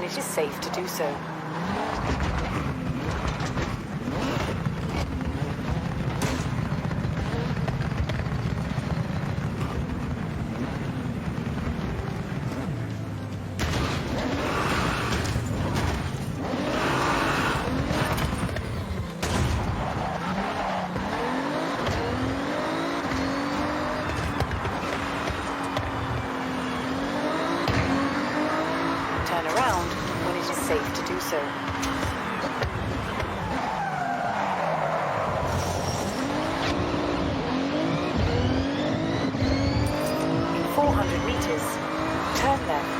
it is safe to do so. Turn around when it is safe to do so. In 400 meters, turn left.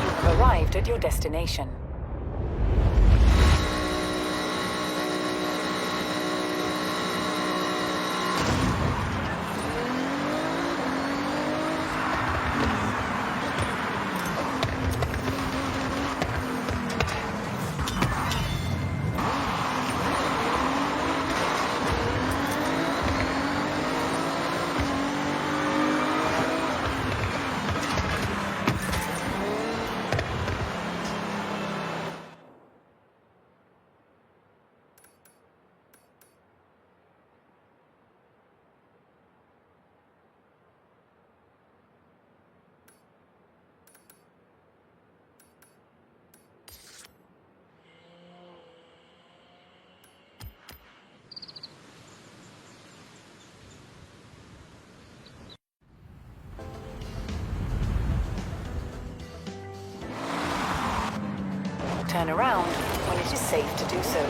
You have arrived at your destination. Turn around when it is safe to do so.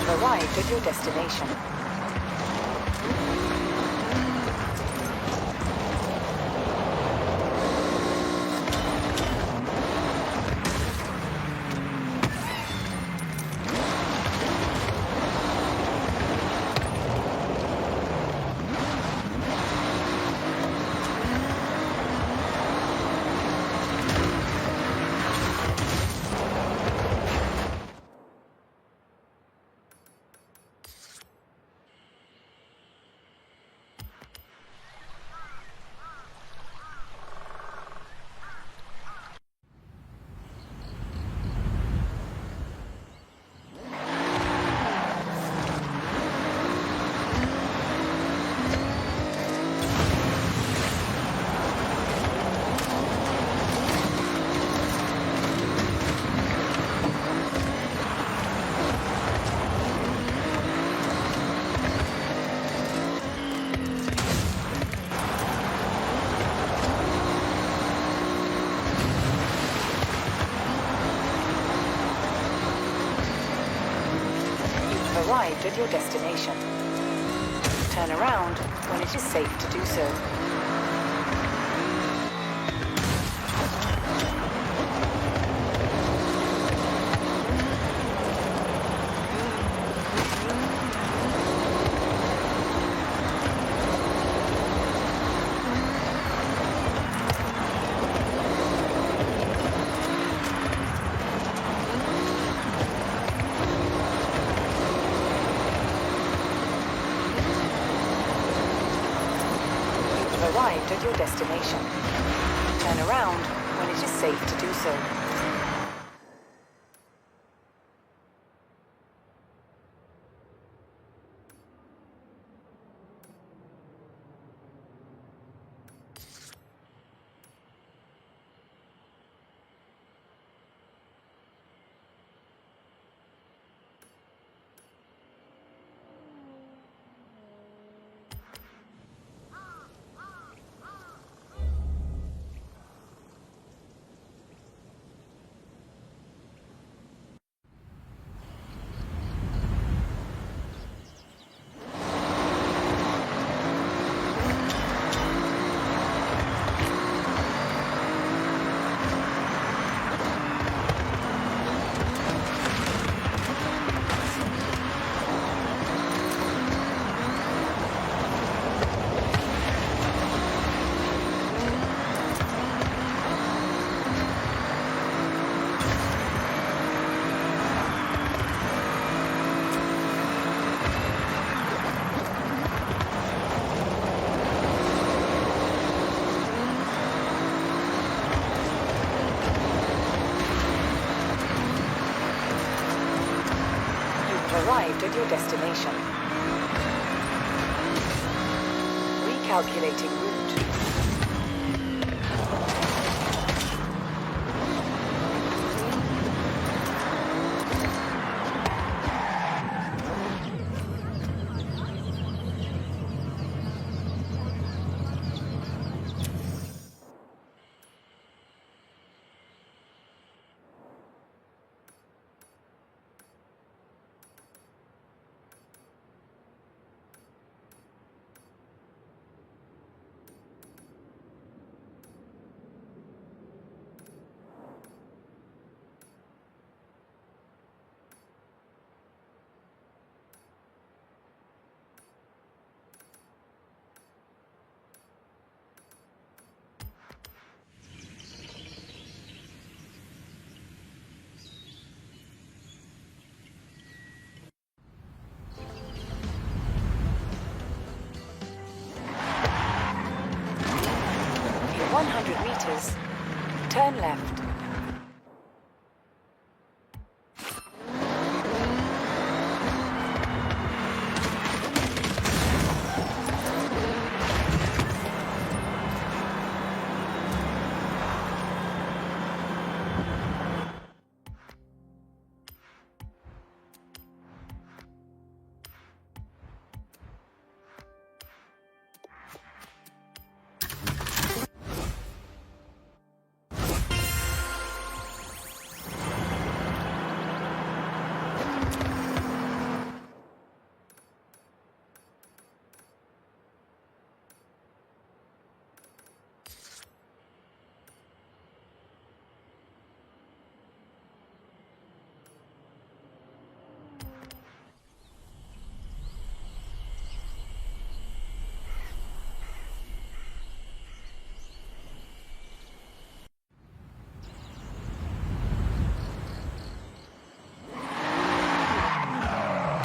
Arrived at your destination. Arrived at your destination. Turn around when it is safe to do so. Arrived at your destination. Turn around when it is safe to do so. arrived at your destination. Recalculating route. In 100 meters, turn left.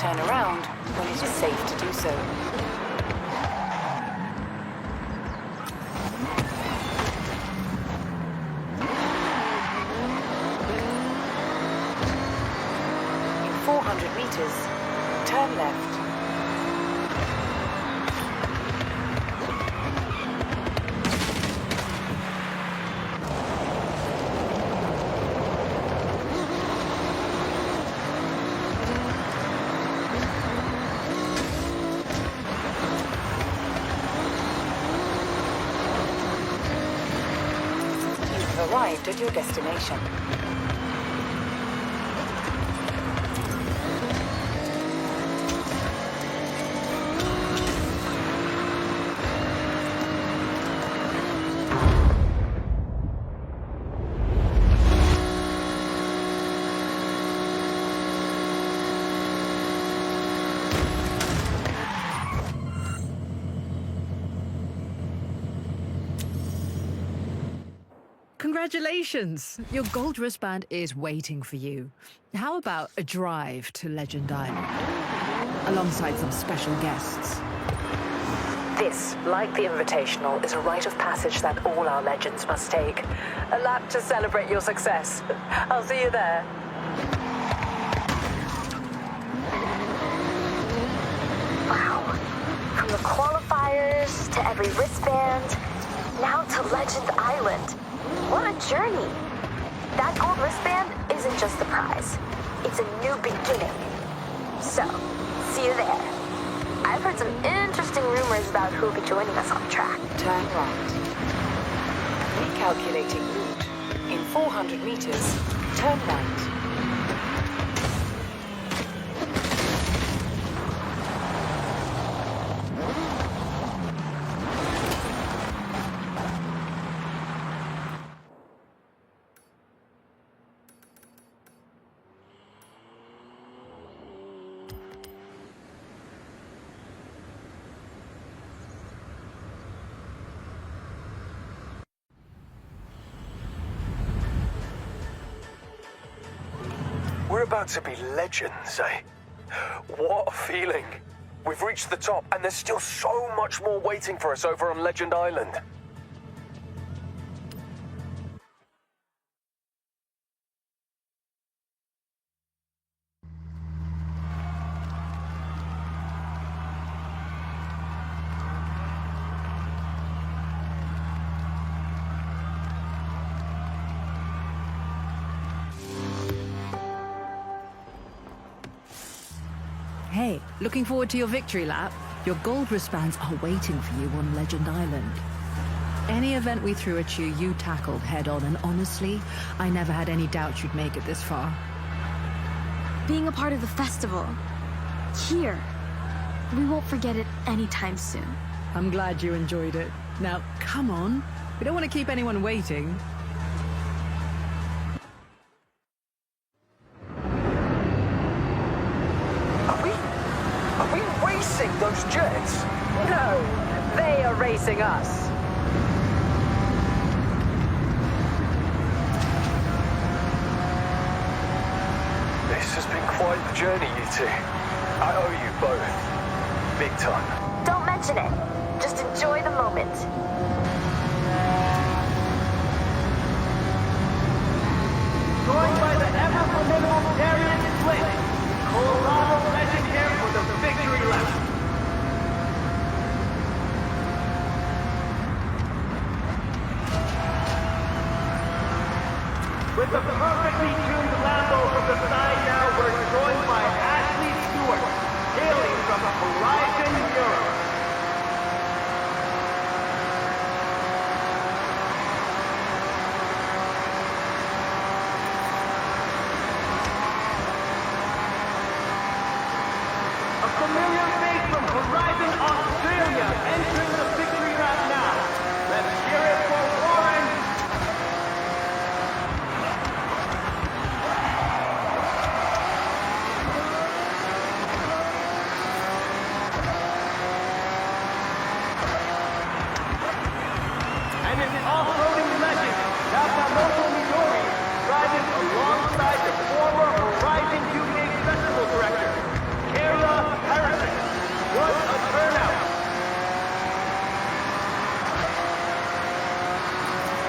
Turn around when it is safe to do so. In 400 meters, turn left. Arrived at your destination. Congratulations! Your gold wristband is waiting for you. How about a drive to Legend Island, alongside some special guests? This, like the Invitational, is a rite of passage that all our legends must take. A lap to celebrate your success. I'll see you there. Wow. From the qualifiers to every wristband, now to Legend Island. What a journey! That gold wristband isn't just the prize. It's a new beginning. So, see you there. I've heard some interesting rumors about who'll be joining us on track. Turn right. Recalculating route. In 400 meters, turn right. We're about to be legends, eh? What a feeling. We've reached the top, and there's still so much more waiting for us over on Legend Island. Hey, looking forward to your victory lap? Your gold wristbands are waiting for you on Legend Island. Any event we threw at you, you tackled head-on, and honestly, I never had any doubt you'd make it this far. Being a part of the festival, here, we won't forget it anytime soon. I'm glad you enjoyed it. Now, come on. We don't want to keep anyone waiting. Are we racing those jets? No, they are racing us. This has been quite the journey, you two. I owe you both. Big time. Don't mention it. Just enjoy the moment. Joined by the ever-formidable Darius Split, Colorado Legend here for the victory lap. With the perfectly tuned Lambo from the side now, we're joined by Ashley Stewart, hailing from Horizon Europe. A familiar face from Horizon Australia entering the victory lap now. Let's hear it for Warren. And an off-roading legend, Nakamoto Midori, driving alongside the former Horizon UK Festival Director, Kara Harrison. What a turnout!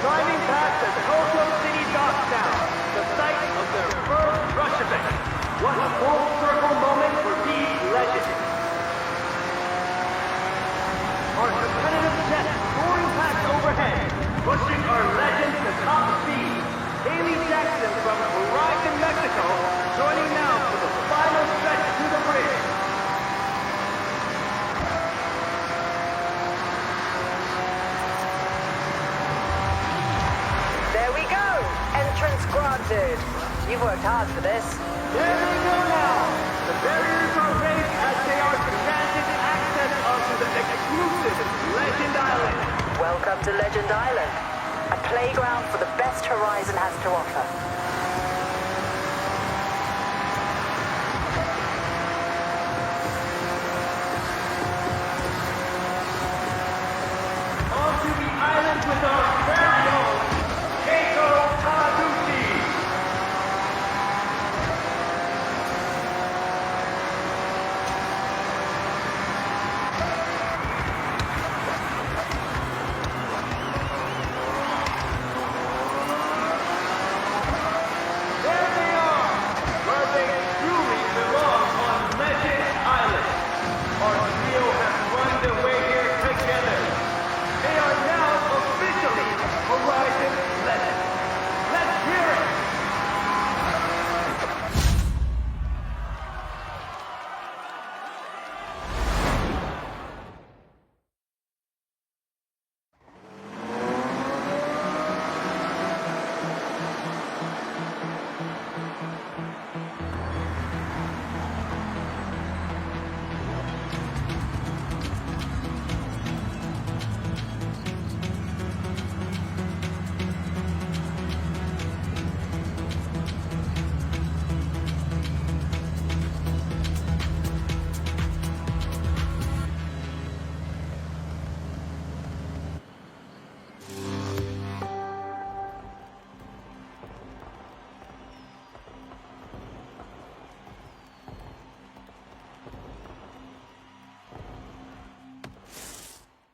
Driving past the Tokyo City docks now, the site of their first rush event. What a full circle moment for these legends. Our competitive jet soaring past overhead, pushing our legends to top speed. Haley Jackson from Horizon, Mexico, joining now for the final stretch to the bridge. There we go. Entrance granted. You've worked hard for this. There they go now. The barriers are raised as they are granted access onto the exclusive Legend Island. Welcome to Legend Island, a playground for the best Horizon has to offer. Onto the island with our very own Keiko Taduchi. There they are, where they truly belong on Legend Island. Our trio has run their way here together. They are now officially Horizon Legends. Let's hear it!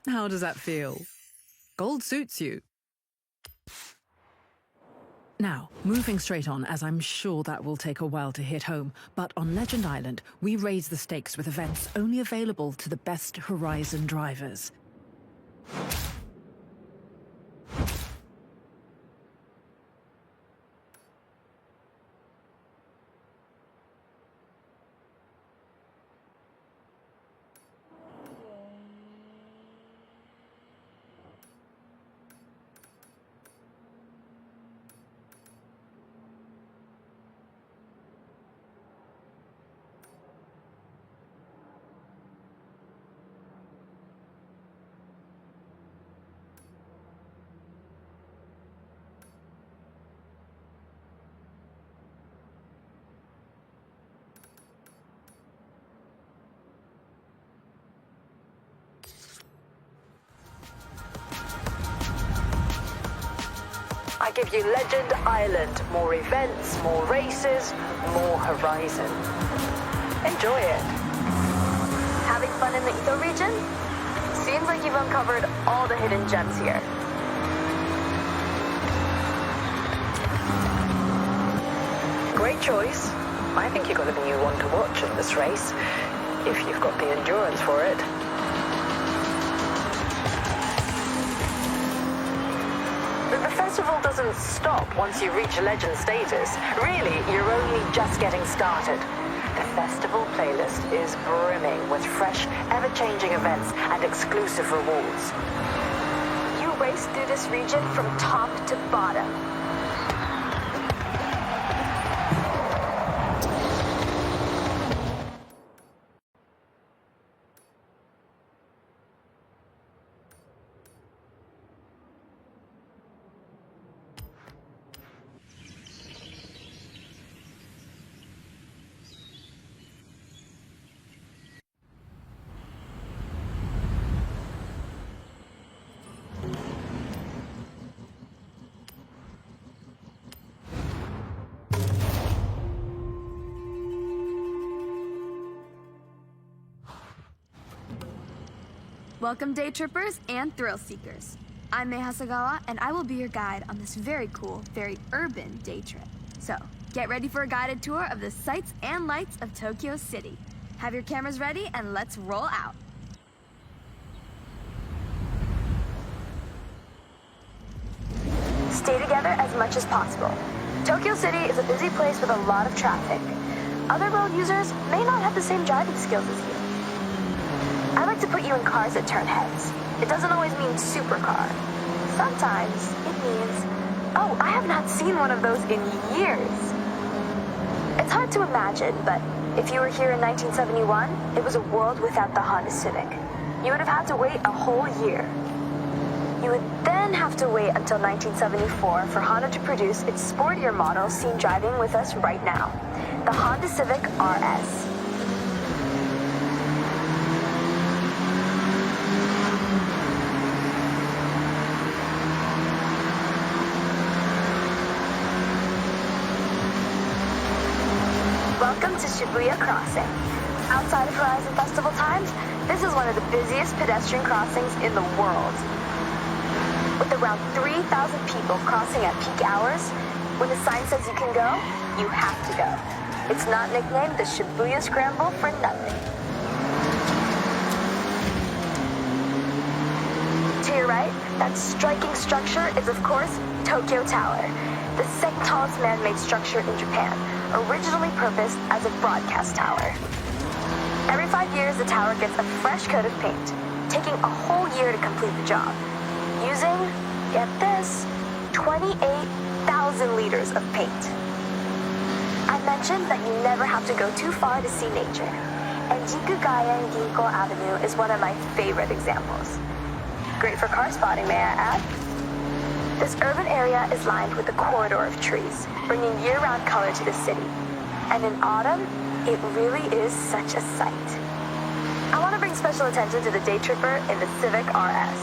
How does that feel? Gold suits you. Now, moving straight on, as I'm sure that will take a while to hit home, but on Legend Island, we raise the stakes with events only available to the best Horizon drivers. I give you Legend Island. More events, more races, more Horizon. Enjoy it. Having fun in the Etho region? Seems like you've uncovered all the hidden gems here. Great choice. I think you're going to be one to watch in this race, if you've got the endurance for it. The festival doesn't stop once you reach legend status. Really, you're only just getting started. The festival playlist is brimming with fresh, ever-changing events and exclusive rewards. You race through this region from top to bottom. Welcome, day trippers and thrill seekers. I'm Mei Hasagawa, and I will be your guide on this very cool, very urban day trip. So, get ready for a guided tour of the sights and lights of Tokyo City. Have your cameras ready, and let's roll out. Stay together as much as possible. Tokyo City is a busy place with a lot of traffic. Other road users may not have the same driving skills as you. I like to put you in cars that turn heads. It doesn't always mean supercar. Sometimes it means, oh, I have not seen one of those in years. It's hard to imagine, but if you were here in 1971, it was a world without the Honda Civic. You would have had to wait a whole year. You would then have to wait until 1974 for Honda to produce its sportier model seen driving with us right now, the Honda Civic RS. Welcome to Shibuya Crossing. Outside of Horizon Festival times, this is one of the busiest pedestrian crossings in the world. With around 3,000 people crossing at peak hours, when the sign says you can go, you have to go. It's not nicknamed the Shibuya Scramble for nothing. To your right, that striking structure is, of course, Tokyo Tower, the second tallest man-made structure in Japan, originally purposed as a broadcast tower. Every 5 years, the tower gets a fresh coat of paint, taking a whole year to complete the job, using, get this, 28,000 liters of paint. I mentioned that you never have to go too far to see nature, and Jikugaya and Ginko Avenue is one of my favorite examples. Great for car spotting, may I add? This urban area is lined with a corridor of trees, bringing year-round color to the city. And in autumn, it really is such a sight. I want to bring special attention to the day tripper in the Civic RS,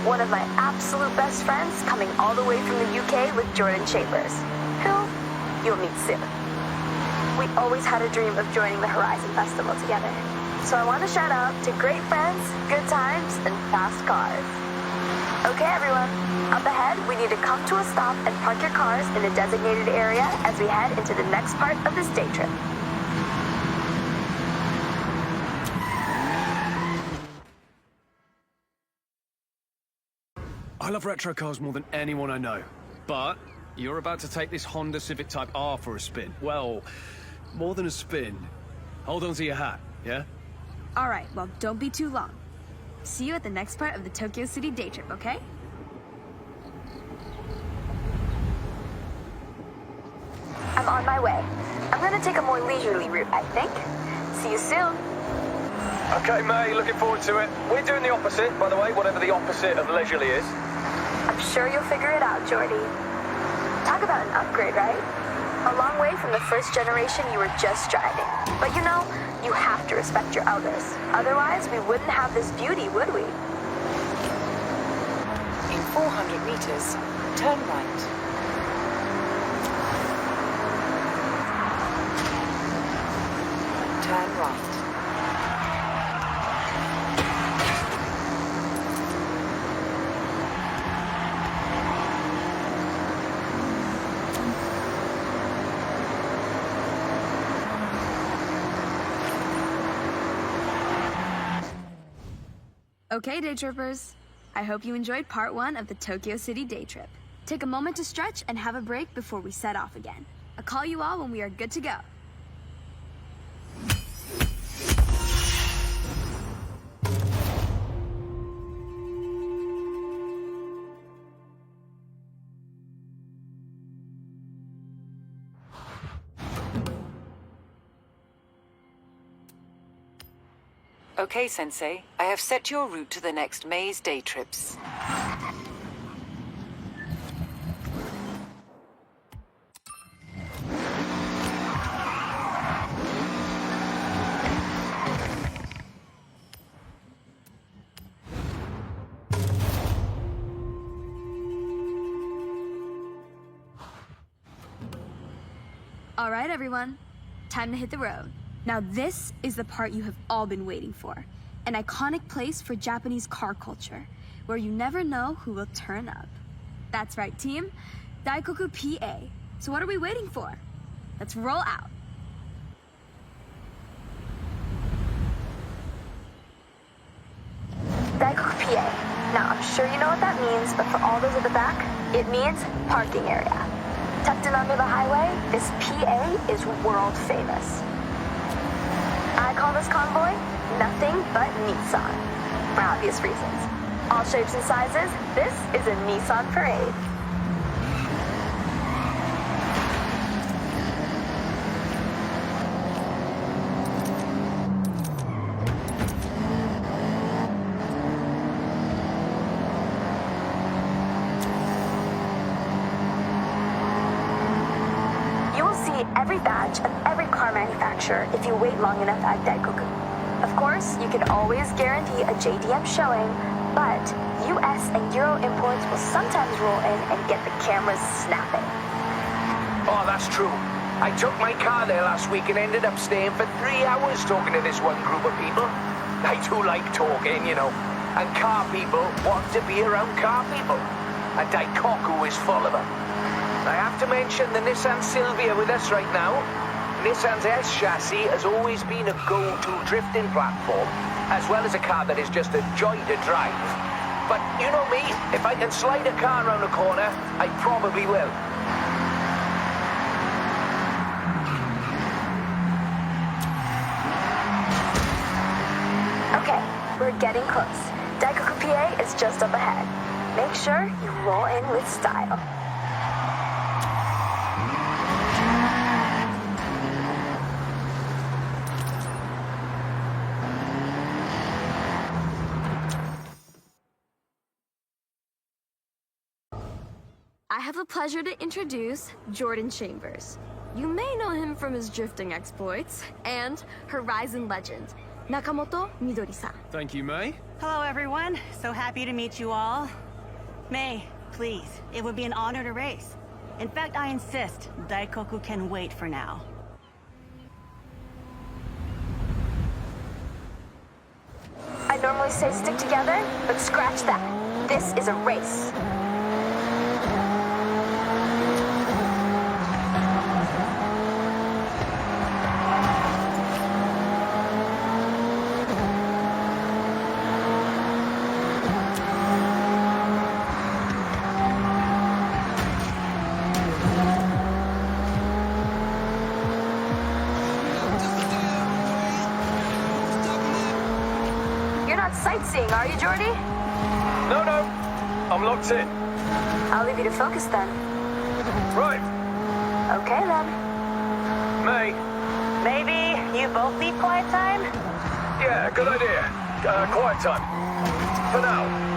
one of my absolute best friends coming all the way from the UK with Jordan Chambers, who you'll meet soon. We always had a dream of joining the Horizon Festival together. So I want to shout out to great friends, good times, and fast cars. Okay, everyone. Up ahead, we need to come to a stop and park your cars in the designated area as we head into the next part of this day trip. I love retro cars more than anyone I know. But you're about to take this Honda Civic Type R for a spin. Well, more than a spin. Hold on to your hat, yeah? All right, well, don't be too long. See you at the next part of the Tokyo City day trip, okay? I'm on my way. I'm gonna take a more leisurely route, I think. See you soon. Okay, May, looking forward to it. We're doing the opposite, by the way, whatever the opposite of leisurely is. I'm sure you'll figure it out, Jordy. Talk about an upgrade, right? A long way from the first generation you were just driving. But you know, you have to respect your elders. Otherwise, we wouldn't have this beauty, would we? In 400 meters, turn right. Okay, day trippers. I hope you enjoyed part 1 of the Tokyo City day trip. Take a moment to stretch and have a break before we set off again. I'll call you all when we are good to go. Okay, Sensei. I have set your route to the next maze day trips. All right, everyone. Time to hit the road. Now this is the part you have all been waiting for. An iconic place for Japanese car culture, where you never know who will turn up. That's right, team. Daikoku PA. So what are we waiting for? Let's roll out. Daikoku PA. Now, I'm sure you know what that means, but for all those at the back, it means parking area. Tucked in under the highway, this PA is world famous. I call this convoy nothing but Nissan, for obvious reasons. All shapes and sizes, this is a Nissan parade. You will see every badge of every car manufacturer if you wait long enough at Daikoku. Of course, you can always guarantee a JDM showing, but US and Euro imports will sometimes roll in and get the cameras snapping. Oh, that's true. I took my car there last week and ended up staying for 3 hours talking to this one group of people. I do like talking, you know. And car people want to be around car people. And Daikoku is full of them. I have to mention the Nissan Silvia with us right now. Nissan's S chassis has always been a go-to drifting platform, as well as a car that is just a joy to drive. But you know me, if I can slide a car around a corner, I probably will. Okay, we're getting close. Daikoku PA is just up ahead. Make sure you roll in with style. I have the pleasure to introduce Jordan Chambers. You may know him from his drifting exploits and Horizon legend, Nakamoto Midori-san. Thank you, May. Hello, everyone. So happy to meet you all. May, please, it would be an honor to race. In fact, I insist, Daikoku can wait for now. I normally say stick together, but scratch that. This is a race. Sightseeing, are you, Jordy? No. I'm locked in. I'll leave you to focus then. Right. Okay then. May. Maybe you both need quiet time? Yeah, good idea. Quiet time. For now.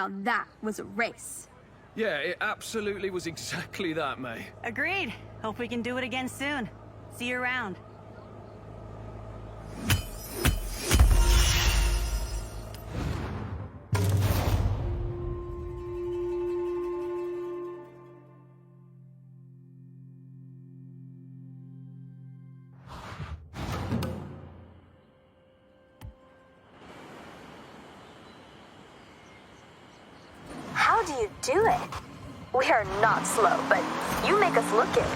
Now that was a race. Yeah, it absolutely was exactly that, May. Agreed. Hope we can do it again soon. See you around. How do you do it? We are not slow, but you make us look it.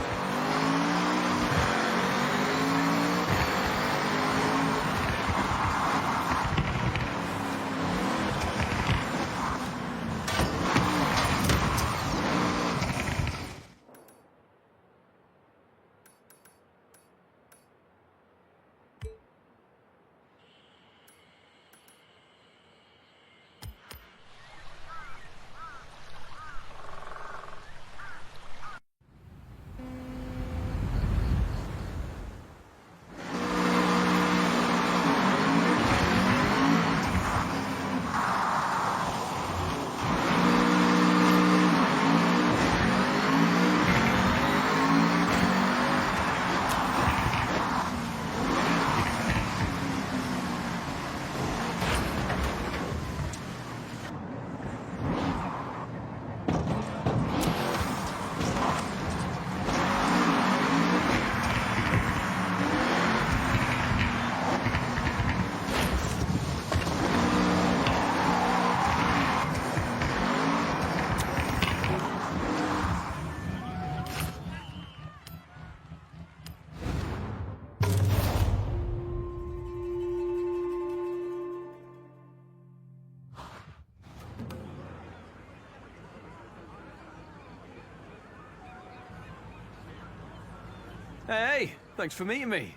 Hey, thanks for meeting me.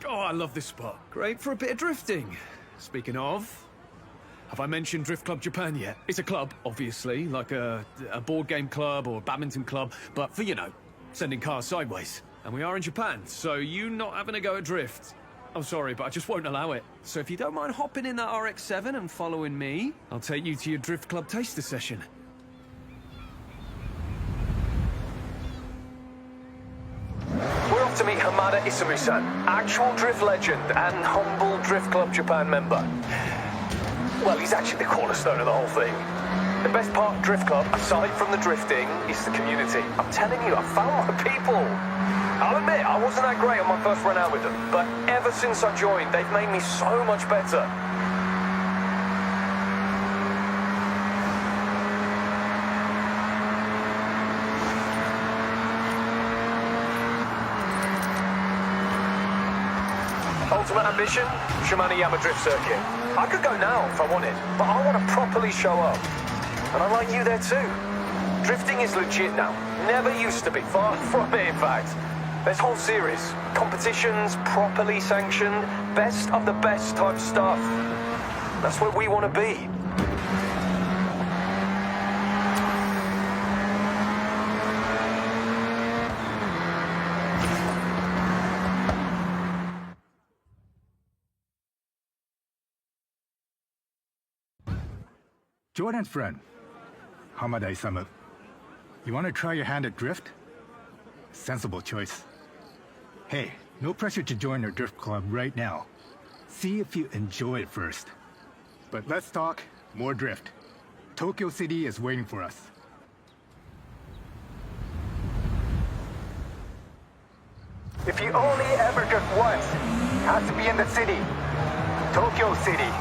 Oh, I love this spot. Great for a bit of drifting. Speaking of, have I mentioned Drift Club Japan yet? It's a club, obviously, like a board game club or a badminton club, but for, you know, sending cars sideways. And we are in Japan, so you not having a go at drift. I'm sorry, but I just won't allow it. So if you don't mind hopping in that RX-7 and following me, I'll take you to your Drift Club taster session. We're off to meet Hamada Isumi-san, actual drift legend and humble Drift Club Japan member. Well, he's actually the cornerstone of the whole thing. The best part of Drift Club, aside from the drifting, is the community. I'm telling you, I found my people. I'll admit, I wasn't that great on my first run out with them, but ever since I joined, they've made me so much better. Ultimate ambition? Shimano-Yama Drift Circuit. I could go now if I wanted, but I want to properly show up. And I like you there too. Drifting is legit now. Never used to be. Far from it, in fact. There's whole series. Competitions, properly sanctioned, best of the best type stuff. That's where we want to be. Jordan's friend, Hamada Isamu. You want to try your hand at drift? Sensible choice. Hey, no pressure to join our drift club right now. See if you enjoy it first. But let's talk more drift. Tokyo City is waiting for us. If you only ever drift once, it has to be in the city. Tokyo City.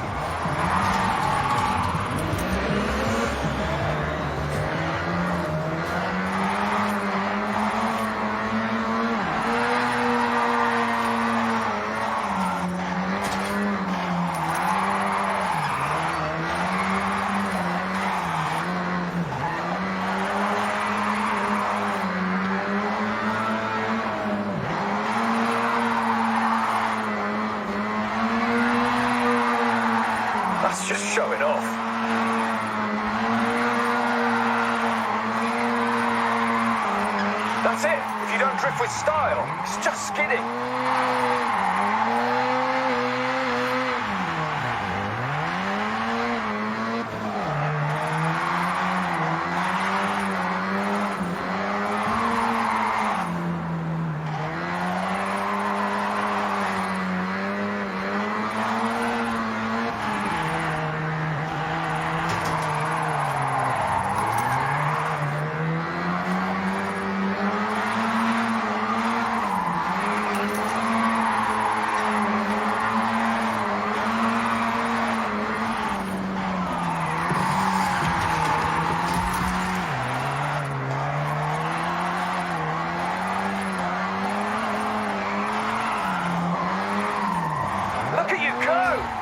That's just showing off. That's it. If you don't drift with style, it's just skidding.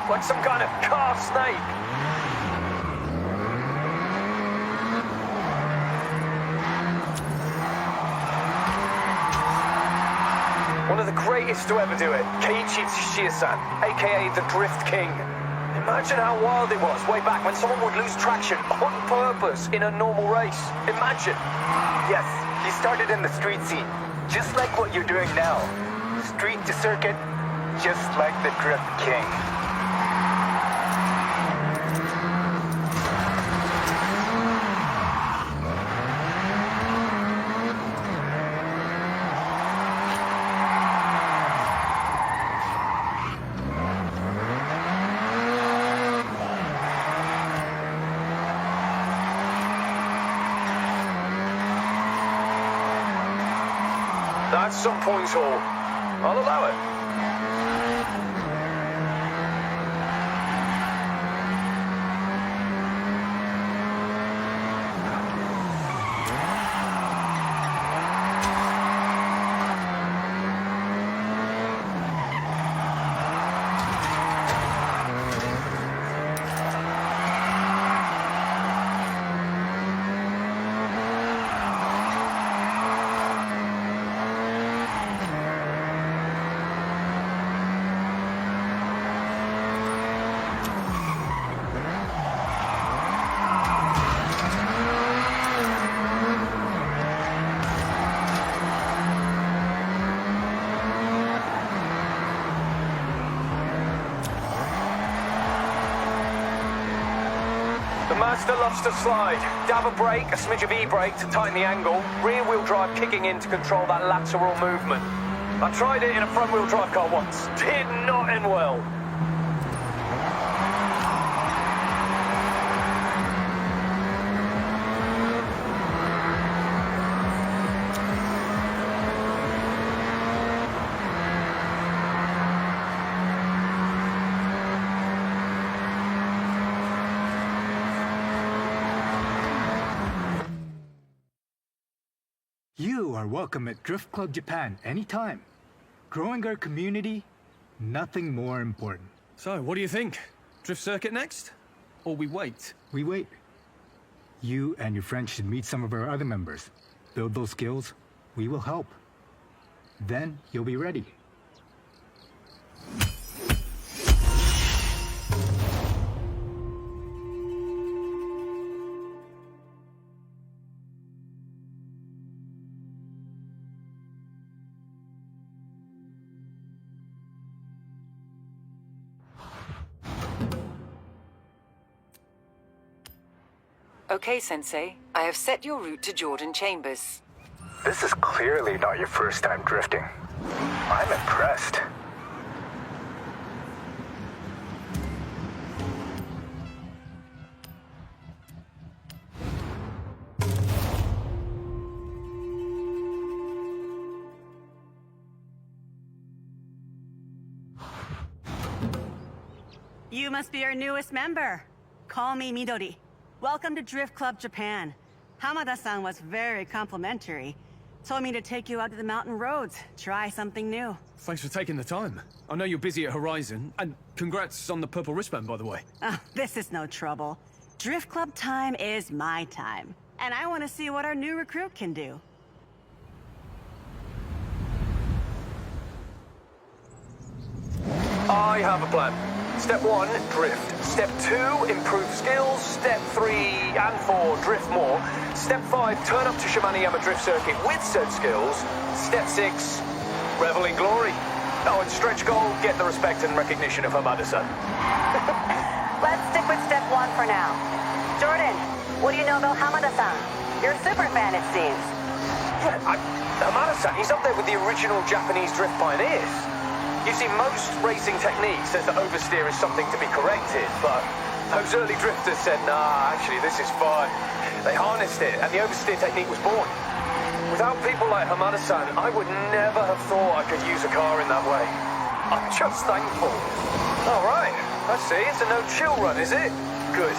like some kind of car snake. One of the greatest to ever do it, Keiichi Tsuchiya-san, aka the Drift King. Imagine how wild it was way back when someone would lose traction on purpose in a normal race. Imagine. Yes, he started in the street scene, just like what you're doing now. Street to circuit, just like the Drift King. That's some points haul. I'll allow it. Master loves to slide. Dab a brake, a smidge of e-brake to tighten the angle, rear-wheel drive kicking in to control that lateral movement. I tried it in a front-wheel drive car once. Did not end well. You are welcome at Drift Club Japan anytime. Growing our community, nothing more important. So, what do you think? Drift circuit next? Or we wait? We wait. You and your friends should meet some of our other members. Build those skills, we will help. Then you'll be ready. Okay, Sensei. I have set your route to Jordan Chambers. This is clearly not your first time drifting. I'm impressed. You must be our newest member. Call me Midori. Welcome to Drift Club Japan. Hamada-san was very complimentary. Told me to take you out to the mountain roads, try something new. Thanks for taking the time. I know you're busy at Horizon, and congrats on the purple wristband, by the way. Oh, this is no trouble. Drift Club time is my time. And I want to see what our new recruit can do. I have a plan. Step 1, drift. Step 2, improve skills. Step 3 and 4, drift more. Step 5, turn up to Shimaniyama Drift Circuit with said skills. Step 6, revel in glory. Oh, and stretch goal, get the respect and recognition of Hamada-san. Let's stick with step 1 for now. Jordan, what do you know about Hamada-san? You're a super fan, it seems. Yeah, Hamada-san, he's up there with the original Japanese drift pioneers. You see, most racing techniques says that oversteer is something to be corrected, but those early drifters said, nah, actually, this is fun. They harnessed it, and the oversteer technique was born. Without people like Hamada-san, I would never have thought I could use a car in that way. I'm just thankful. All right, I see. It's a no-chill run, is it? Good.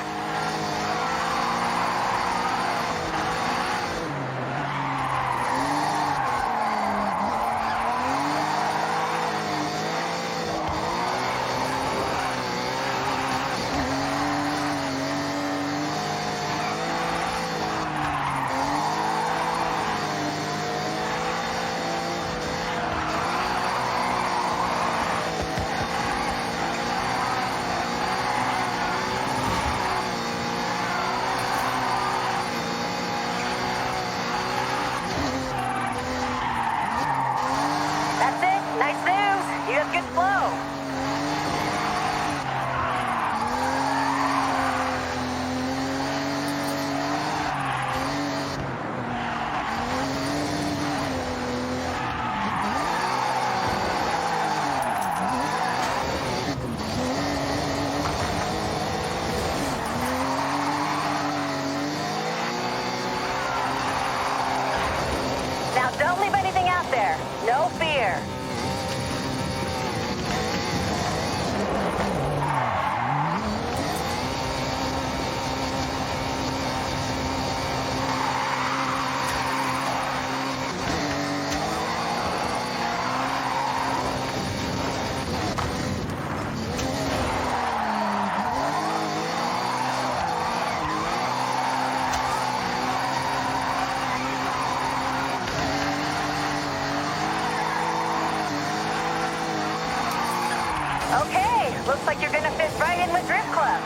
Looks like you're gonna fit right in with Drift Club.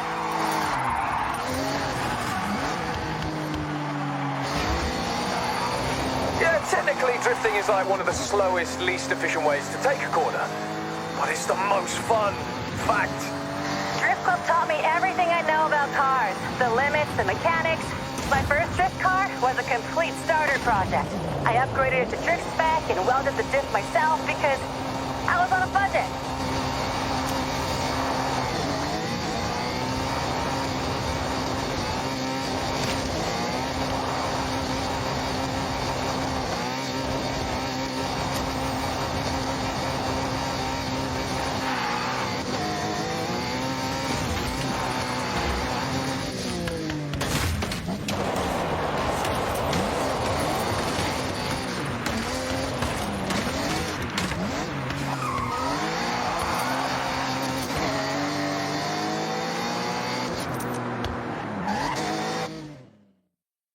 Yeah, technically drifting is like one of the slowest, least efficient ways to take a corner. But it's the most fun. Fact. Drift Club taught me everything I know about cars. The limits, the mechanics. My first drift car was a complete starter project. I upgraded it to drift spec and welded the diff myself because I was on a budget.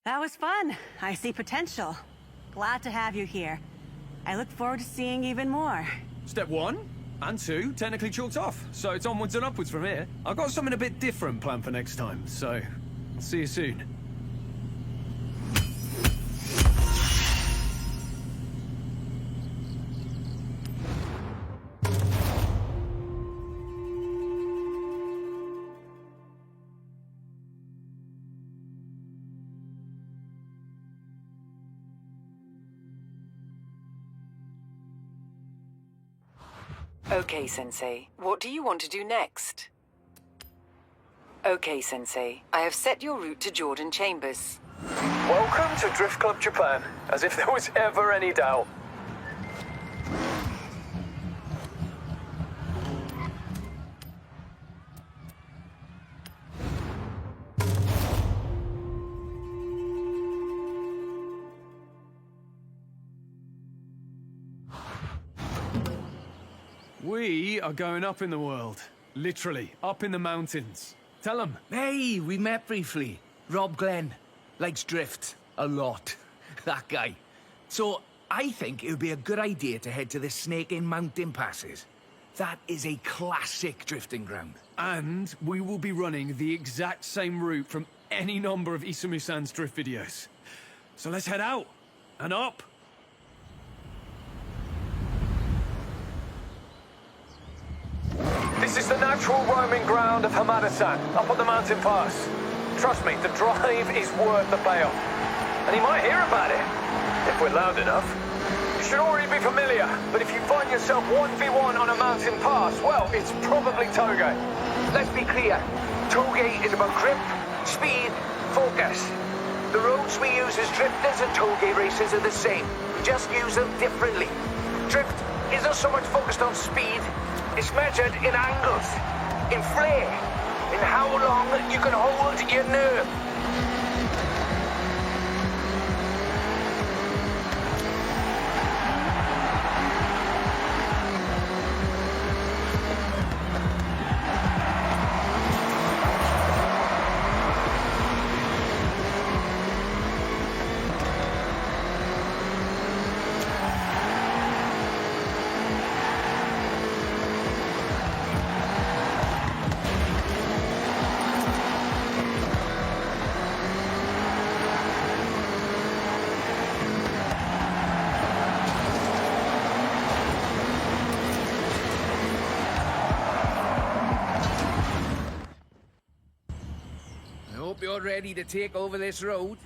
That was fun. I see potential. Glad to have you here. I look forward to seeing even more. Step 1 and 2 technically chalked off, so it's onwards and upwards from here. I've got something a bit different planned for next time, so I'll see you soon. Okay, Sensei. What do you want to do next? Okay, Sensei. I have set your route to Jordan Chambers. Welcome to Drift Club Japan, as if there was ever any doubt. We are going up in the world. Literally, up in the mountains. Tell them. Hey, we met briefly. Rob Glenn. Likes drift. A lot. That guy. So, I think it would be a good idea to head to the Snake-In Mountain Passes. That is a classic drifting ground. And we will be running the exact same route from any number of Isamu-san's drift videos. So let's head out and up. This is the natural roaming ground of Hamada-san, up on the mountain pass. Trust me, the drive is worth the payoff. And he might hear about it, if we're loud enough. You should already be familiar, but if you find yourself 1v1 on a mountain pass, well, it's probably Touge. Let's be clear, Touge is about grip, speed, focus. The roads we use as drifters and Touge racers are the same. We just use them differently. Drift isn't so much focused on speed. It's measured in angles, in flair, in how long you can hold your nerve. Hope you're ready to take over this road.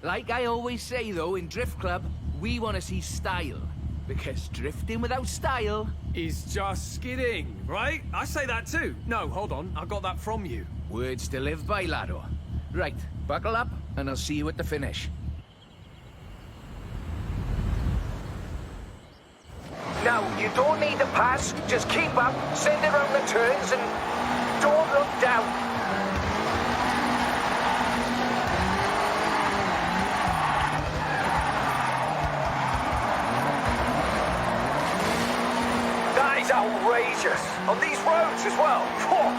Like I always say, though, in Drift Club, we want to see style. Because drifting without style... is just skidding, right? I say that too. No, hold on. I got that from you. Words to live by, laddo. Right, buckle up, and I'll see you at the finish. Now, you don't need to pass. Just keep up, send it around the turns, and don't look down. That is outrageous. On these roads as well. Whoa.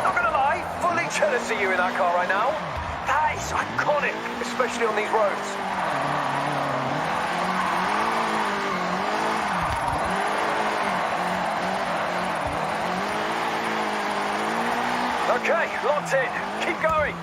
Not gonna lie, fully jealous of you in that car right now. That It's iconic, especially on these roads. Okay, locked in. Keep going.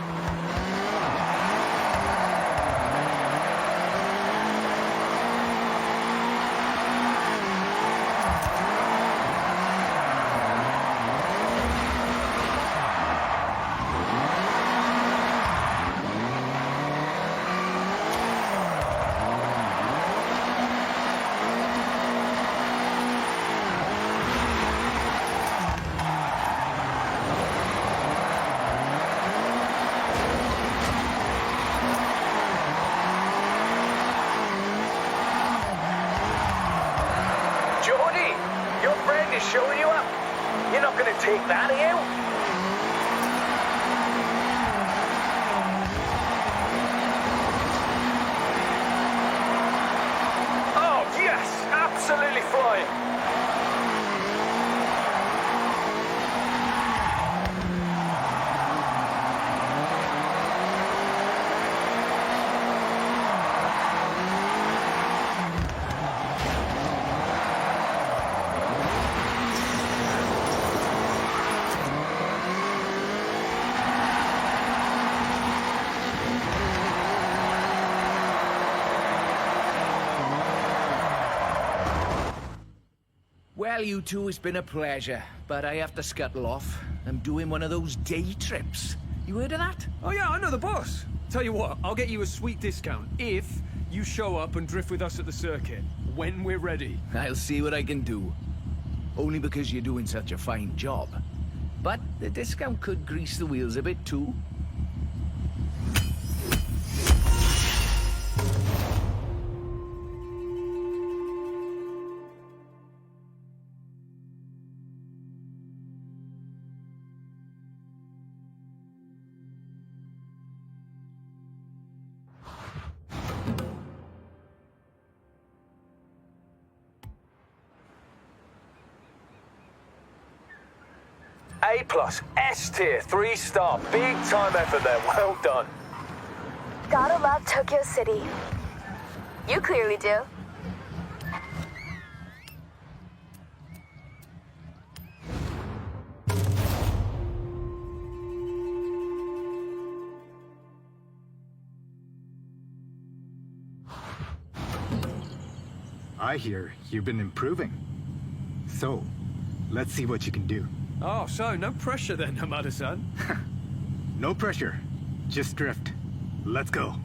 Showing you up. You're not gonna take that, are you? Oh, yes! Absolutely flying. Well, you two, it's been a pleasure, but I have to scuttle off. I'm doing one of those day trips. You heard of that? Oh yeah, I know the boss. Tell you what, I'll get you a sweet discount if you show up and drift with us at the circuit, when we're ready. I'll see what I can do. Only because you're doing such a fine job. But the discount could grease the wheels a bit too. A+, S tier, 3-star, big time effort there, well done. Gotta love Tokyo City. You clearly do. I hear you've been improving. So, let's see what you can do. Oh, so no pressure then, Hamada-san. No pressure. Just drift. Let's go.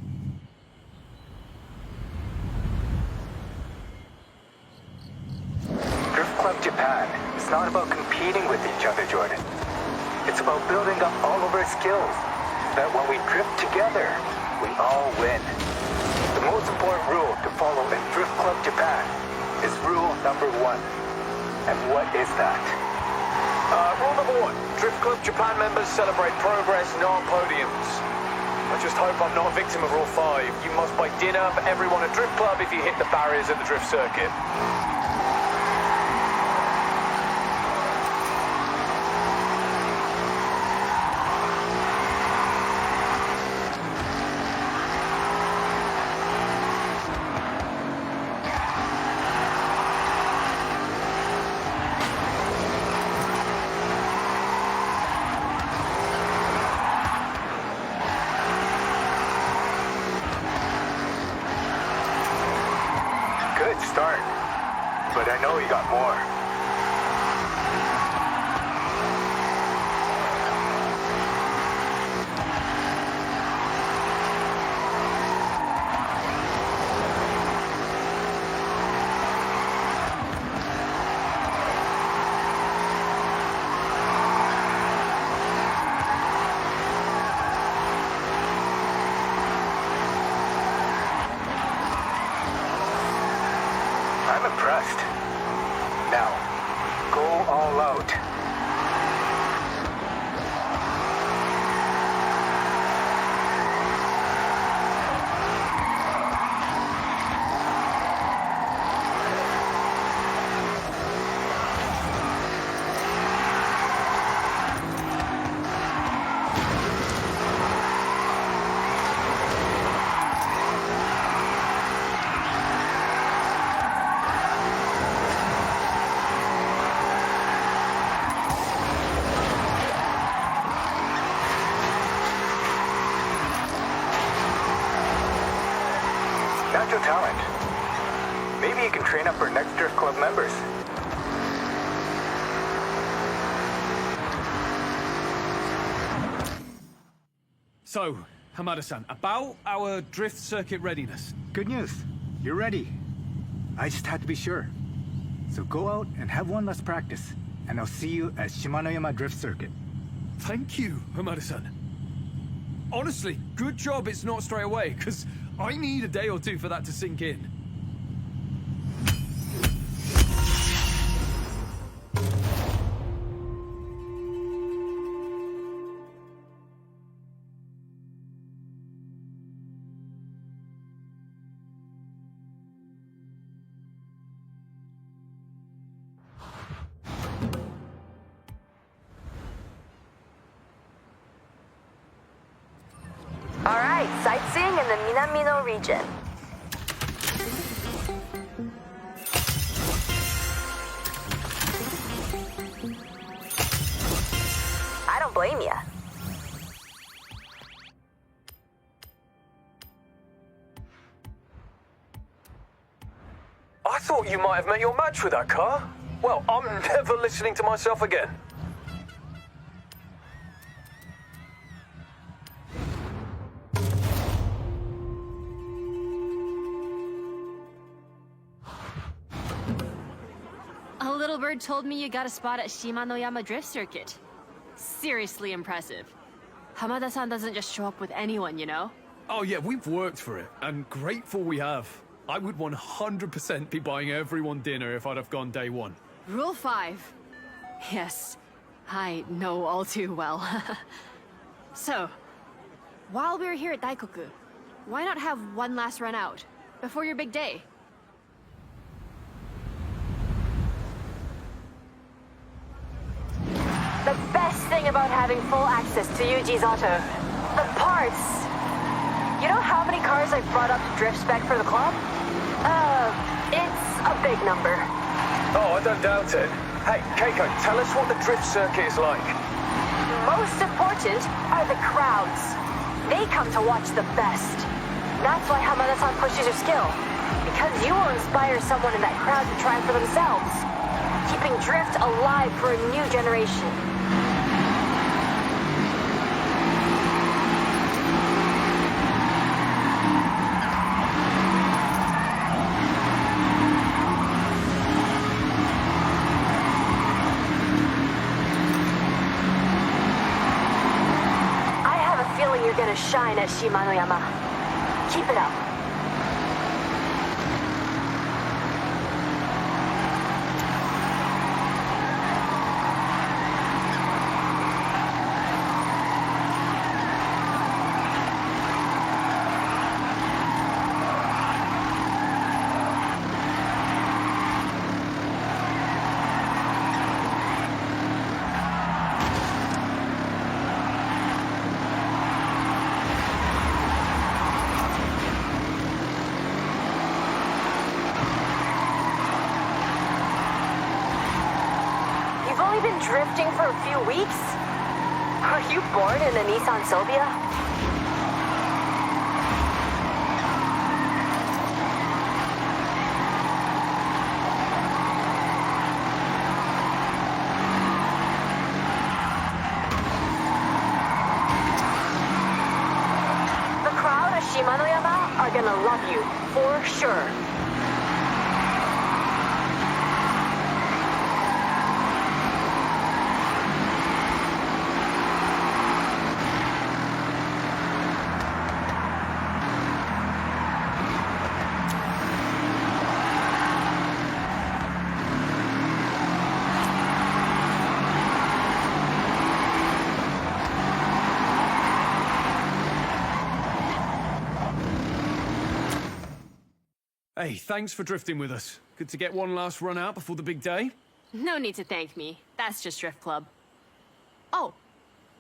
Drift Club Japan is not about competing with each other, Jordan. It's about building up all of our skills, so that when we drift together, we all win. The most important rule to follow in Drift Club Japan is rule number 1. And what is that? Rule number 1, Drift Club Japan members celebrate progress, not podiums. I just hope I'm not a victim of Rule 5. You must buy dinner for everyone at Drift Club if you hit the barriers at the drift circuit. Good start, but I know you got more. I'm impressed. Now, go all out. Natural talent. Maybe you can train up our next drift club members. So, Hamada-san, about our drift circuit readiness. Good news. You're ready. I just had to be sure. So go out and have one last practice, and I'll see you at Shimanoyama Drift Circuit. Thank you, Hamada-san. Honestly, good job it's not straight away, because I need a day or two for that to sink in. All right, sightseeing in the Minamino region. I don't blame ya. I thought you might have met your match with that car. Well, I'm never listening to myself again. A little bird told me you got a spot at Shimanoyama Drift Circuit. Seriously impressive. Hamada-san doesn't just show up with anyone, you know? Oh yeah, we've worked for it, and grateful we have. I would 100% be buying everyone dinner if I'd have gone day one. Rule 5. Yes, I know all too well. So, while we're here at Daikoku, why not have one last run out before your big day? The best thing about having full access to Yuji's auto, the parts. You know how many cars I've brought up to drift spec for the club? It's a big number. Oh, I don't doubt it. Hey, Keiko, tell us what the drift circuit is like. Most important are the crowds. They come to watch the best. That's why Hamada-san pushes your skill. Because you will inspire someone in that crowd to try for themselves. Keeping drift alive for a new generation. You're gonna shine at Shimanoyama. Keep it up. Drifting for a few weeks? Were you born in a Nissan Sylvia? The crowd at Shimanoyama are gonna love you, for sure. Hey, thanks for drifting with us. Good to get one last run out before the big day. No need to thank me. That's just Drift Club. Oh,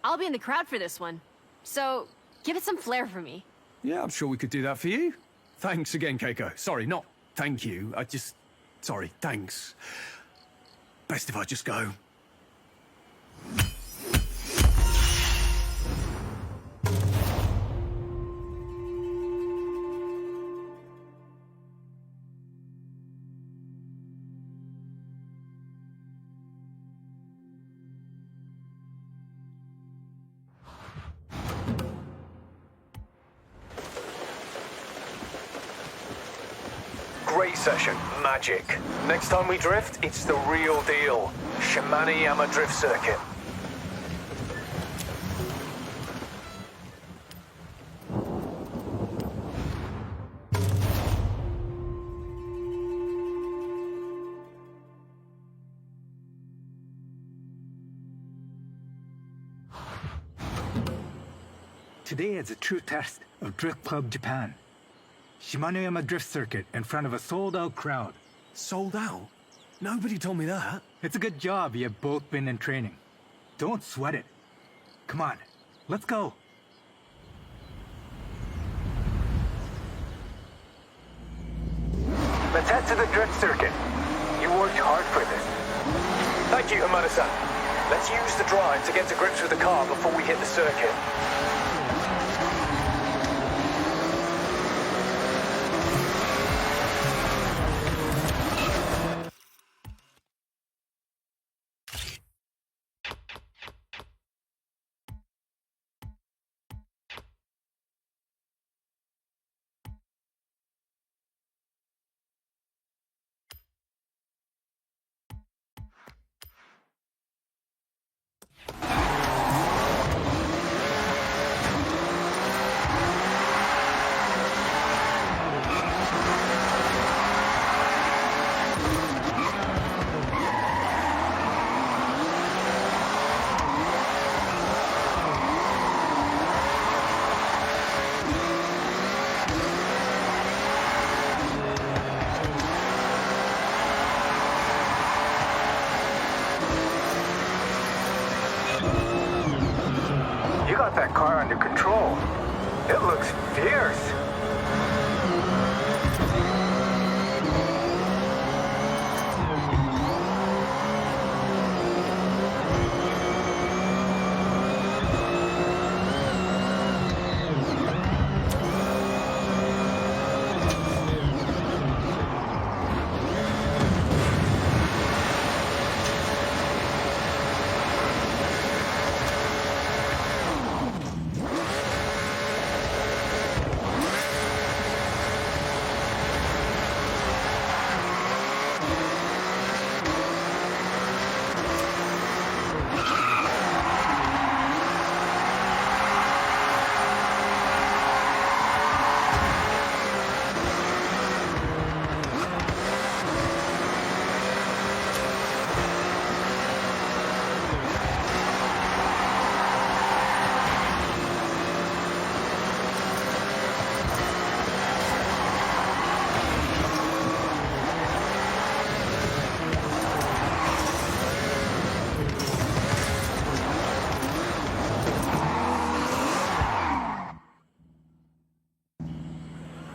I'll be in the crowd for this one. So, give it some flair for me. Yeah, I'm sure we could do that for you. Thanks again, Keiko. Sorry, not thank you. Sorry, thanks. Best if I just go. great session. Magic. Next time we drift, it's the real deal. Shimano Drift Circuit. Today is a true test of Drift Club Japan. Shimano Drift Circuit in front of a sold-out crowd. Sold out? Nobody told me that. It's a good job you have both been in training. Don't sweat it. Come on, let's go. Let's head to the drift circuit. You worked hard for this. Thank you, Hamada-san. Let's use the drive to get to grips with the car before we hit the circuit. You got that car under control. It looks fierce.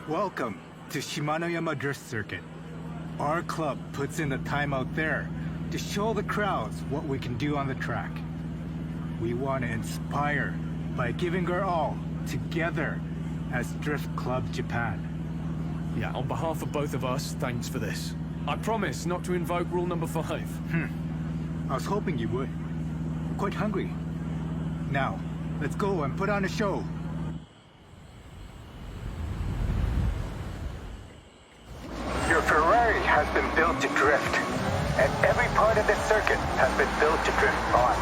Welcome to Shimano Drift Circuit. Our club puts in the time out there to show the crowds what we can do on the track. We want to inspire by giving our all together as Drift Club Japan. Yeah, on behalf of both of us, thanks for this. I promise not to invoke rule number 5. I was hoping you would. I'm quite hungry. Now, let's go and put on a show. Your Ferrari has been built to drift, and every part of this circuit has been built to drift on.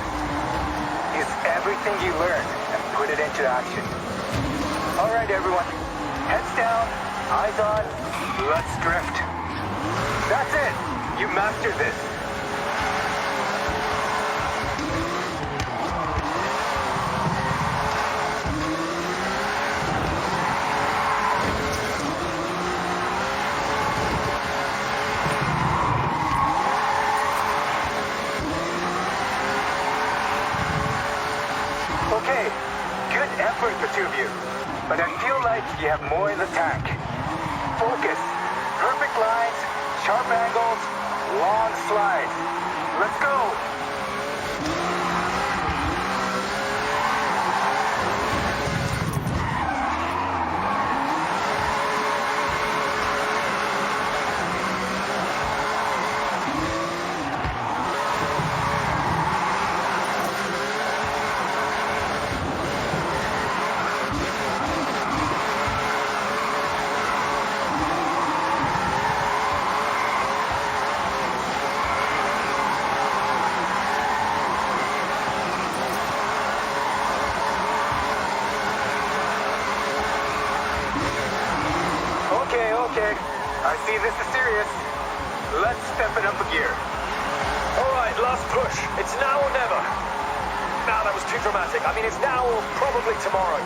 Use everything you learned and put it into action. All right, everyone. Heads down, eyes on, let's drift. That's it. You mastered this. Okay, good effort, the two of you. But I feel like you have more in the tank. Focus. Perfect lines, sharp angles, long slides. Let's go. Okay, I see this is serious. Let's step it up a gear. All right, last push. It's now or never. Nah, that was too dramatic. I mean, it's now or probably tomorrow.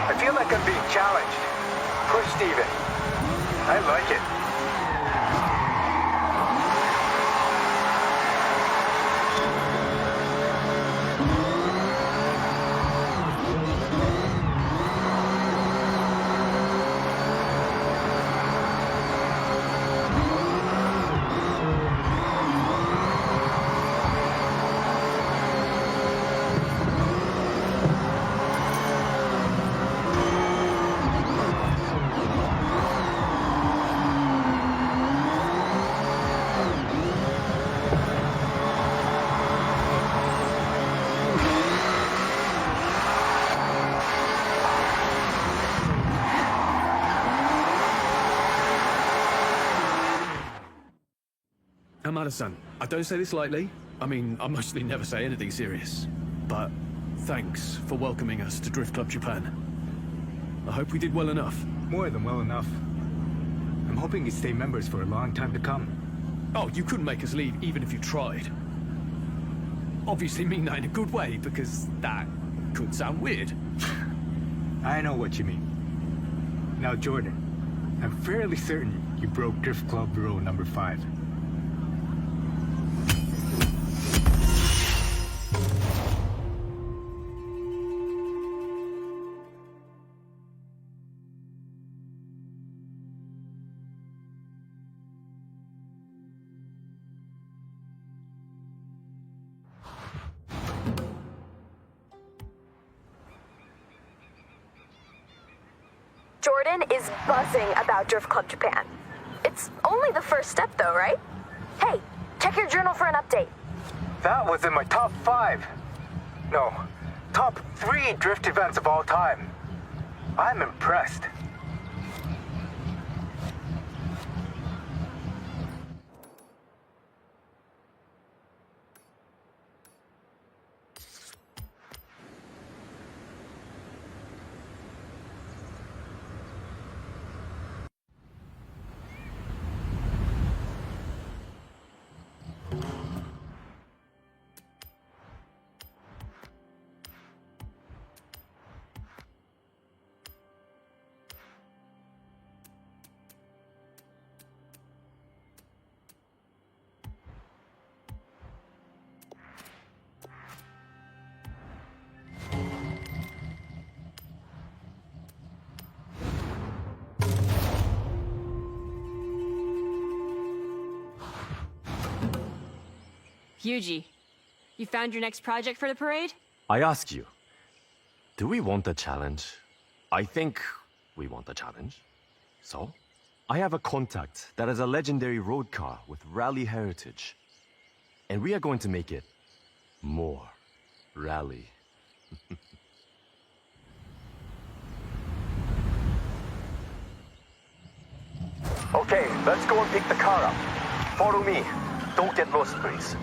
I feel like I'm being challenged. Pushed even. I like it. Hamada-san, I don't say this lightly. I mean, I mostly never say anything serious. But thanks for welcoming us to Drift Club Japan. I hope we did well enough. More than well enough. I'm hoping you stay members for a long time to come. Oh, you couldn't make us leave even if you tried. Obviously mean that in a good way, because that could sound weird. I know what you mean. Now, Jordan, I'm fairly certain you broke Drift Club rule number 5. Jordan is buzzing about Drift Club Japan. It's only the first step though, right? Hey, check your journal for an update. That was in my top 5. No, top 3 drift events of all time. I'm impressed. Yuji, you found your next project for the parade? I ask you, do we want a challenge? I think we want a challenge. So, I have a contact that has a legendary road car with rally heritage. And we are going to make it more rally. Okay, let's go and pick the car up. Follow me. Don't get lost, please.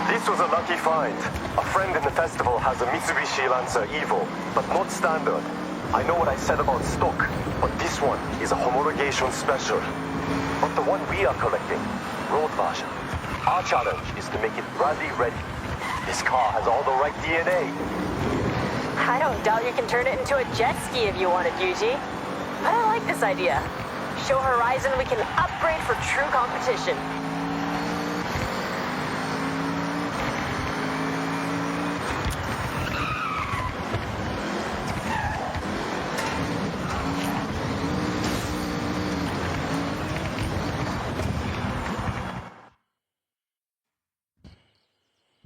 This was a lucky find. A friend in the festival has a Mitsubishi Lancer Evo, but not standard. I know what I said about stock, but this one is a homologation special. But the one we are collecting, road version. Our challenge is to make it rally ready. This car has all the right DNA. I don't doubt you can turn it into a jet ski if you wanted, Yuji. But I like this idea. Show Horizon we can upgrade for true competition.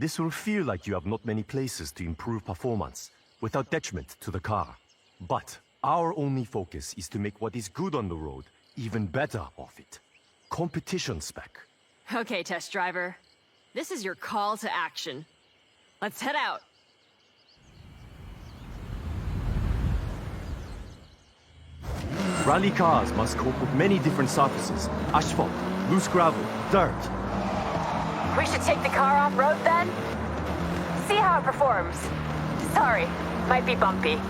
This will feel like you have not many places to improve performance without detriment to the car. But our only focus is to make what is good on the road even better off it. Competition spec. Okay, test driver. This is your call to action. Let's head out. Rally cars must cope with many different surfaces. Asphalt, loose gravel, dirt. We should take the car off-road then? See how it performs. Sorry, might be bumpy.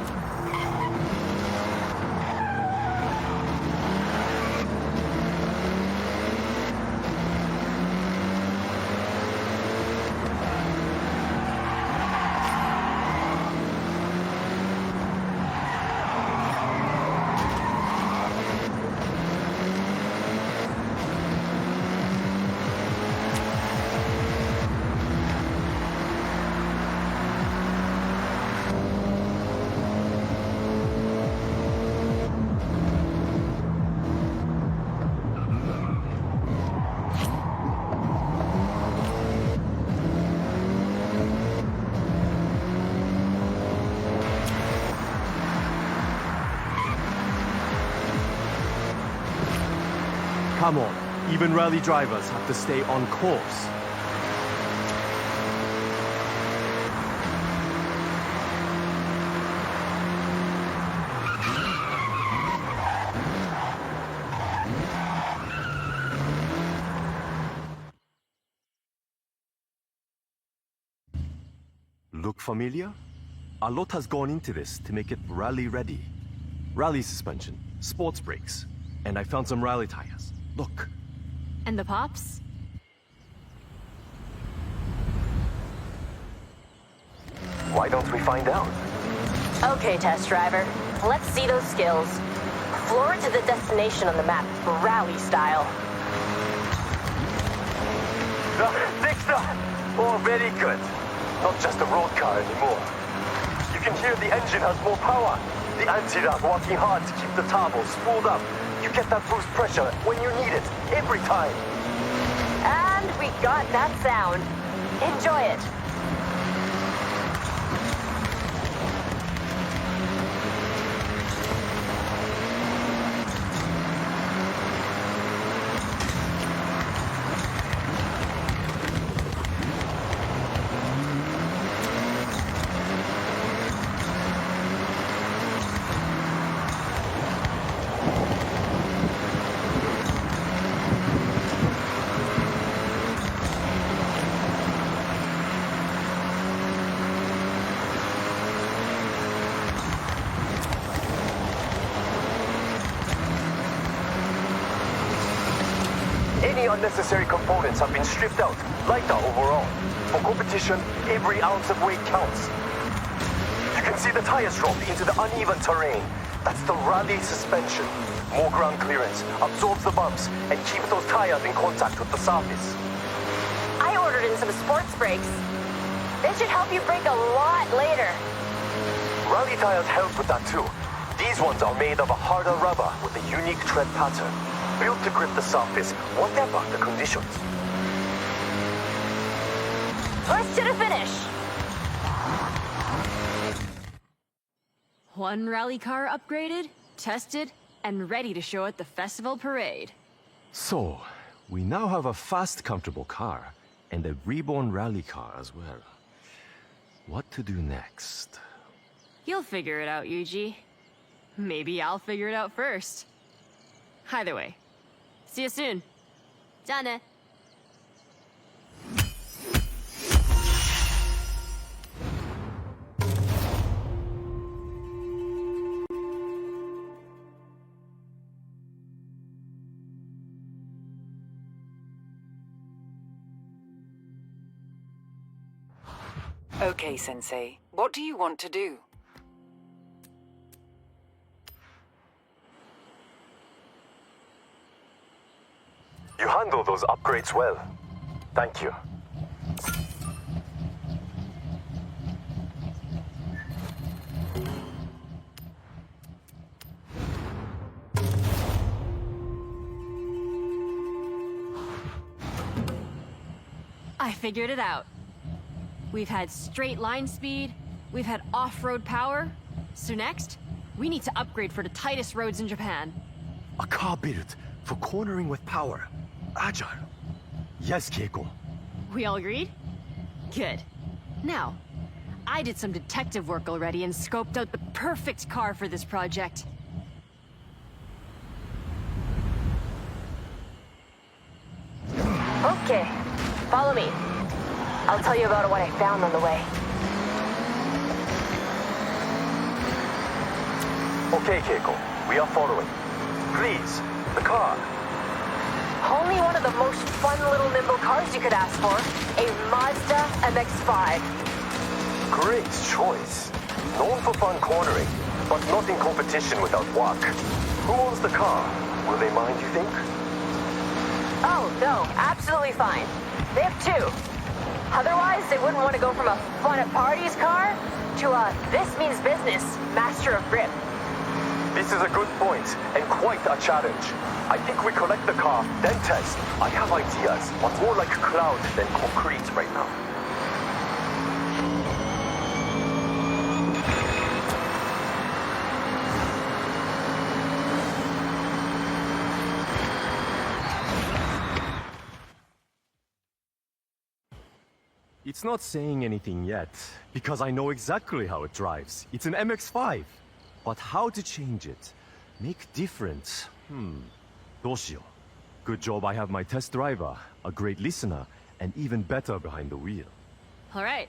Come on, even rally drivers have to stay on course. Look familiar? A lot has gone into this to make it rally ready. Rally suspension, sports brakes, and I found some rally tires. Look. And the pops? Why don't we find out? Okay, test driver. Let's see those skills. Floor it to the destination on the map, rally style. Dexter! Oh, very good. Not just a road car anymore. You can hear the engine has more power. The anti-rock working hard to keep the turbo spooled up. You get that boost pressure when you need it, every time. And we got that sound. Enjoy it. Any unnecessary components have been stripped out, lighter overall. For competition, every ounce of weight counts. You can see the tires dropped into the uneven terrain. That's the rally suspension. More ground clearance, absorbs the bumps, and keeps those tires in contact with the surface. I ordered in some sports brakes. They should help you brake a lot later. Rally tires help with that too. These ones are made of a harder rubber with a unique tread pattern, built to grip the surface, whatever the conditions. Push to the finish. One rally car upgraded, tested, and ready to show at the festival parade. So, we now have a fast, comfortable car, and a reborn rally car as well. What to do next? You'll figure it out, Yuji. Maybe I'll figure it out first. Either way, see you soon. じゃあね. Okay, Sensei. What do you want to do? You handle those upgrades well. Thank you. I figured it out. we've had straight line speed, we've had off-road power. So next, we need to upgrade for the tightest roads in Japan. A car built for cornering with power. Agile. Yes, Keiko. We all agreed? Good. Now, I did some detective work already and scoped out the perfect car for this project. Okay, follow me. I'll tell you about what I found on the way. Okay, Keiko, we are following. Please, the car. Only one of the most fun little nimble cars you could ask for. A Mazda MX-5. Great choice. Known for fun cornering, but not in competition without work. Who owns the car? Will they mind, you think? Oh, no, absolutely fine. They have two. Otherwise, they wouldn't want to go from a fun at parties car to a this means business master of grip. This is a good point, and quite a challenge. I think we collect the car, then test. I have ideas, but more like cloud than concrete right now. It's not saying anything yet, because I know exactly how it drives. It's an MX-5. But how to change it? Make difference? どうしよう. Good job I have my test driver, a great listener, and even better behind the wheel. All right,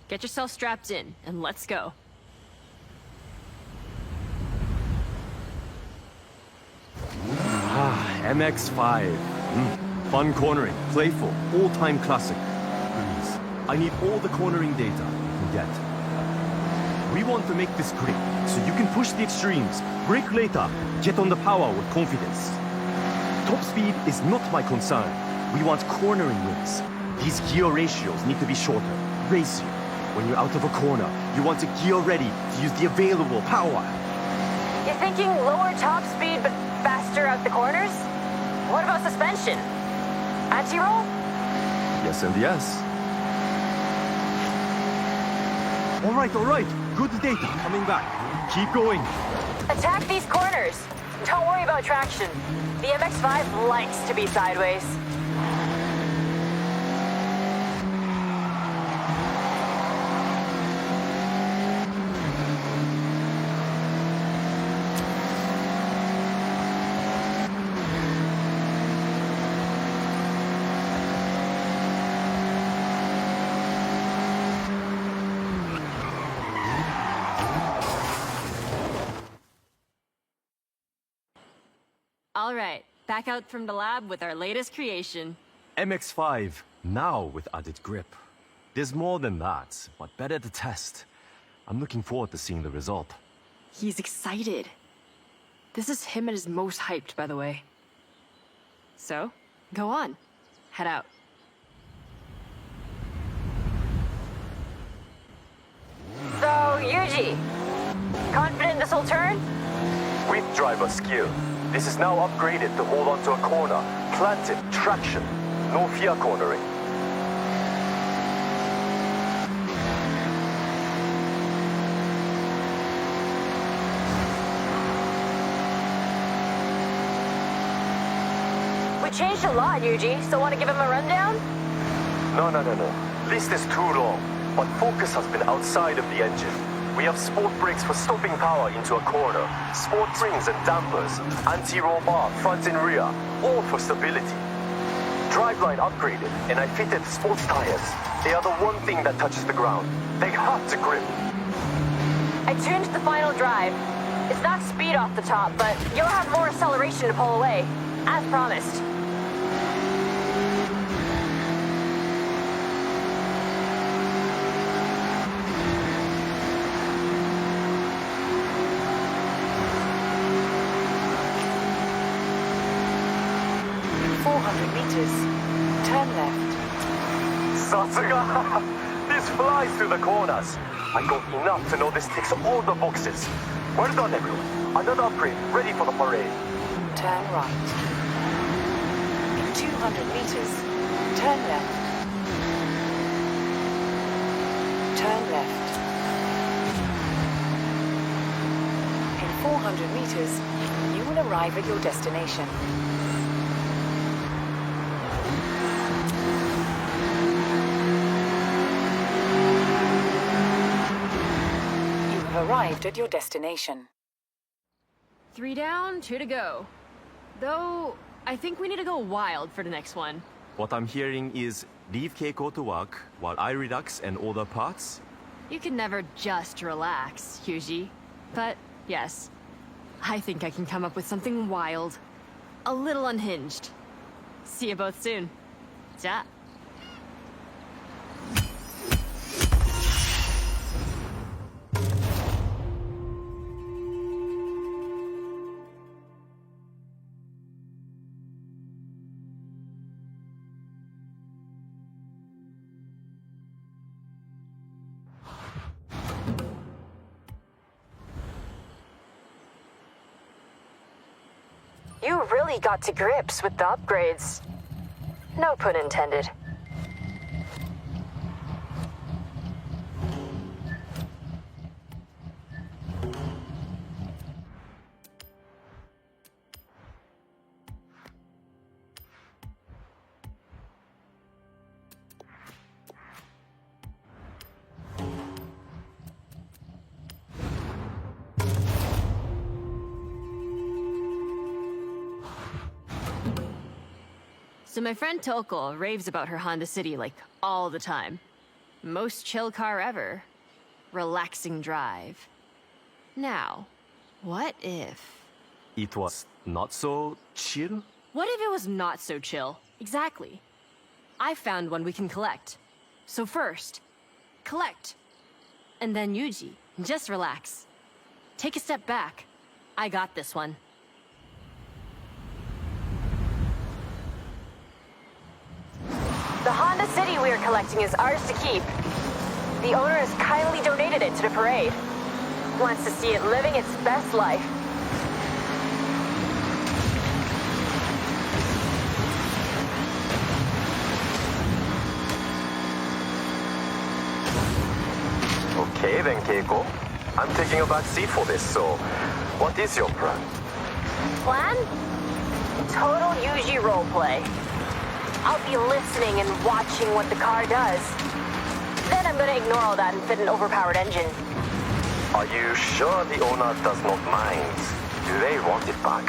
get yourself strapped in, and let's go. MX-5. Fun cornering, playful, all-time classic. Please, I need all the cornering data you can get. We want to make this grip, so you can push the extremes, brake later, get on the power with confidence. Top speed is not my concern. We want cornering wins. These gear ratios need to be shorter, race you. When you're out of a corner, you want to gear ready to use the available power. You're thinking lower top speed but faster out the corners? What about suspension? Anti-roll? Yes and yes. All right. Good data coming back. Keep going. Attack these corners. Don't worry about traction. The MX-5 likes to be sideways. All right, back out from the lab with our latest creation. MX-5, now with added grip. There's more than that, but better to test. I'm looking forward to seeing the result. He's excited. This is him at his most hyped, by the way. So, go on. Head out. So, Yuji, confident this will turn? With driver skill. This is now upgraded to hold onto a corner. Planted, traction. No fear cornering. We changed a lot, Yuji, so want to give him a rundown? No. List is too long, but focus has been outside of the engine. We have sport brakes for stopping power into a corner, sport rings and dampers, anti-roll bar front and rear, all for stability. Driveline upgraded, and I fitted sports tires. They are the one thing that touches the ground. They have to grip. I tuned the final drive. It's not speed off the top, but you'll have more acceleration to pull away, as promised. Turn left. Satsuga! This flies through the corners. I got enough to know this ticks all the boxes. Well done, everyone. Another upgrade, ready for the parade. Turn right. In 200 meters, turn left. turn left. In 400 meters, you will arrive at your destination. You have arrived at your destination. 3 down, 2 to go. Though, I think we need to go wild for the next one. What I'm hearing is leave Keiko to work while I relax and order parts. You can never just relax, Hyuji. But, yes, I think I can come up with something wild. A little unhinged. See you both soon. Ja. You really got to grips with the upgrades. No pun intended. So my friend Toko raves about her Honda City like all the time. Most chill car ever. Relaxing drive. Now, what if... It was not so chill? What if it was not so chill? Exactly. I found one we can collect. So first, collect. And then Yuji, just relax. Take a step back. I got this one. The Honda City we are collecting is ours to keep. The owner has kindly donated it to the parade. Wants to see it living its best life. Okay then, Keiko. I'm taking a back seat for this, so what is your plan? Plan? Total Yuji roleplay. I'll be listening and watching what the car does. Then I'm gonna ignore all that and fit an overpowered engine. Are you sure the owner does not mind? Do they want it back?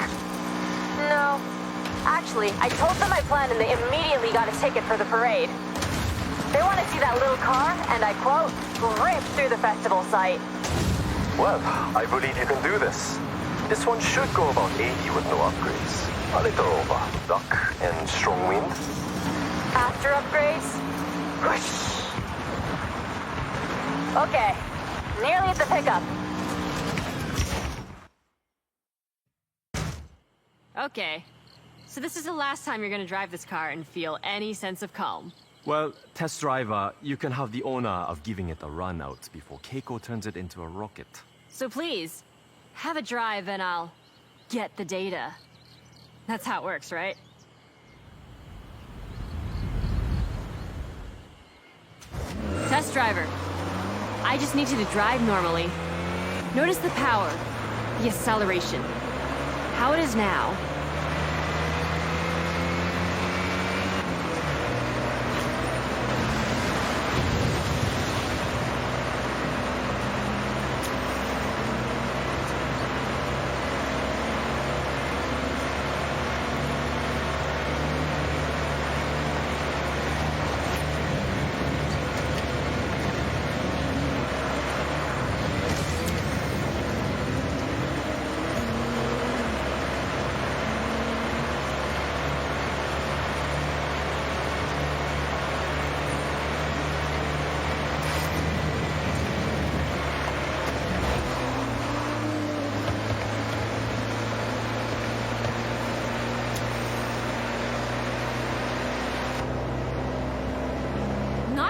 No. Actually, I told them my plan and they immediately got a ticket for the parade. They want to see that little car, and I quote, rip through the festival site. Well, I believe you can do this. This one should go about 80 with no upgrades. A little over luck and strong wind. After upgrades? Whoosh. Okay, nearly at the pickup. Okay. So this is the last time you're gonna drive this car and feel any sense of calm. Well, test driver, you can have the honor of giving it a run out before Keiko turns it into a rocket. So please, have a drive and I'll get the data. That's how it works, right? Test driver. I just need you to drive normally. Notice the power, the acceleration, how it is now.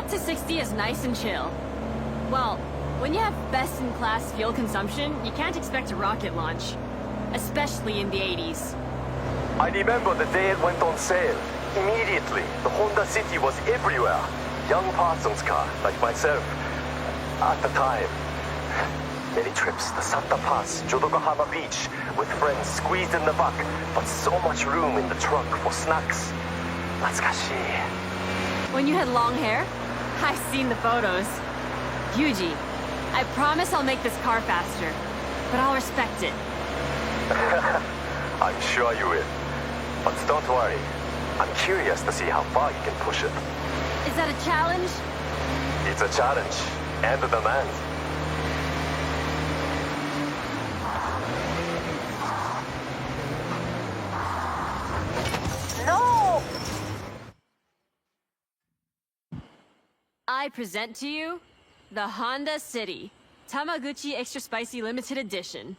To 60 is nice and chill. Well, when you have best-in-class fuel consumption, you can't expect a rocket launch. Especially in the 80s. I remember the day it went on sale. Immediately, the Honda City was everywhere. Young Parsons car, like myself. At the time, many trips to Santa Paz, Jodokohama Beach, with friends squeezed in the back, but so much room in the trunk for snacks. Natsukashi. When you had long hair? I've seen the photos. Yuji, I promise I'll make this car faster, but I'll respect it. I'm sure you will. But don't worry. I'm curious to see how far you can push it. Is that a challenge? It's a challenge and a demand. No! I present to you the Honda City Tamaguchi Extra Spicy Limited Edition.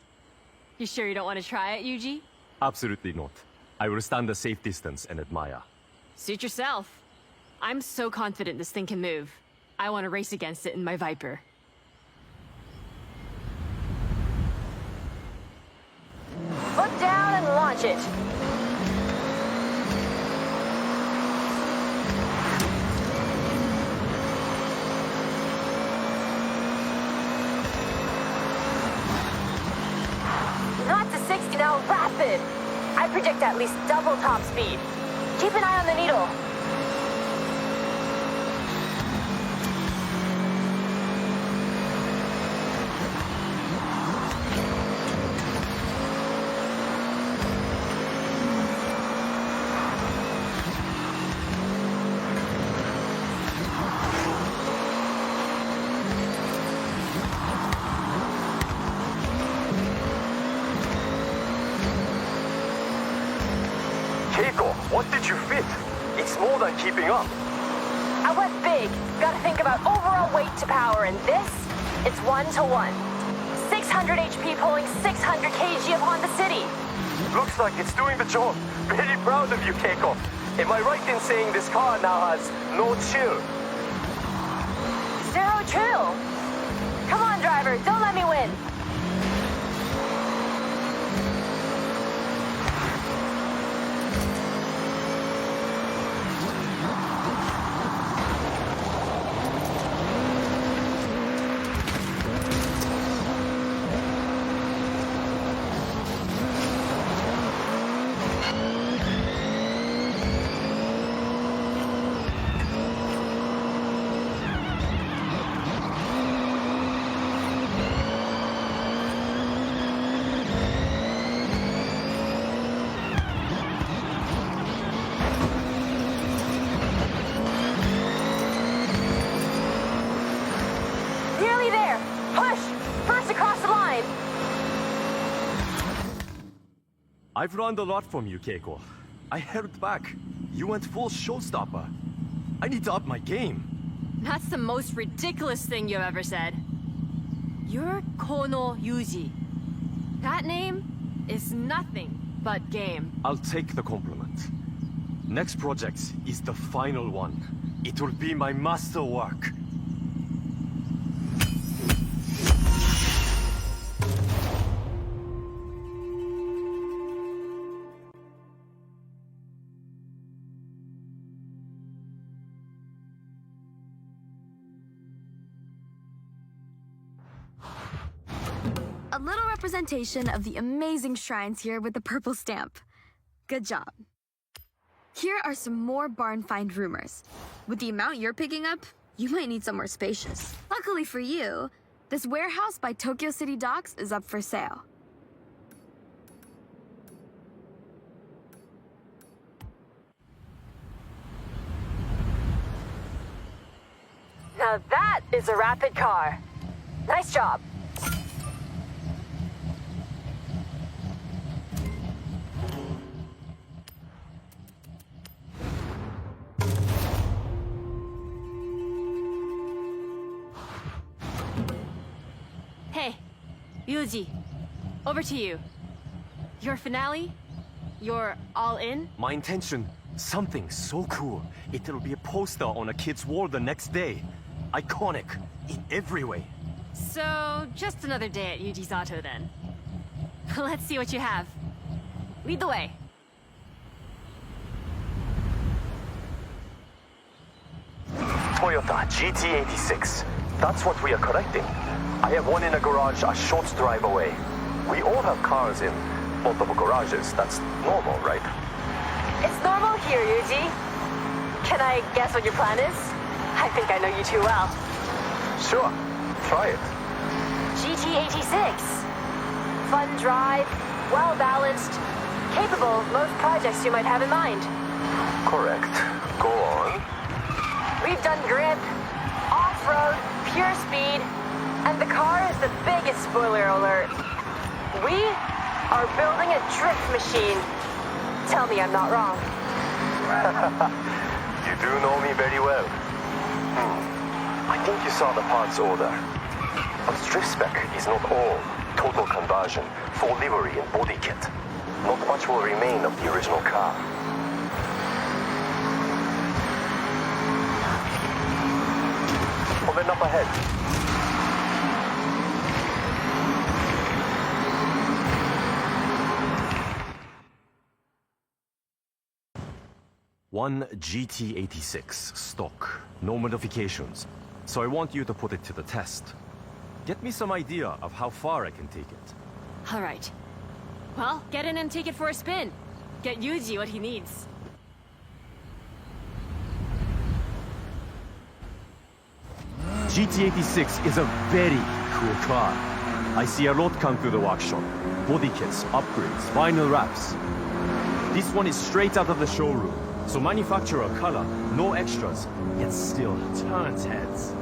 You sure you don't want to try it, Yuji? Absolutely not. I will stand a safe distance and admire. Suit yourself. I'm so confident this thing can move. I want to race against it in my Viper. Foot down and launch it. Not to 60 now, rapid. I predict at least double top speed. Keep an eye on the needle. Keiko, what did you fit? It's more than keeping up. I went big. Gotta think about overall weight to power, and this, it's 1-to-1. 600 HP pulling 600 kg of Honda City. Looks like it's doing the job. Very proud of you, Keiko. Am I right in saying this car now has no chill? Zero chill. Come on, driver, don't let me win. Nearly there. Push. First across the line. I've learned a lot from you, Keiko. I held back. You went full showstopper. I need to up my game. That's the most ridiculous thing you've ever said. You're Kono Yuji. That name is nothing but game. I'll take the compliment. Next project is the final one. It will be my masterwork. A little representation of the amazing shrines here with the purple stamp. Good job. Here are some more barn find rumors. With the amount you're picking up, you might need somewhere spacious. Luckily for you, this warehouse by Tokyo City Docks is up for sale. Now that is a rapid car. Nice job. Hey, Yuji, over to you. Your finale? You're all in? My intention, something so cool. It'll be a poster on a kid's wall the next day. Iconic, in every way. So, just another day at Yuji's Auto then. Let's see what you have. Lead the way. Toyota GT86. That's what we are correcting. I have one in a garage a short drive away. We all have cars in multiple garages. That's normal, right? It's normal here, Yuji. Can I guess what your plan is? I think I know you too well. Sure. Try it. GT86. Fun drive, well-balanced, capable of most projects you might have in mind. Correct. Go on. We've done grip, off-road, pure speed, and the car is the biggest spoiler alert. We are building a drift machine. Tell me I'm not wrong. You do know me very well. I think you saw the parts order. But drift spec is not all total conversion, full livery and body kit. Not much will remain of the original car. Pull it up ahead. One GT86 stock, no modifications. So I want you to put it to the test. Get me some idea of how far I can take it. All right. Well, get in and take it for a spin. Get Yuji what he needs. GT86 is a very cool car. I see a lot come through the workshop. Body kits, upgrades, vinyl wraps. This one is straight out of the showroom. So manufacturer color, no extras, yet still turns heads.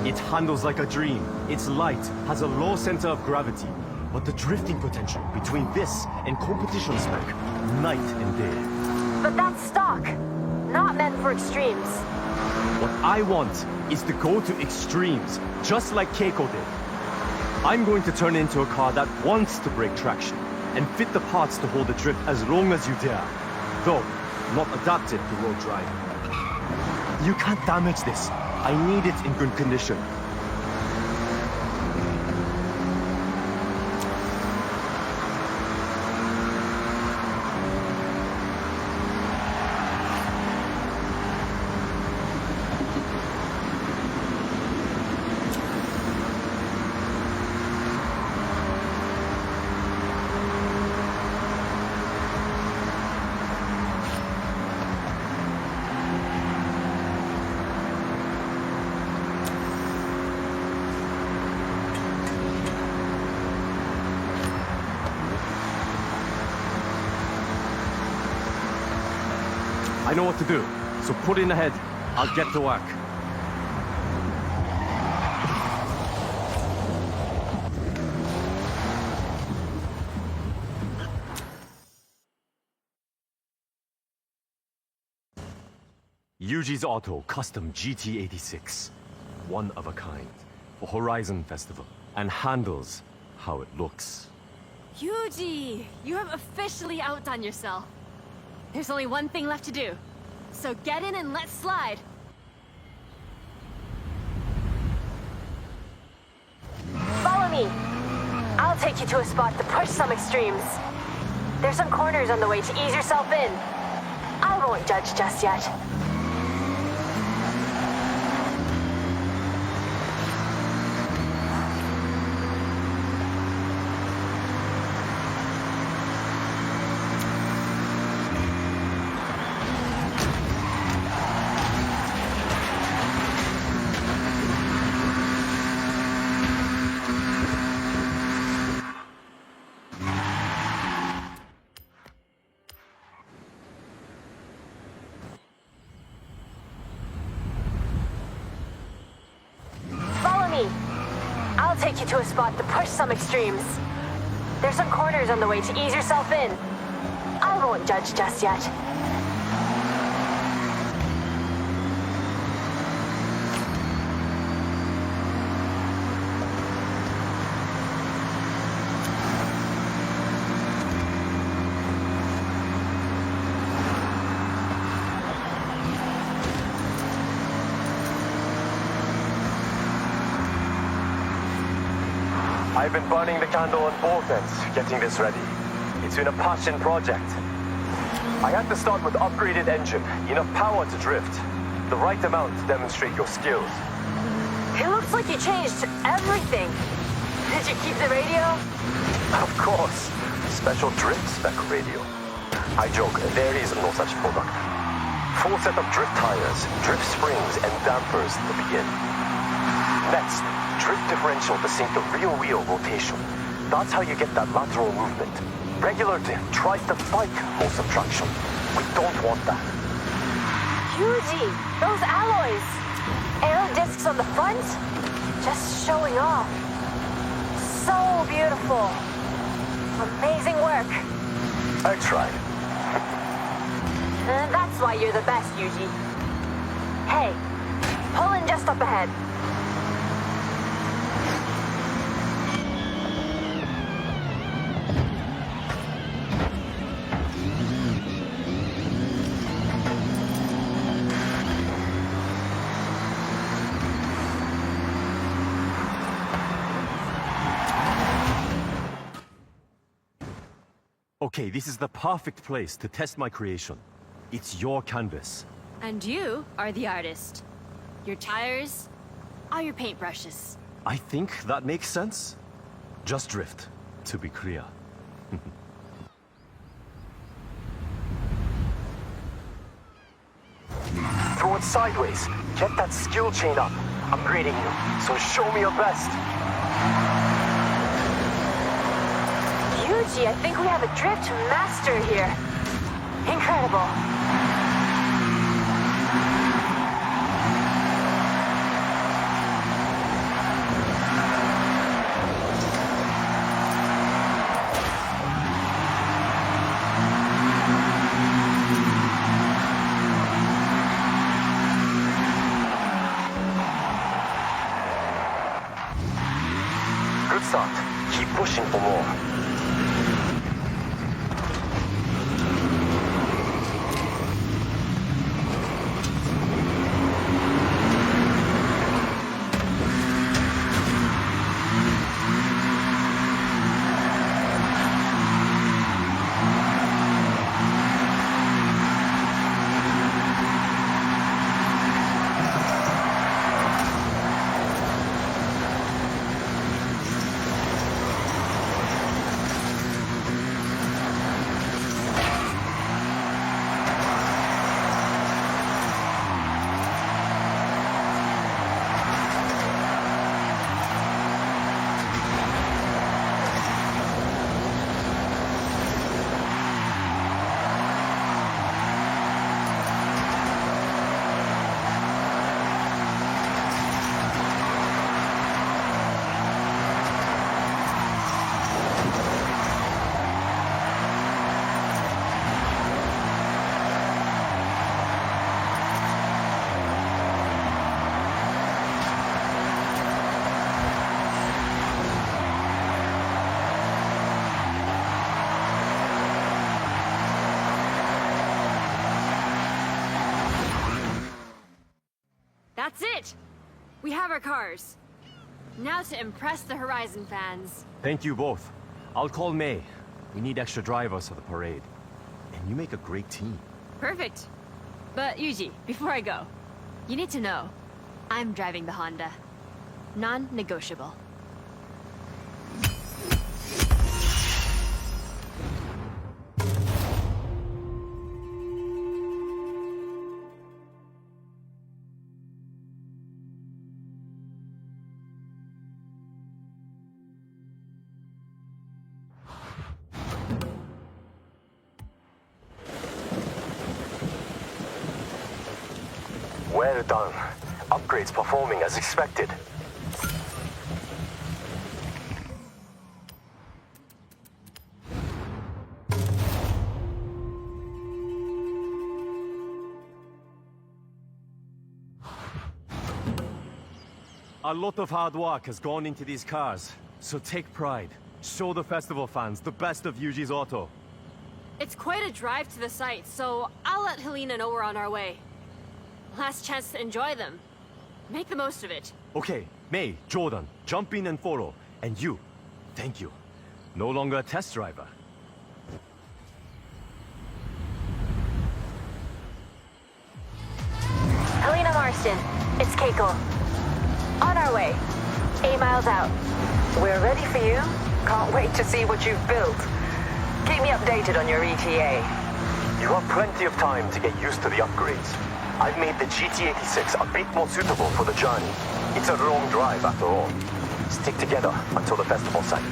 It handles like a dream. It's light, has a low center of gravity. But the drifting potential between this and competition spec, night and day. But that's stock, not meant for extremes. What I want is to go to extremes, just like Keiko did. I'm going to turn it into a car that wants to break traction and fit the parts to hold the drift as long as you dare. Though, not adapted to road driving. You can't damage this. I need it in good condition. I know what to do, so put in ahead. I'll get to work. Yuji's Auto Custom GT86. One of a kind. For Horizon Festival. And handles how it looks. Yuji, you have officially outdone yourself. There's only one thing left to do. So get in and let's slide. Follow me. I'll take you to a spot to push some extremes. There's some corners on the way to ease yourself in. I won't judge just yet. I'll take you to a spot to push some extremes. There's some corners on the way to ease yourself in. I won't judge just yet. I've been burning the candle on both ends, getting this ready. It's been a passion project. I had to start with upgraded engine, enough power to drift, the right amount to demonstrate your skills. It looks like you changed everything. Did you keep the radio? Of course. Special drift spec radio. I joke, there is no such product. Full set of drift tires, drift springs, and dampers to begin. Next, drift differential to sync the rear wheel rotation. That's how you get that lateral movement. Regular drift tries to fight motion traction. We don't want that. Yuji, those alloys. Aero discs on the front? Just showing off. So beautiful. Amazing work. I tried. And that's why you're the best, Yuji. Hey, pull in just up ahead. Okay, this is the perfect place to test my creation. It's your canvas. And you are the artist. Your tires are your paintbrushes. I think that makes sense. Just drift, to be clear. Throw it sideways. Get that skill chain up. I'm grading you, so show me your best. Yuji, I think we have a drift master here. Incredible. Good start. Keep pushing for more. That's it! We have our cars. Now to impress the Horizon fans. Thank you both. I'll call May. We need extra drivers for the parade. And you make a great team. Perfect. But Yuji, before I go, you need to know, I'm driving the Honda. Non-negotiable. Well done. Upgrades performing as expected. A lot of hard work has gone into these cars, so take pride. Show the festival fans the best of Yuji's auto. It's quite a drive to the site, so I'll let Helena know we're on our way. Last chance to enjoy them. Make the most of it. Okay, May, Jordan, jump in and follow. And you, thank you. No longer a test driver. Helena Marston, it's Keiko. On our way. 8 miles out. We're ready for you. Can't wait to see what you've built. Keep me updated on your ETA. You have plenty of time to get used to the upgrades. I've made the GT86 a bit more suitable for the journey. It's a long drive after all. Stick together until the festival site.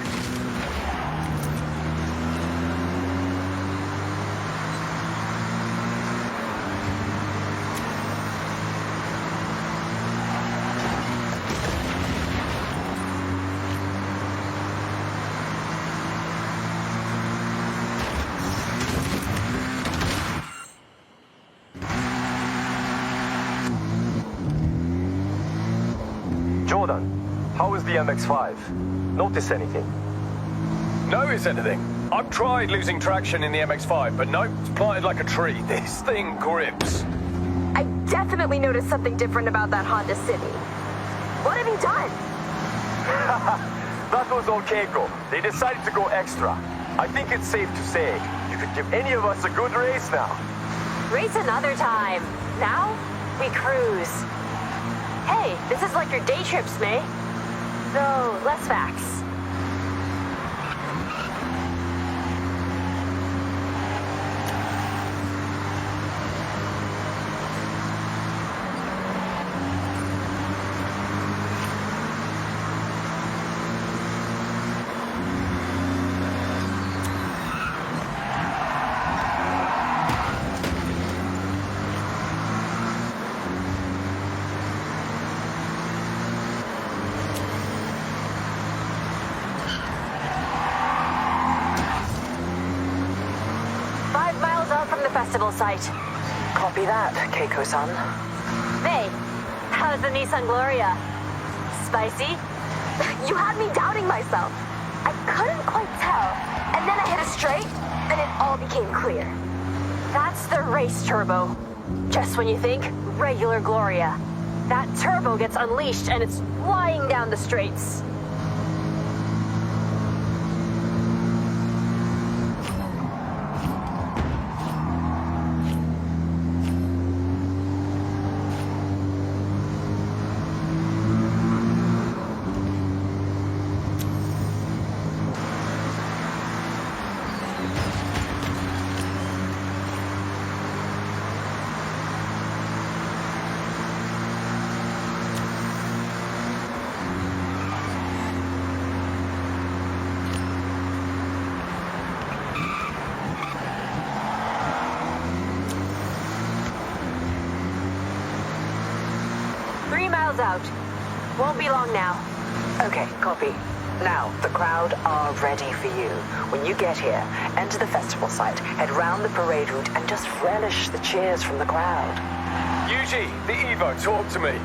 Jordan, how is the MX-5? Notice anything? Notice anything? I've tried losing traction in the MX-5, but no, it's planted like a tree. This thing grips. I definitely noticed something different about that Honda City. What have you done? That was all Keiko. They decided to go extra. I think it's safe to say you could give any of us a good race now. Race another time. Now, we cruise. Hey, this is like your day trips, May. No, less facts. Festival site. Copy that, Keiko-san. May, how's the Nissan Gloria? Spicy? You had me doubting myself. I couldn't quite tell. And then I hit a straight, and it all became clear. That's the race turbo. Just when you think regular Gloria, that turbo gets unleashed and it's flying down the straights. Out. Won't be long now. Okay, copy. Now, the crowd are ready for you. When you get here, enter the festival site, head round the parade route, and just relish the cheers from the crowd. Yuji, the Evo, talk to me.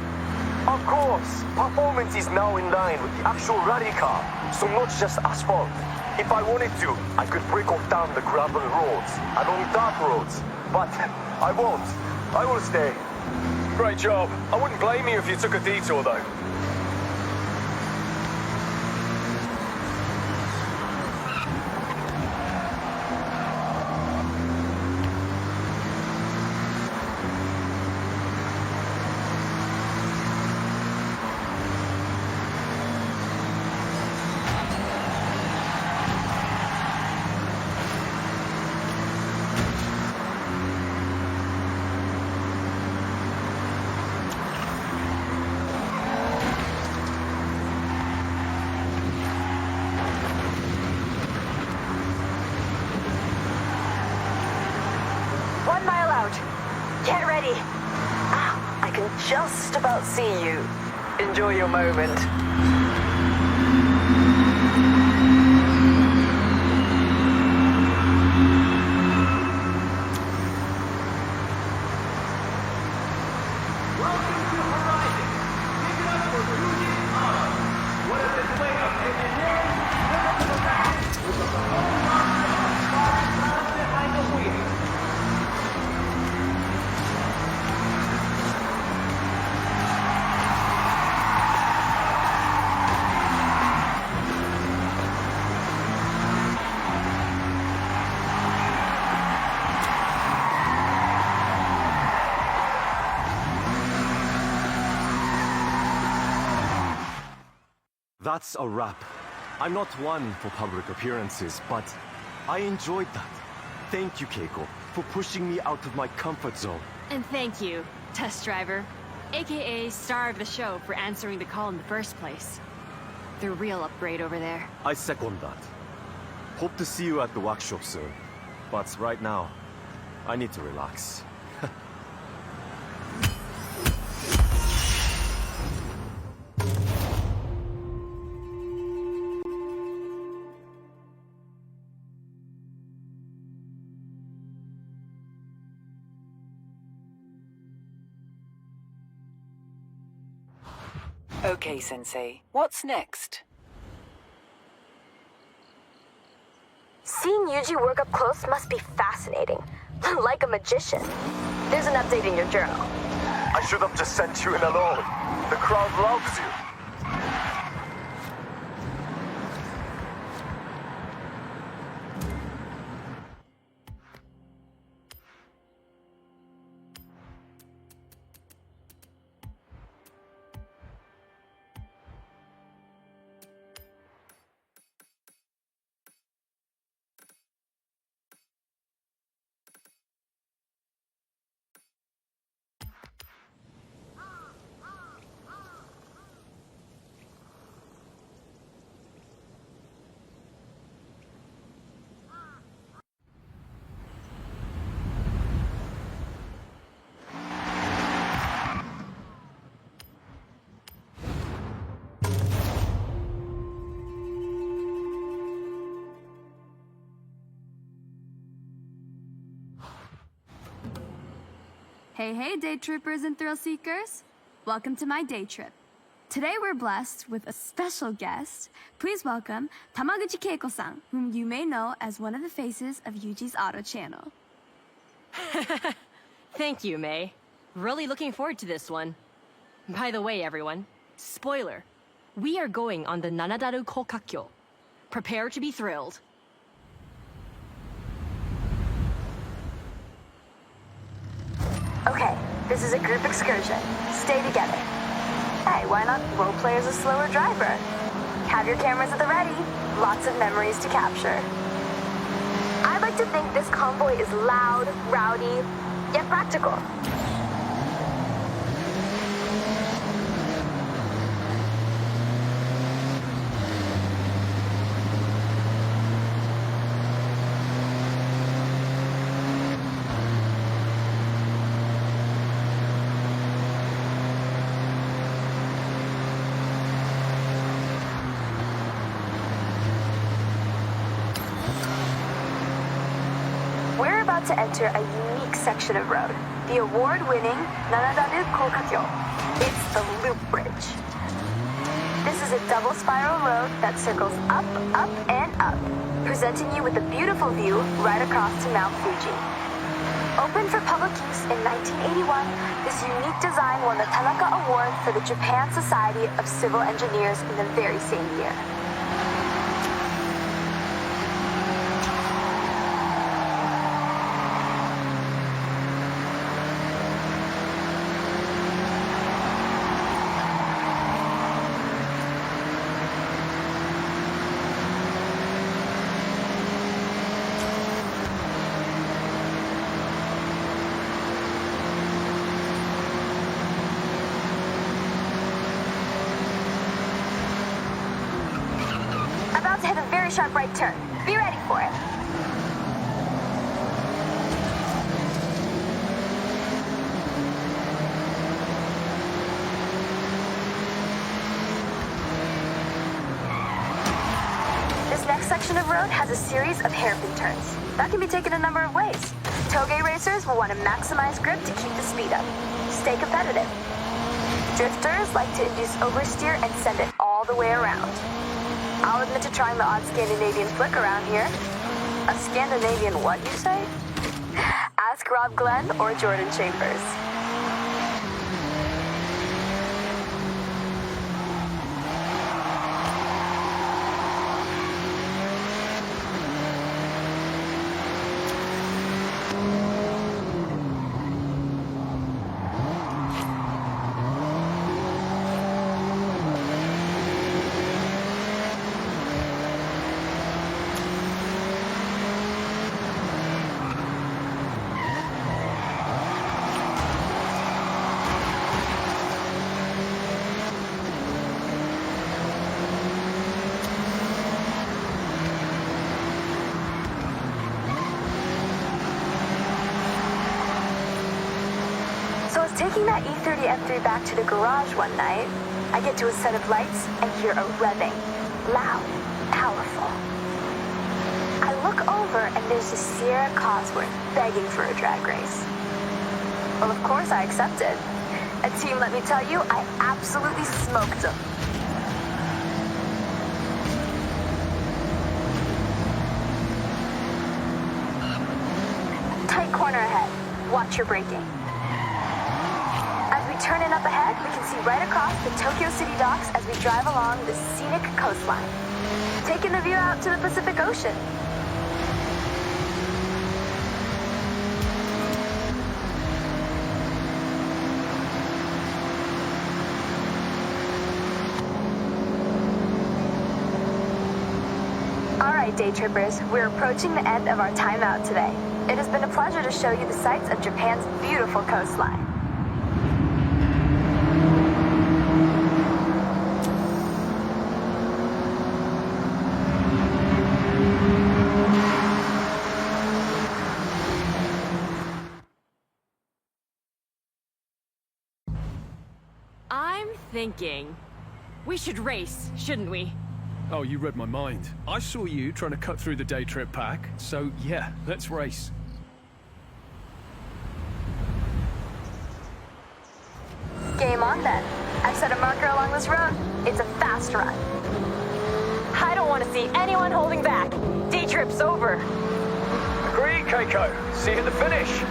Of course, performance is now in line with the actual rally car, so not just asphalt. If I wanted to, I could break off down the gravel roads, along dark roads, but I won't. I will stay. Great job. I wouldn't blame you if you took a detour, though. Get ready. I can just about see you. Enjoy your moment. Welcome to Horizon. Give it up for Touge Battles. What a display of engineering, physical practice with the whole roster of inspiring talent behind the wheel. That's a wrap. I'm not one for public appearances, but I enjoyed that. Thank you, Keiko, for pushing me out of my comfort zone. And thank you, test driver, aka star of the show, for answering the call in the first place. The real upgrade over there. I second that. Hope to see you at the workshop soon. But right now, I need to relax. Okay, Sensei. What's next? Seeing Yuji work up close must be fascinating. Like a magician. There's an update in your journal. I should have just sent you in alone. The crowd loves you. Hey, day trippers and thrill seekers. Welcome to my day trip. Today we're blessed with a special guest. Please welcome Tamaguchi Keiko-san, whom you may know as one of the faces of Yuji's Auto channel. Thank you, May. Really looking forward to this one. By the way, everyone, spoiler, we are going on the Nanadaru Kokakyo. Prepare to be thrilled. Okay, this is a group excursion. Stay together. Hey, why not roleplay as a slower driver? Have your cameras at the ready. Lots of memories to capture. I like to think this convoy is loud, rowdy, yet practical. To enter a unique section of road, the award-winning Nanadaru Kokakyo. It's the Loop Bridge. This is a double spiral road that circles up, up, and up, presenting you with a beautiful view right across to Mount Fuji. Opened for public use in 1981, this unique design won the Tanaka Award for the Japan Society of Civil Engineers in the very same year. About to hit a very sharp right turn. Be ready for it. This next section of road has a series of hairpin turns. That can be taken a number of ways. Touge racers will want to maximize grip to keep the speed up. Stay competitive. Drifters like to induce oversteer and send it all the way around. I'll admit to trying the odd Scandinavian flick around here. A Scandinavian what, you say? Ask Rob Glenn or Jordan Chambers. Taking that E30 M3 back to the garage one night, I get to a set of lights and hear a revving. Loud, powerful. I look over and there's a Sierra Cosworth begging for a drag race. Well, of course I accepted. And team, let me tell you, I absolutely smoked them. Tight corner ahead. Watch your braking. As we turn in up ahead, we can see right across the Tokyo City docks as we drive along the scenic coastline, taking the view out to the Pacific Ocean. All right, day trippers, we're approaching the end of our time out today. It has been a pleasure to show you the sights of Japan's beautiful coastline. I'm thinking we should race, shouldn't we? Oh, you read my mind. I saw you trying to cut through the day trip pack, so yeah, let's race. Game on then. I've set a marker along this road. It's a fast run. I don't want to see anyone holding back. D-trip's over. Agreed, Keiko. See you at the finish.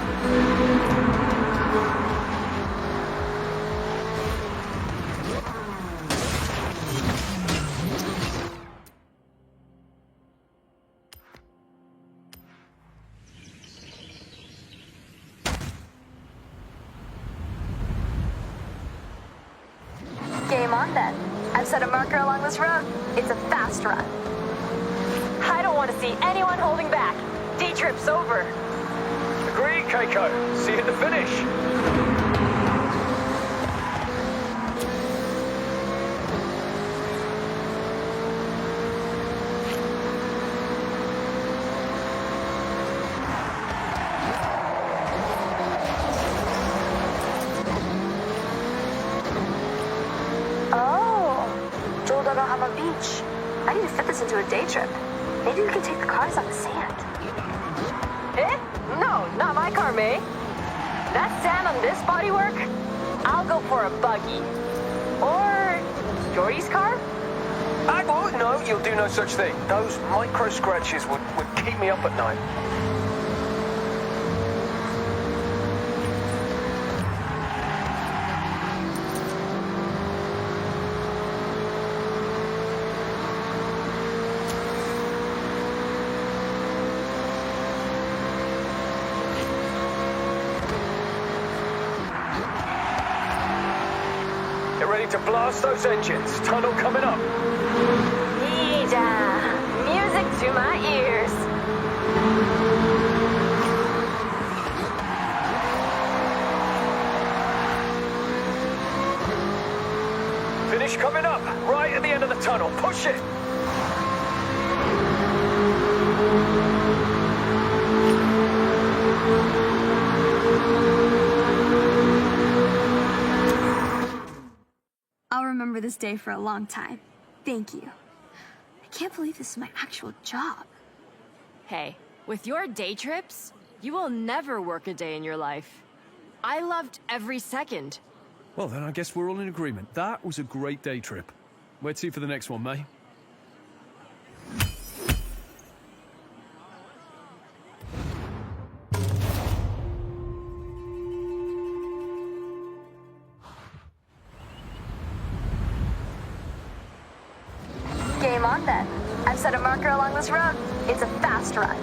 Game on then. I've set a marker along this road. It's a fast run. I don't want to see anyone holding back. D-trip's over. Agreed, Keiko. See you at the finish. Beach. I need to fit this into a day trip. Maybe we can take the cars on the sand. Eh? No, not my car, May. That sand on this bodywork? I'll go for a buggy. Or Jordy's car? Oh, no, you'll do no such thing. Those micro scratches would keep me up at night. To blast those engines. Tunnel coming up. Yeah, music to my ears. Finish coming up. Right at the end of the tunnel. Push it. I'll remember this day for a long time. Thank you. I can't believe this is my actual job. Hey, with your day trips, you will never work a day in your life. I loved every second. Well, then I guess we're all in agreement. That was a great day trip. Where to for the next one, May? Game on then. I've set a marker along this road. It's a fast run.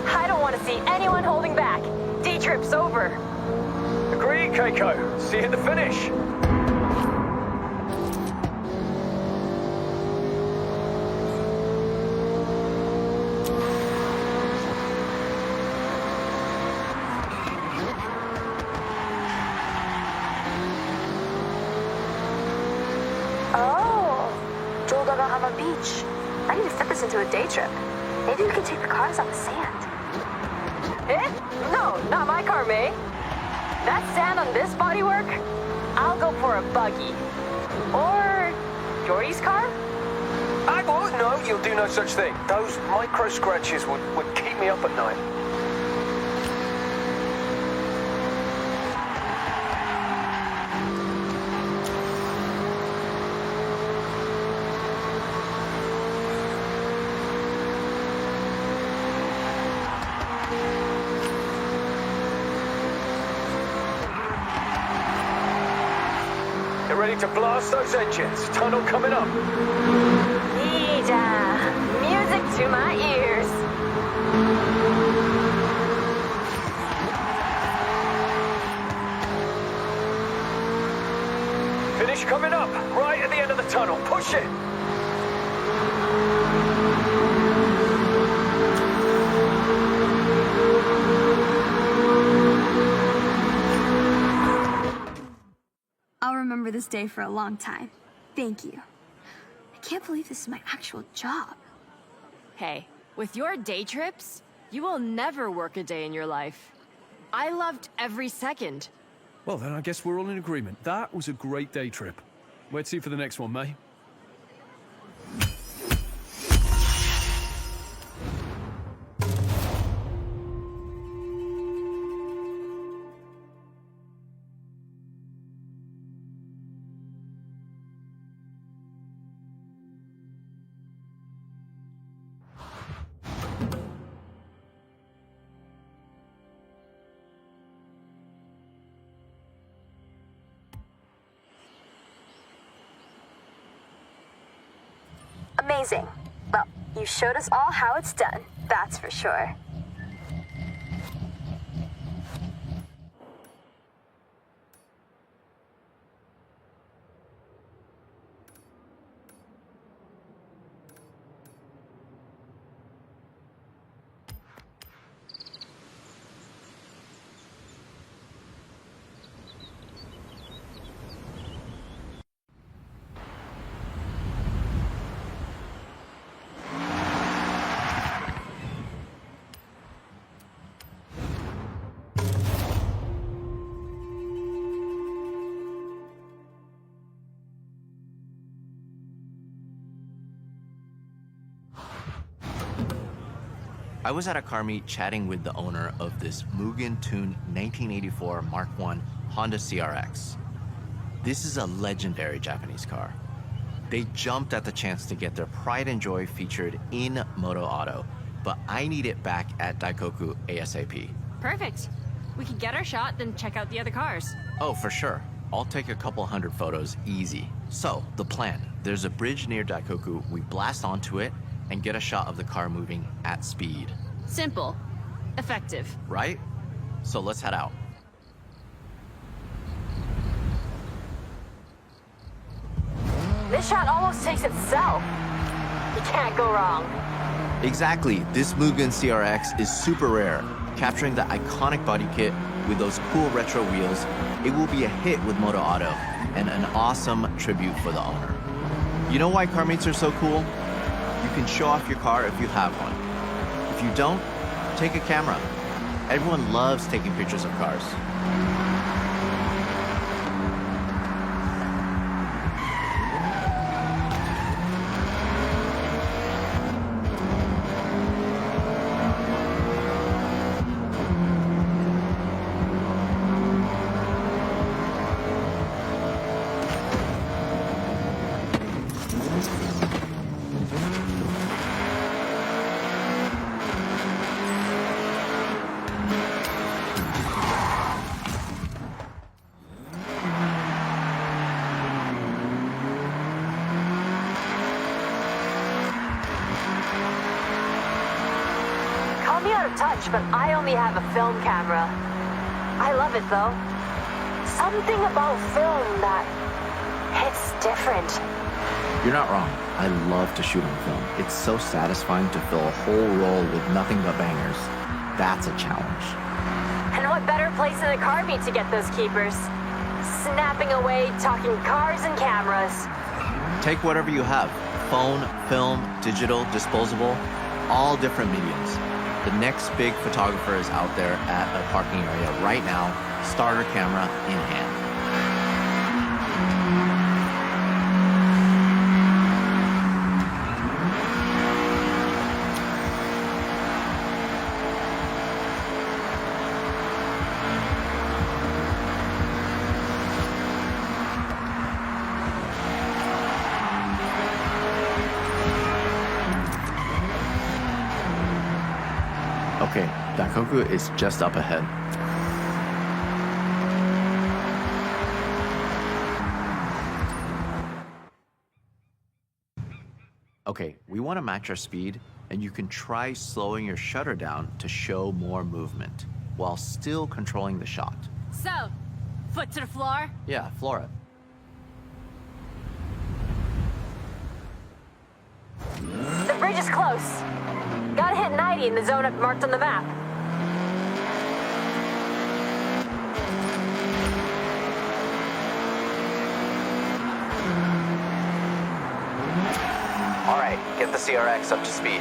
I don't want to see anyone holding back. D-trip's over. Agreed, Keiko. See you at the finish. Beach. I need to fit this into a day trip. Maybe we can take the cars on the sand. Eh? No, not my car, May. That sand on this bodywork? I'll go for a buggy. Or Jordy's car? Oh, no, you'll do no such thing. Those micro scratches would keep me up at night. Get ready to blast those engines. Tunnel coming up. Music to my ears. Finish coming up, right at the end of the tunnel. Push it. I'll remember this day for a long time. Thank you. I can't believe this is my actual job. Hey, with your day trips, you will never work a day in your life. I loved every second. Well, then I guess we're all in agreement. That was a great day trip. Where'd see for the next one, May? Amazing. Well, you showed us all how it's done, that's for sure. I was at a car meet chatting with the owner of this Mugen-tuned 1984 Mark I Honda CRX. This is a legendary Japanese car. They jumped at the chance to get their pride and joy featured in Moto Auto, but I need it back at Daikoku ASAP. Perfect. We can get our shot, then check out the other cars. Oh, for sure. I'll take a couple hundred photos easy. So, the plan. There's a bridge near Daikoku, we blast onto it, and get a shot of the car moving at speed. Simple. Effective. Right? So let's head out. This shot almost takes itself. You can't go wrong. Exactly. This Mugen CRX is super rare. Capturing the iconic body kit with those cool retro wheels, it will be a hit with Moto Auto and an awesome tribute for the owner. You know why car meets are so cool? You can show off your car if you have one. If you don't, take a camera. Everyone loves taking pictures of cars. Touch, but I only have a film camera. I love it though. Something about film that hits different. You're not wrong. I love to shoot on film. It's so satisfying to fill a whole roll with nothing but bangers. That's a challenge. And what better place than a car meet to get those keepers? Snapping away, talking cars and cameras. Take whatever you have. Phone, film, digital, disposable, all different mediums. The next big photographer is out there at a parking area right now, starter camera in hand. Okay, Daikoku is just up ahead. Okay, we want to match our speed, and you can try slowing your shutter down to show more movement, while still controlling the shot. So, foot to the floor? Yeah, Flora. The bridge is close. Gotta hit 90 in the zone I've marked on the map. All right, get the CRX up to speed.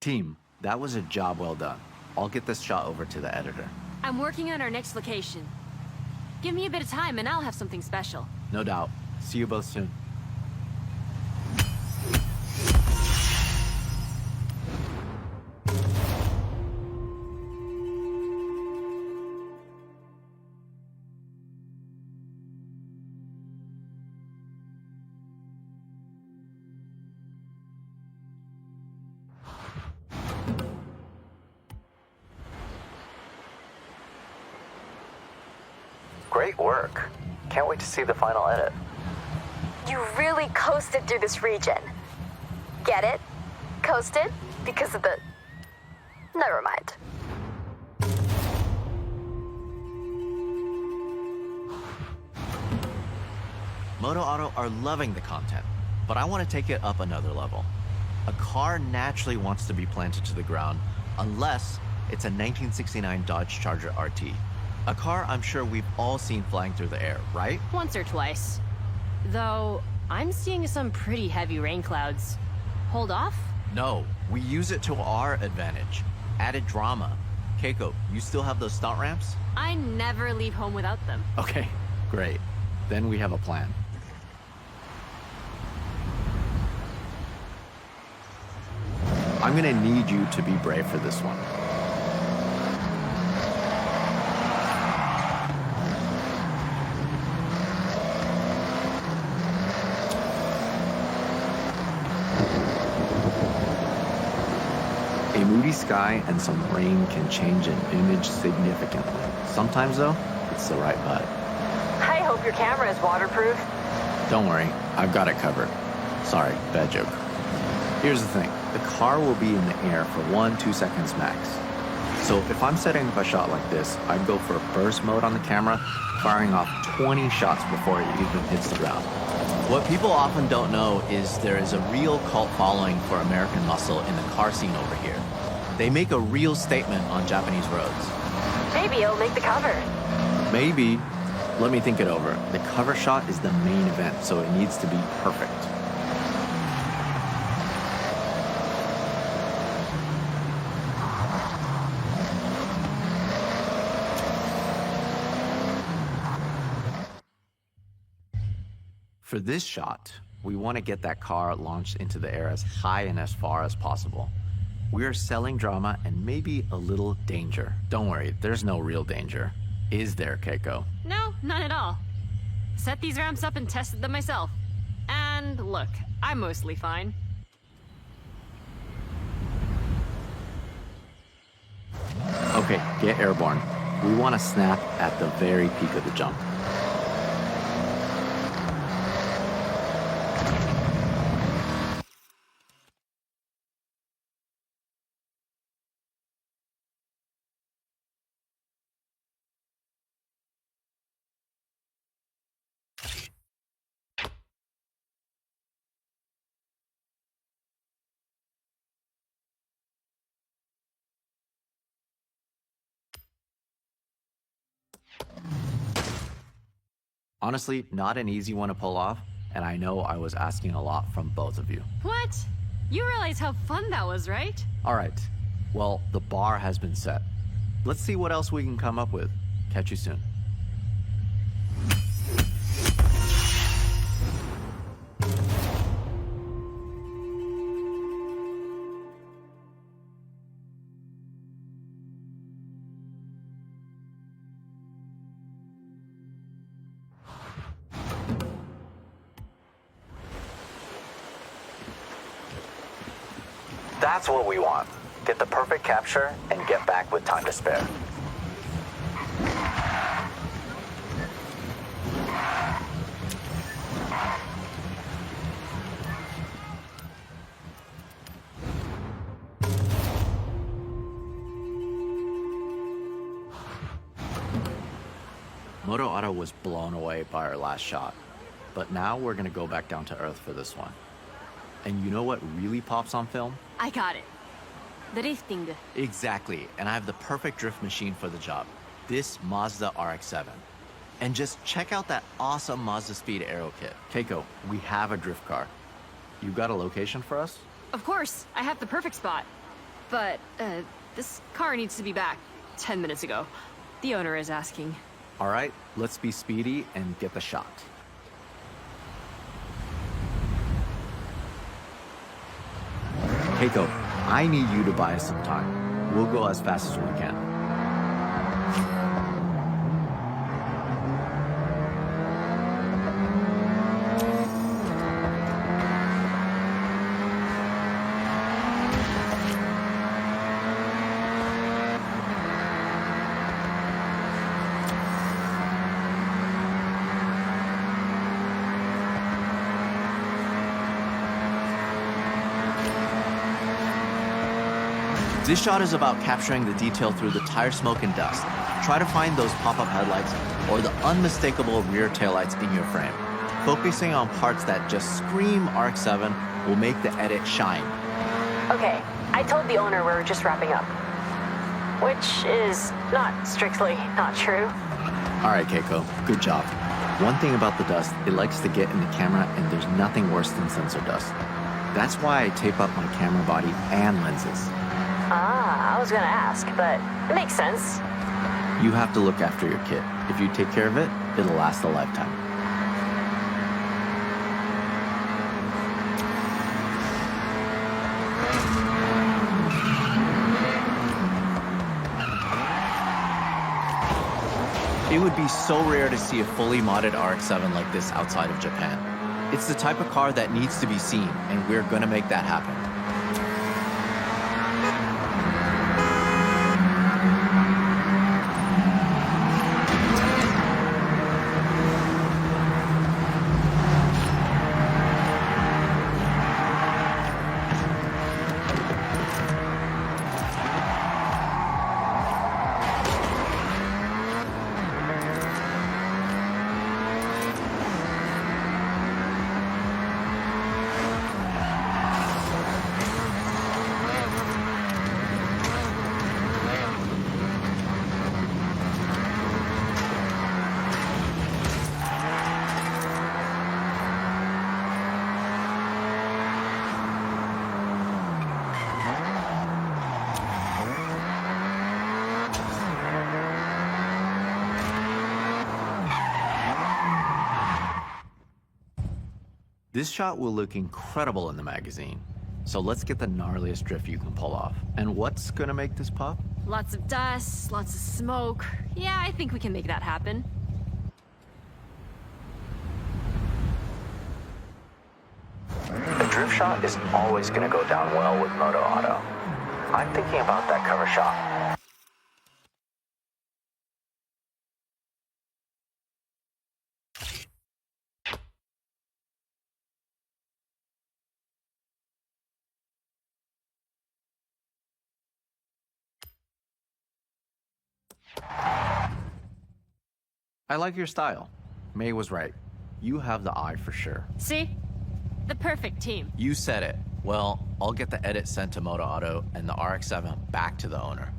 Team, that was a job well done. I'll get this shot over to the editor. I'm working on our next location. Give me a bit of time and I'll have something special. No doubt. See you both soon. Great work. Can't wait to see the final edit. You really coasted through this region. Get it? Coasted? Because of the... Never mind. Moto Auto are loving the content, but I want to take it up another level. A car naturally wants to be planted to the ground unless it's a 1969 Dodge Charger RT. A car I'm sure we've all seen flying through the air, right? Once or twice. Though, I'm seeing some pretty heavy rain clouds. Hold off? No, we use it to our advantage. Added drama. Keiko, you still have those stunt ramps? I never leave home without them. Okay, great. Then we have a plan. I'm gonna need you to be brave for this one. A moody sky and some rain can change an image significantly. Sometimes, though, it's the right bet. I hope your camera is waterproof. Don't worry, I've got it covered. Sorry, bad joke. Here's the thing, the car will be in the air for 1-2 seconds max. So if I'm setting up a shot like this, I'd go for burst mode on the camera, firing off 20 shots before it even hits the ground. What people often don't know is there is a real cult following for American muscle in the car scene over here. They make a real statement on Japanese roads. Maybe it'll make the cover. Maybe. Let me think it over. The cover shot is the main event, so it needs to be perfect. For this shot, we want to get that car launched into the air as high and as far as possible. We are selling drama and maybe a little danger. Don't worry, there's no real danger. Is there, Keiko? No, none at all. Set these ramps up and tested them myself. And look, I'm mostly fine. Okay, get airborne. We want to snap at the very peak of the jump. Honestly, not an easy one to pull off, and I know I was asking a lot from both of you. What? You realize how fun that was, right? All right, well, the bar has been set. Let's see what else we can come up with. Catch you soon. That's what we want. Get the perfect capture and get back with time to spare. Moto Auto was blown away by our last shot, but now we're gonna go back down to earth for this one. And you know what really pops on film? I got it. Drifting. Exactly, and I have the perfect drift machine for the job. This Mazda RX-7. And just check out that awesome Mazda Speed Aero kit. Keiko, we have a drift car. You got a location for us? Of course, I have the perfect spot. But, this car needs to be back 10 minutes ago. The owner is asking. All right, let's be speedy and get the shot. Keiko, I need you to buy us some time. We'll go as fast as we can. This shot is about capturing the detail through the tire smoke and dust. Try to find those pop-up headlights or the unmistakable rear taillights in your frame. Focusing on parts that just scream RX-7 will make the edit shine. Okay, I told the owner we're just wrapping up. Which is not strictly not true. All right, Keiko, good job. One thing about the dust, it likes to get in the camera, and there's nothing worse than sensor dust. That's why I tape up my camera body and lenses. Ah, I was gonna ask, but it makes sense. You have to look after your kit. If you take care of it, it'll last a lifetime. It would be so rare to see a fully modded RX-7 like this outside of Japan. It's the type of car that needs to be seen, and we're gonna make that happen. This shot will look incredible in the magazine. So let's get the gnarliest drift you can pull off. And what's gonna make this pop? Lots of dust, lots of smoke. Yeah, I think we can make that happen. The drift shot is always gonna go down well with Moto Auto. I'm thinking about that cover shot. I like your style. May was right. You have the eye for sure. See? The perfect team. You said it. Well, I'll get the edit sent to Moto Auto and the RX-7 back to the owner.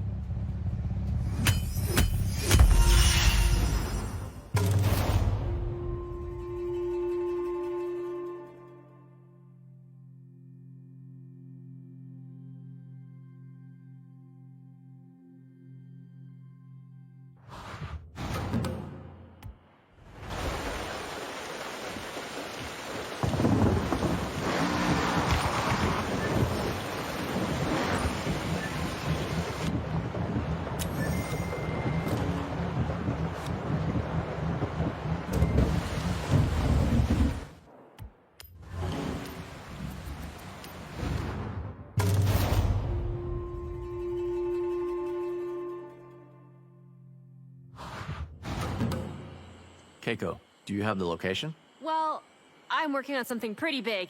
Keiko, do you have the location? Well, I'm working on something pretty big.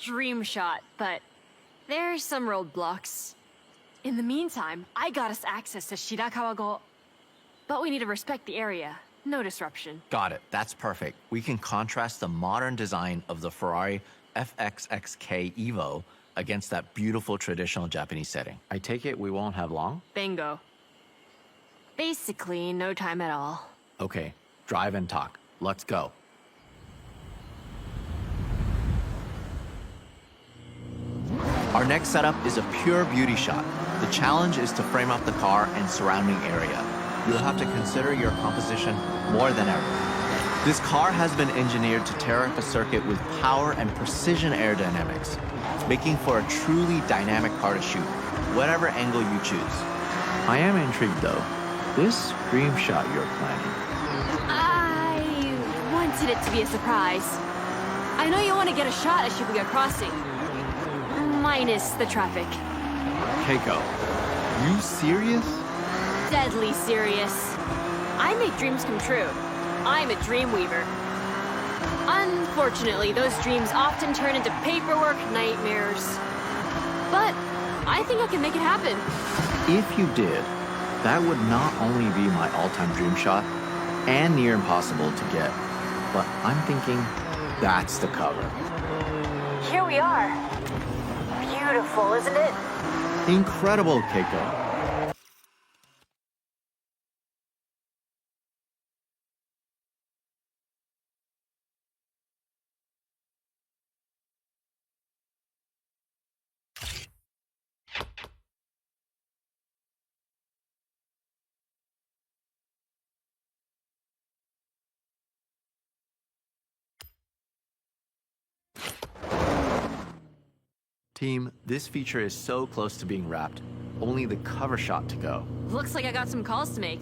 Dream shot, but there's some roadblocks. In the meantime, I got us access to Shirakawa-go. But we need to respect the area. No disruption. Got it. That's perfect. We can contrast the modern design of the Ferrari FXXK Evo against that beautiful traditional Japanese setting. I take it we won't have long? Bingo. Basically, no time at all. Okay, drive and talk. Let's go. Our next setup is a pure beauty shot. The challenge is to frame up the car and surrounding area. You'll have to consider your composition more than ever. This car has been engineered to tear up a circuit with power and precision aerodynamics, making for a truly dynamic car to shoot, whatever angle you choose. I am intrigued though. This dream shot you're planning. I wanted it to be a surprise. I know you want to get a shot at Shibuya Crossing. Minus the traffic. Keiko, you serious? Deadly serious. I make dreams come true. I'm a dream weaver. Unfortunately, those dreams often turn into paperwork nightmares. But I think I can make it happen. If you did, that would not only be my all-time dream shot and near impossible to get, but I'm thinking that's the cover. Here we are. Beautiful, isn't it? Incredible, Keiko. Team, this feature is so close to being wrapped. Only the cover shot to go. Looks like I got some calls to make.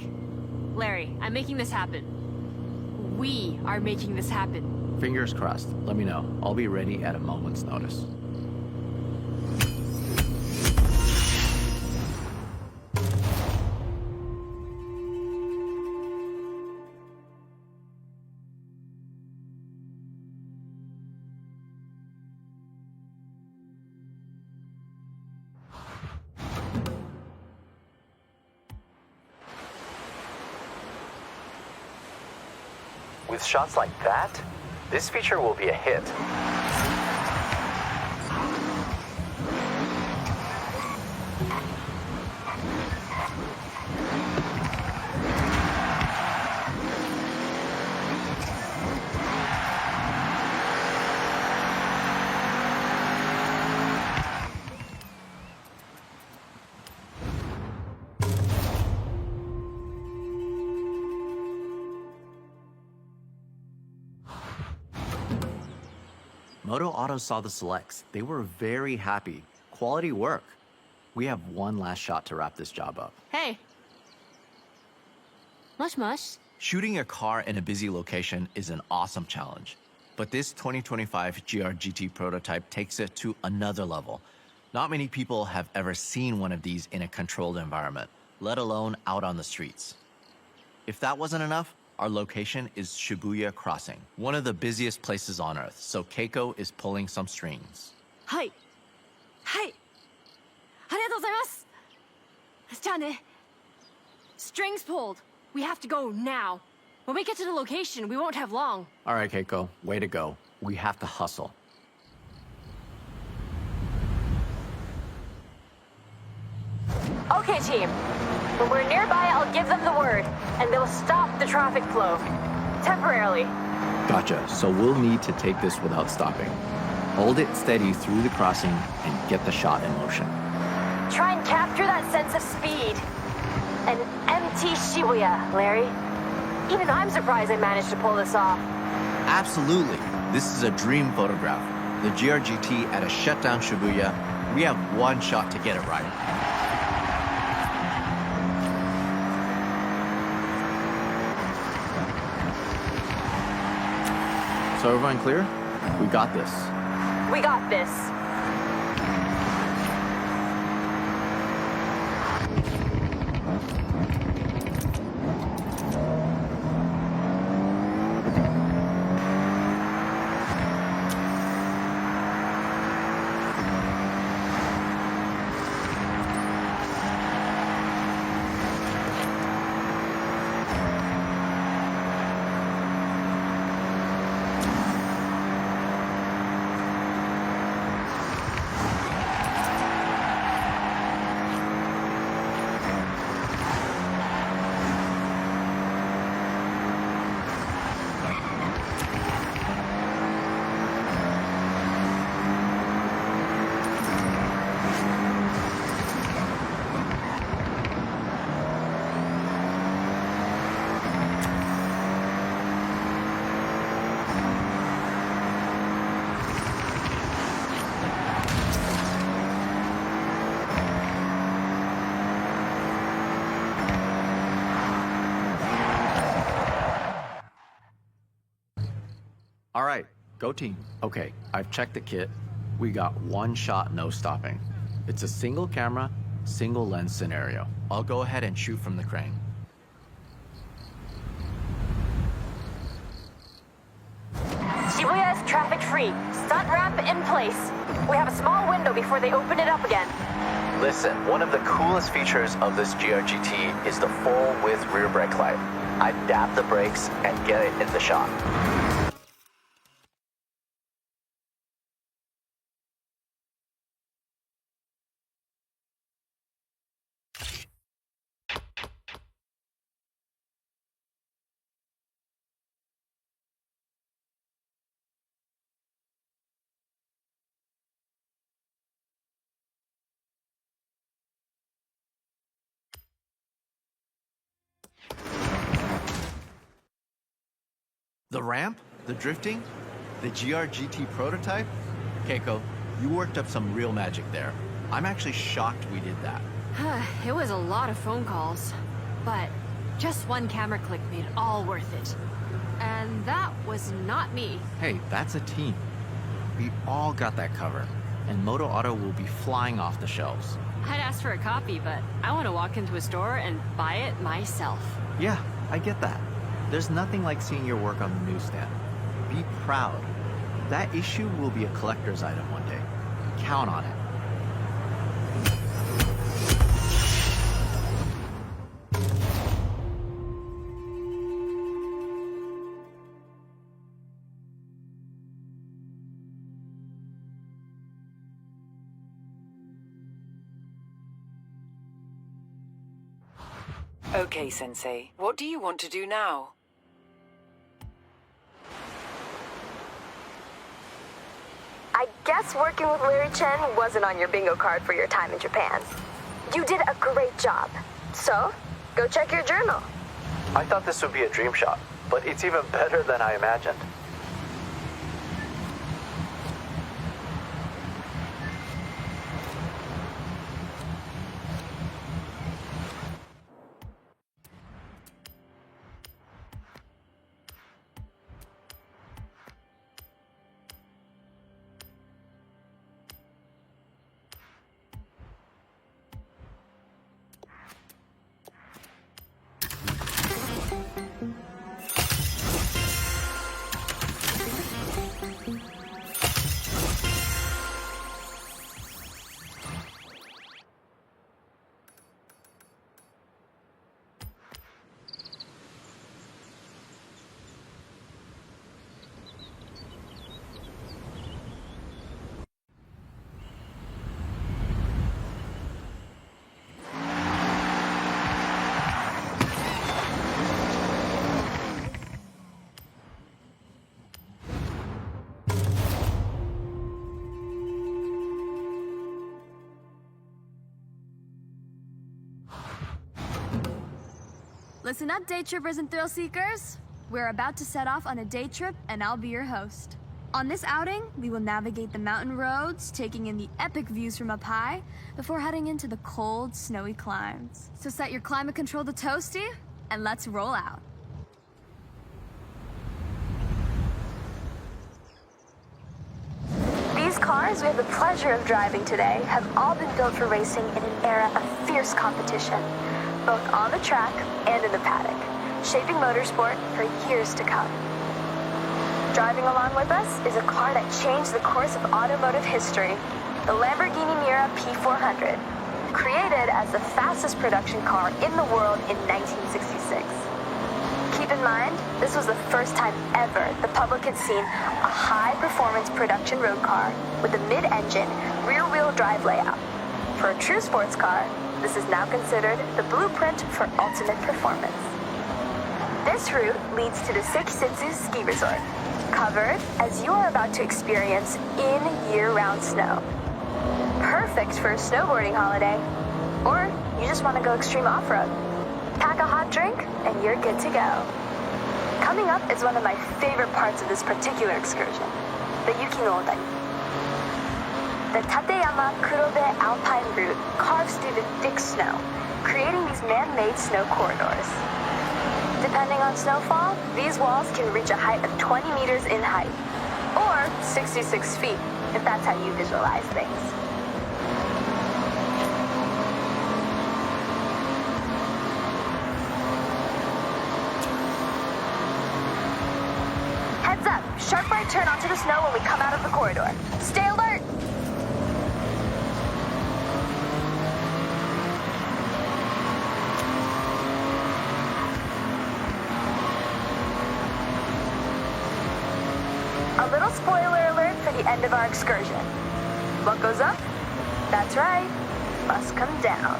Larry, I'm making this happen. We are making this happen. Fingers crossed. Let me know. I'll be ready at a moment's notice. With shots like that, this feature will be a hit. Moto Auto saw the selects. They were very happy. Quality work. We have one last shot to wrap this job up. Hey. Mush mush. Shooting a car in a busy location is an awesome challenge. But this 2025 GR GT prototype takes it to another level. Not many people have ever seen one of these in a controlled environment, let alone out on the streets. If that wasn't enough, our location is Shibuya Crossing, one of the busiest places on Earth, so Keiko is pulling some strings. Hi. Hi. ありがとうございます。じゃあね。Strings pulled. We have to go now. When we get to the location, we won't have long. All right, Keiko, way to go. We have to hustle. Okay, team. When we're nearby, I'll give them the word, and they'll stop the traffic flow. Temporarily. Gotcha. So we'll need to take this without stopping. Hold it steady through the crossing and get the shot in motion. Try and capture that sense of speed. An empty Shibuya, Larry. Even I'm surprised I managed to pull this off. Absolutely. This is a dream photograph. The GRGT at a shutdown Shibuya. We have one shot to get it right. So everyone clear? We got this. We got this. All right, go team. Okay, I've checked the kit. We got one shot, no stopping. It's a single camera, single lens scenario. I'll go ahead and shoot from the crane. Shibuya is traffic free. Stunt ramp in place. We have a small window before they open it up again. Listen, one of the coolest features of this GRGT is the full-width rear brake light. I dab the brakes and get it in the shot. The ramp? The drifting? The GRGT prototype? Keiko, you worked up some real magic there. I'm actually shocked we did that. It was a lot of phone calls, but just one camera click made it all worth it. And that was not me. Hey, that's a team. We all got that cover, and Moto Auto will be flying off the shelves. I'd ask for a copy, but I want to walk into a store and buy it myself. Yeah, I get that. There's nothing like seeing your work on the newsstand. Be proud. That issue will be a collector's item one day. Count on it. Okay, Sensei. What do you want to do now? I guess working with Larry Chen wasn't on your bingo card for your time in Japan. You did a great job. So, go check your journal. I thought this would be a dream shot, but it's even better than I imagined. Listen up, day trippers and thrill seekers. We're about to set off on a day trip, and I'll be your host. On this outing, we will navigate the mountain roads, taking in the epic views from up high, before heading into the cold, snowy climbs. So set your climate control to toasty, and let's roll out. These cars we have the pleasure of driving today have all been built for racing in an era of fierce competition, both on the track and in the paddock, shaping motorsport for years to come. Driving along with us is a car that changed the course of automotive history, the Lamborghini Miura P400, created as the fastest production car in the world in 1966. Keep in mind, this was the first time ever the public had seen a high-performance production road car with a mid-engine, rear-wheel drive layout. For a true sports car, this is now considered the blueprint for ultimate performance. This route leads to the Sekisutsu Ski Resort, covered as you are about to experience in year-round snow. Perfect for a snowboarding holiday, or you just want to go extreme off-road. Pack a hot drink, and you're good to go. Coming up is one of my favorite parts of this particular excursion, the Yuki no Otani. The Tateyama Kurobe Alpine route carves through the thick snow, creating these man-made snow corridors. Depending on snowfall, these walls can reach a height of 20 meters in height, or 66 feet, if that's how you visualize things. Heads up, sharp right turn onto the snow when we come out of the corridor. Stay alert! A little spoiler alert for the end of our excursion. What goes up? That's right, must come down.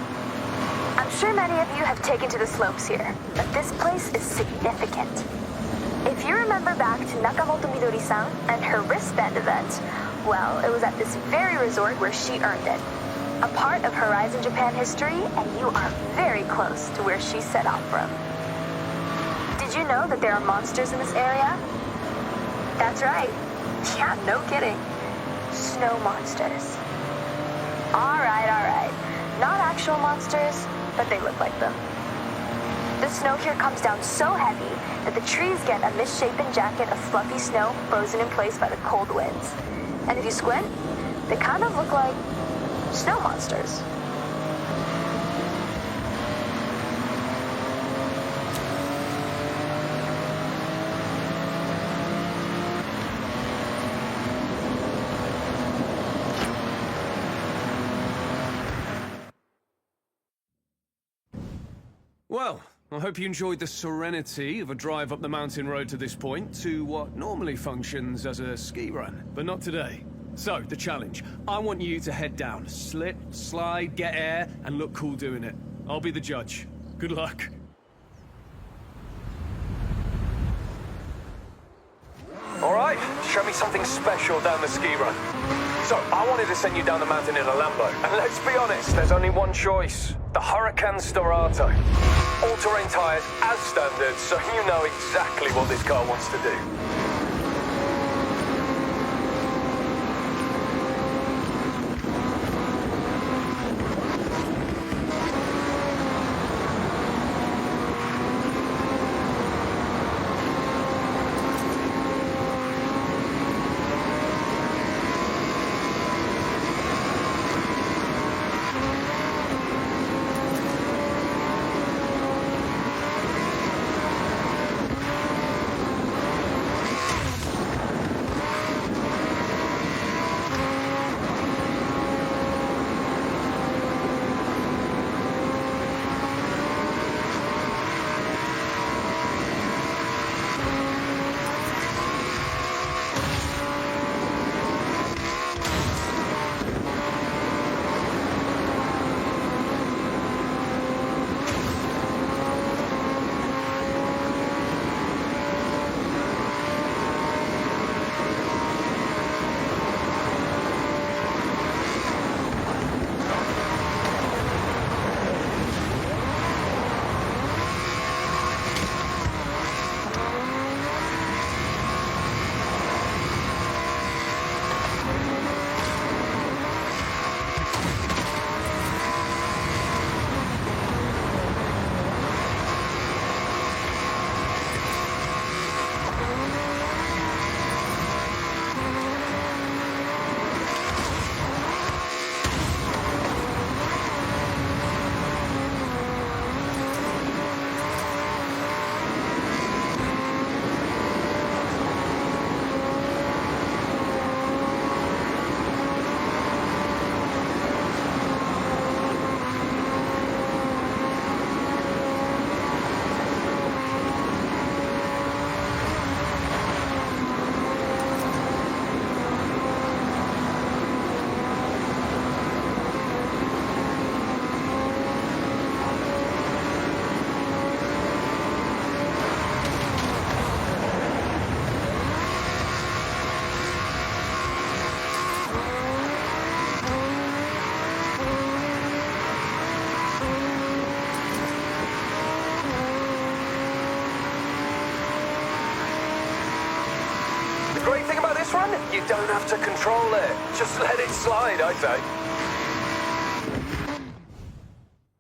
I'm sure many of you have taken to the slopes here, but this place is significant. If you remember back to Nakamoto Midori-san and her wristband event, well, it was at this very resort where she earned it. A part of Horizon Japan history, and you are very close to where she set off from. Did you know that there are monsters in this area? That's right. Yeah, no kidding. Snow monsters. All right. Not actual monsters, but they look like them. The snow here comes down so heavy that the trees get a misshapen jacket of fluffy snow frozen in place by the cold winds. And if you squint, they kind of look like snow monsters. Well, I hope you enjoyed the serenity of a drive up the mountain road to this point to what normally functions as a ski run, but not today. So, the challenge. I want you to head down, slip, slide, get air, and look cool doing it. I'll be the judge. Good luck. All right, show me something special down the ski run. So, I wanted to send you down the mountain in a Lambo. And let's be honest, there's only one choice. The Huracan Storato. All-terrain tires as standard, so you know exactly what this car wants to do. fun. You don't have to control it. Just let it slide, I say.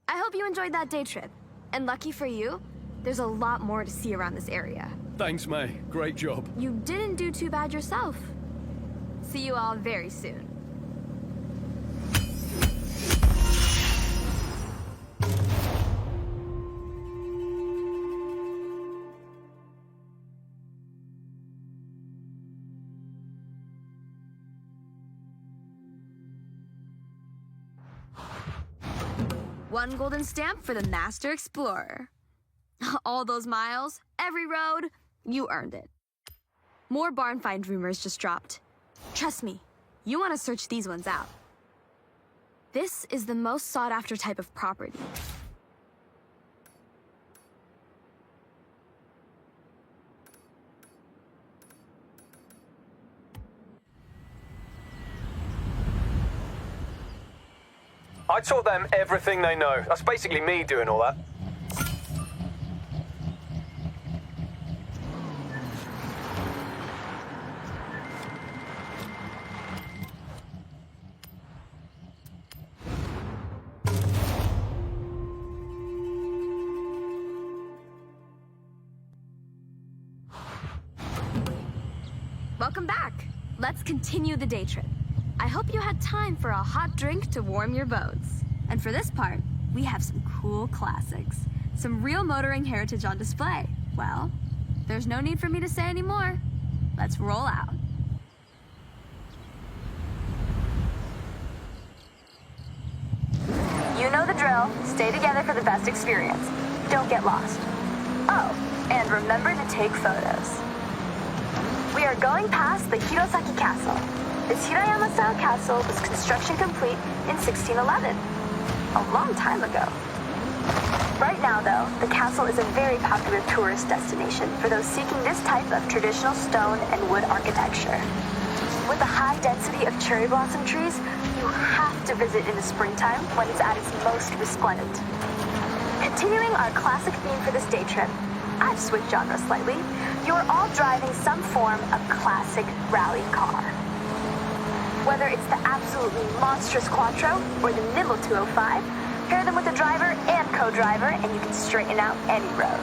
I hope you enjoyed that day trip. And lucky for you, there's a lot more to see around this area. Thanks, May. Great job. You didn't do too bad yourself. See you all very soon. One golden stamp for the Master Explorer. All those miles, every road, you earned it. More barn find rumors just dropped. Trust me, you want to search these ones out. This is the most sought-after type of property. I taught them everything they know. That's basically me doing all that. Welcome back. Let's continue the day trip. I hope you had time for a hot drink to warm your bones. And for this part, we have some cool classics. Some real motoring heritage on display. Well, there's no need for me to say any more. Let's roll out. You know the drill. Stay together for the best experience. Don't get lost. Oh, and remember to take photos. We are going past the Hirosaki Castle. This Hirayama-style castle was construction complete in 1611. A long time ago. Right now, though, the castle is a very popular tourist destination for those seeking this type of traditional stone and wood architecture. With the high density of cherry blossom trees, you have to visit in the springtime when it's at its most resplendent. Continuing our classic theme for this day trip, I've switched genres slightly. You're all driving some form of classic rally car. Whether it's the absolutely monstrous Quattro or the nimble 205, pair them with a driver and co-driver and you can straighten out any road.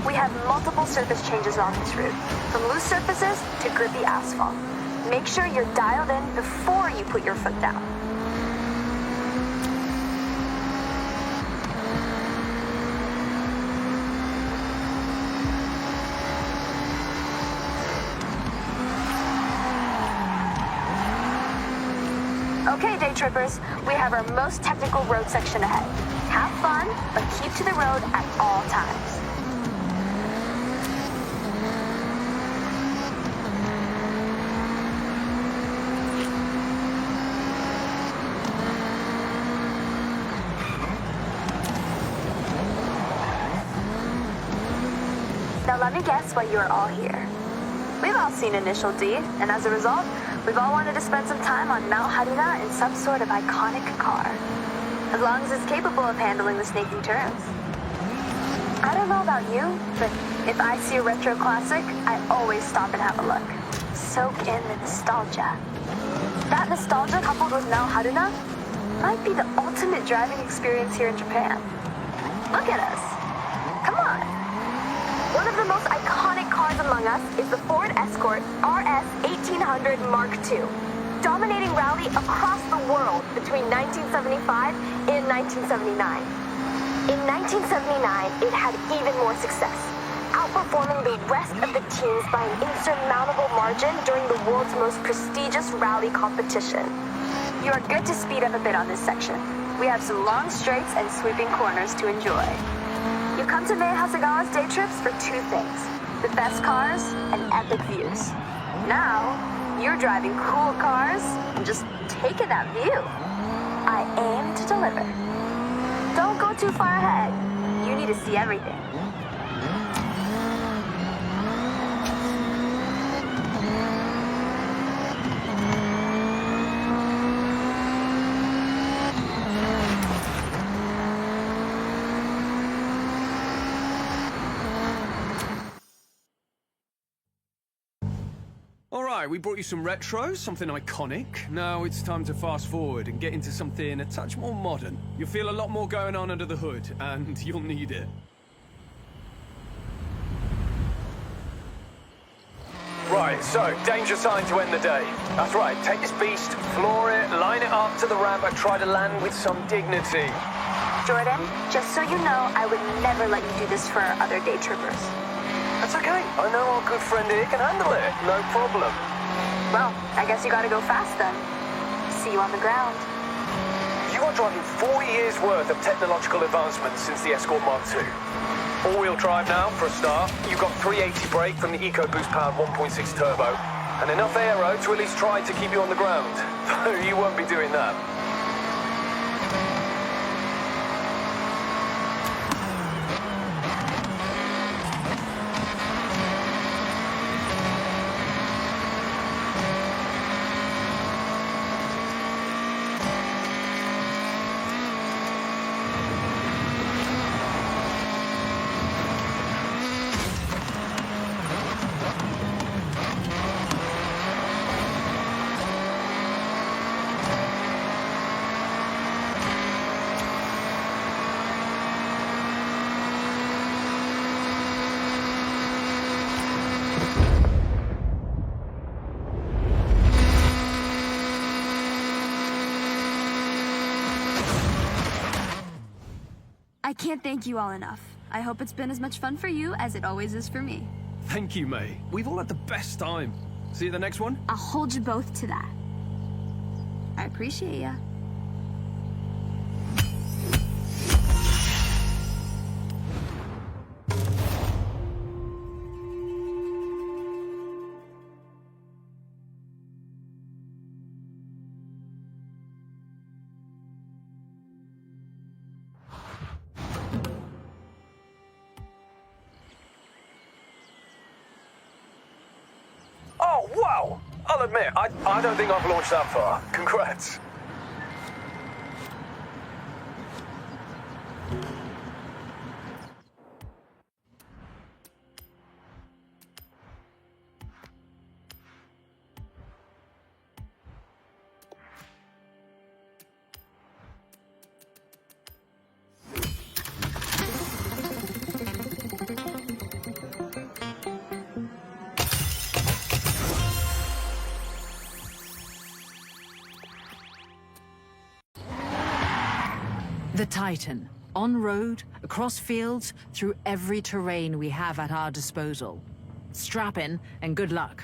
We have multiple surface changes on this route, from loose surfaces to grippy asphalt. Make sure you're dialed in before you put your foot down. Okay, day trippers, we have our most technical road section ahead. Have fun, but keep to the road at all times. Now let me guess why you are all here. We've all seen Initial D, and as a result, we've all wanted to spend some time on Mount Haruna in some sort of iconic car. As long as it's capable of handling the snaking turns. I don't know about you, but if I see a retro classic, I always stop and have a look. Soak in the nostalgia. That nostalgia coupled with Mount Haruna might be the ultimate driving experience here in Japan. Look at us. Come on. One of the most iconic cars among us is the Ford Escort RS 1800 Mark II, dominating rally across the world between 1975 and 1979. In 1979, it had even more success, outperforming the rest of the teams by an insurmountable margin during the world's most prestigious rally competition. You are good to speed up a bit on this section. We have some long straights and sweeping corners to enjoy. You come to Mei Hasegawa's day trips for two things: the best cars and epic views. Now, you're driving cool cars and just taking that view. I aim to deliver. Don't go too far ahead. You need to see everything. Alright, we brought you some retro, something iconic. Now it's time to fast forward and get into something a touch more modern. You'll feel a lot more going on under the hood, and you'll need it. Right, so, danger sign to end the day. That's right, take this beast, floor it, line it up to the ramp, and try to land with some dignity. Jordan, just so you know, I would never let you do this for other day trippers. That's okay. I know our good friend here can handle it. No problem. Well, I guess you gotta go fast then. See you on the ground. You are driving 4 years' worth of technological advancements since the Escort Mark II. All-wheel drive now, for a start. You've got 380 brake from the EcoBoost-powered 1.6 turbo, and enough aero to at least try to keep you on the ground. Though you won't be doing that. I can't thank you all enough. I hope it's been as much fun for you as it always is for me. Thank you, May. We've all had the best time. See you at the next one? I'll hold you both to that. I appreciate ya. Oh, wow! I'll admit, I don't think I've launched that far. Congrats. The Titan. On road, across fields, through every terrain we have at our disposal. Strap in and good luck.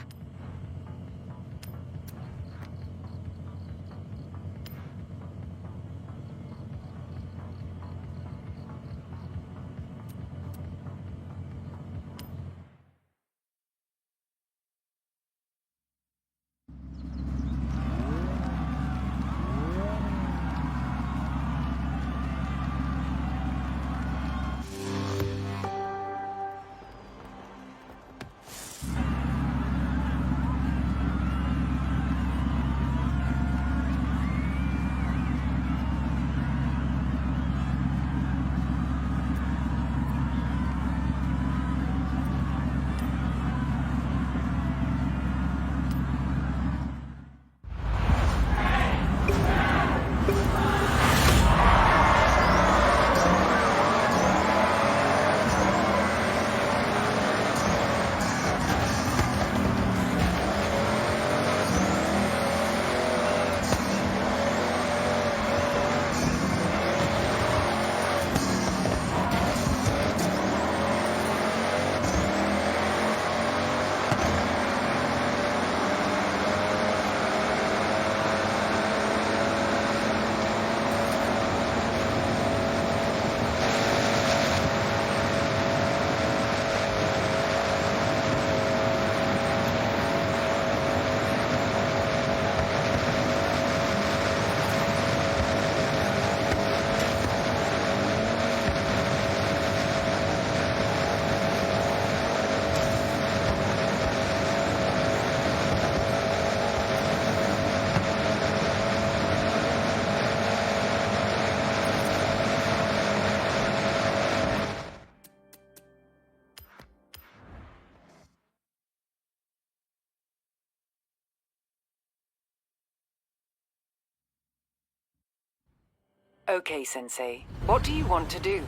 Okay, Sensei. What do you want to do?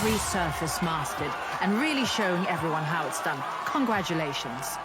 every surface mastered and really showing everyone how it's done. Congratulations.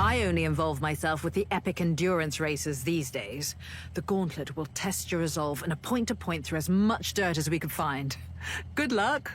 I only involve myself with the epic endurance races these days. The gauntlet will test your resolve in a point-to-point through as much dirt as we can find. Good luck!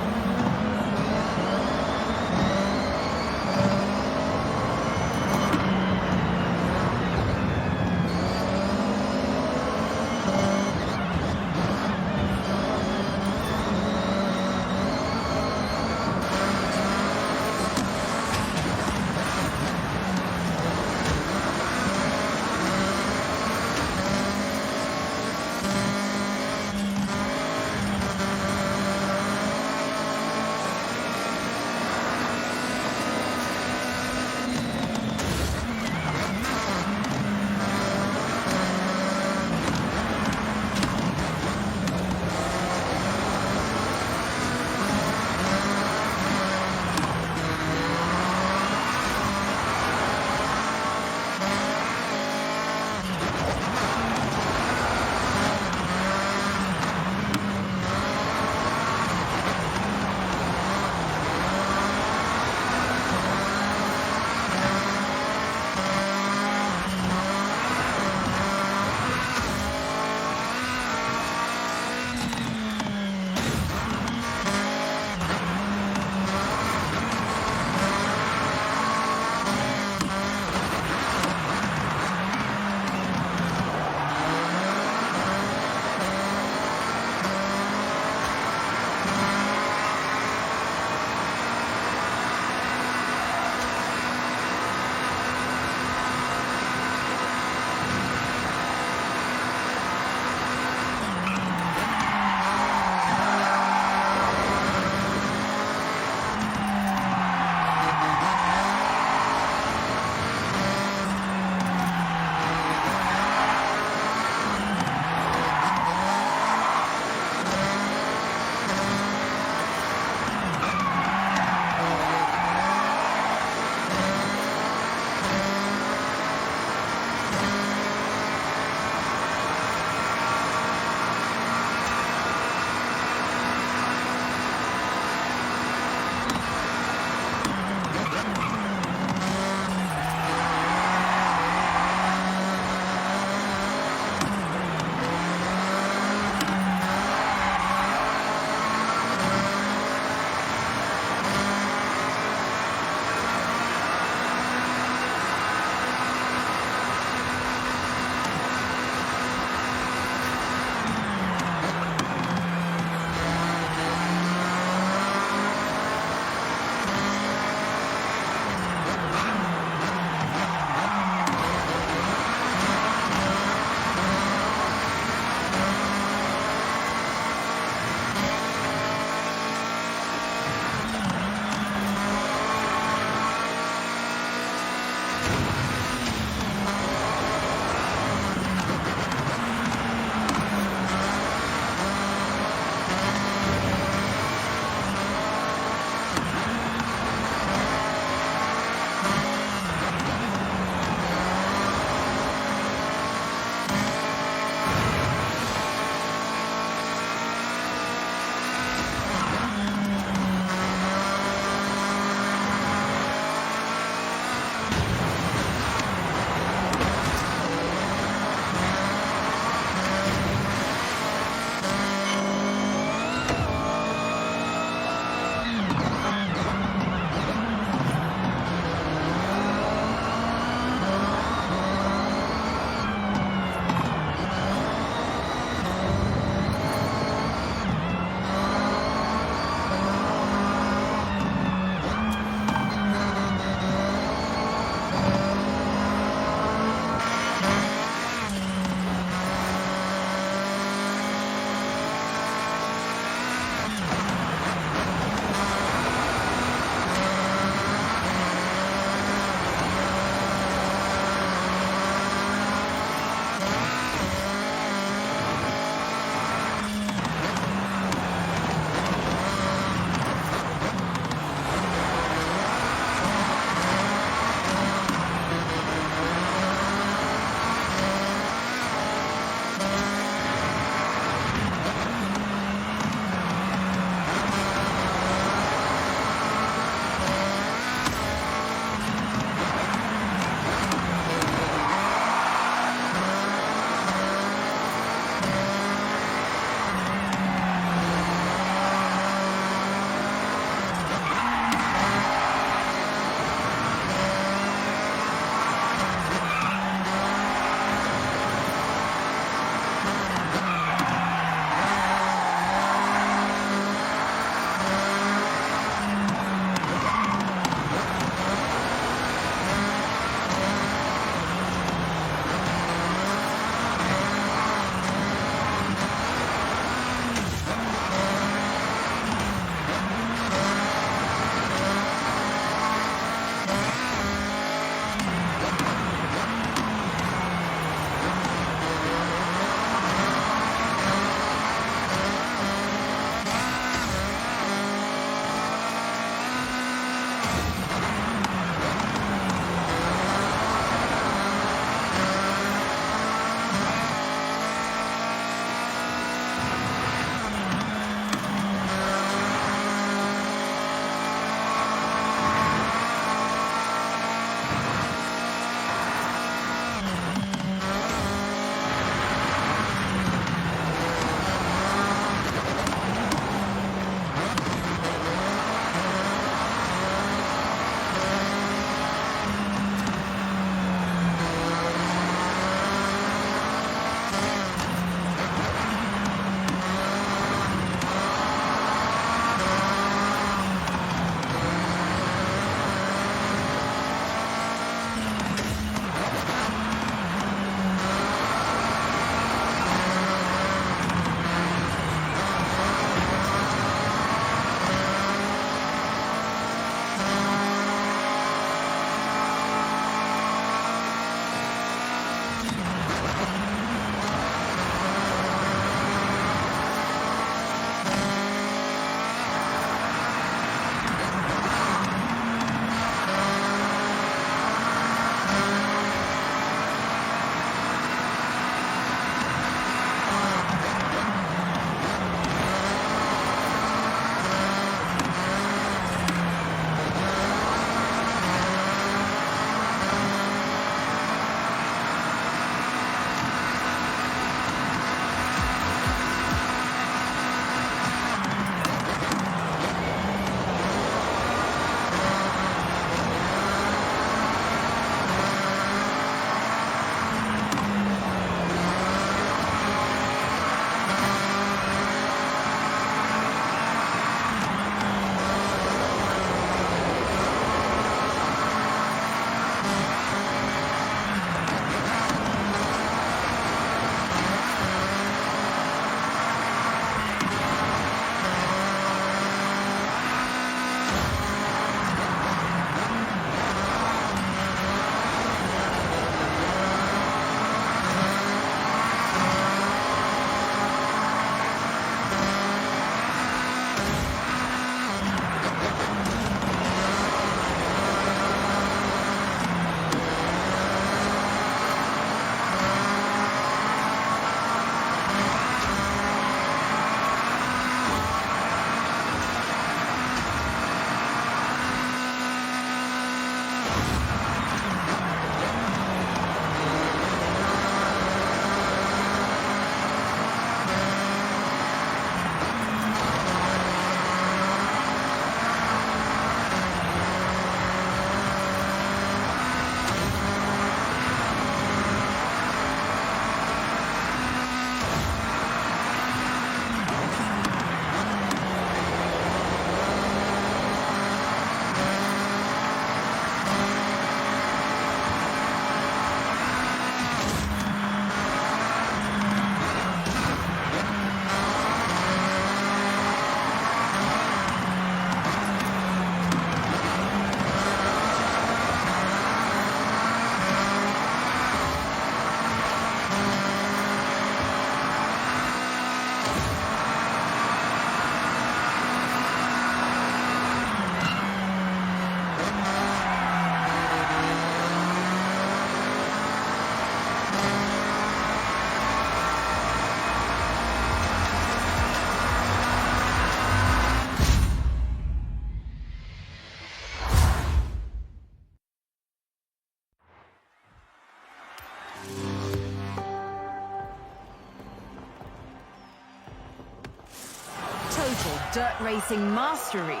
dirt racing mastery.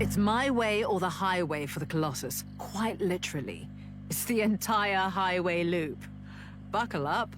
It's my way or the highway for the Colossus, quite literally. It's the entire highway loop. Buckle up.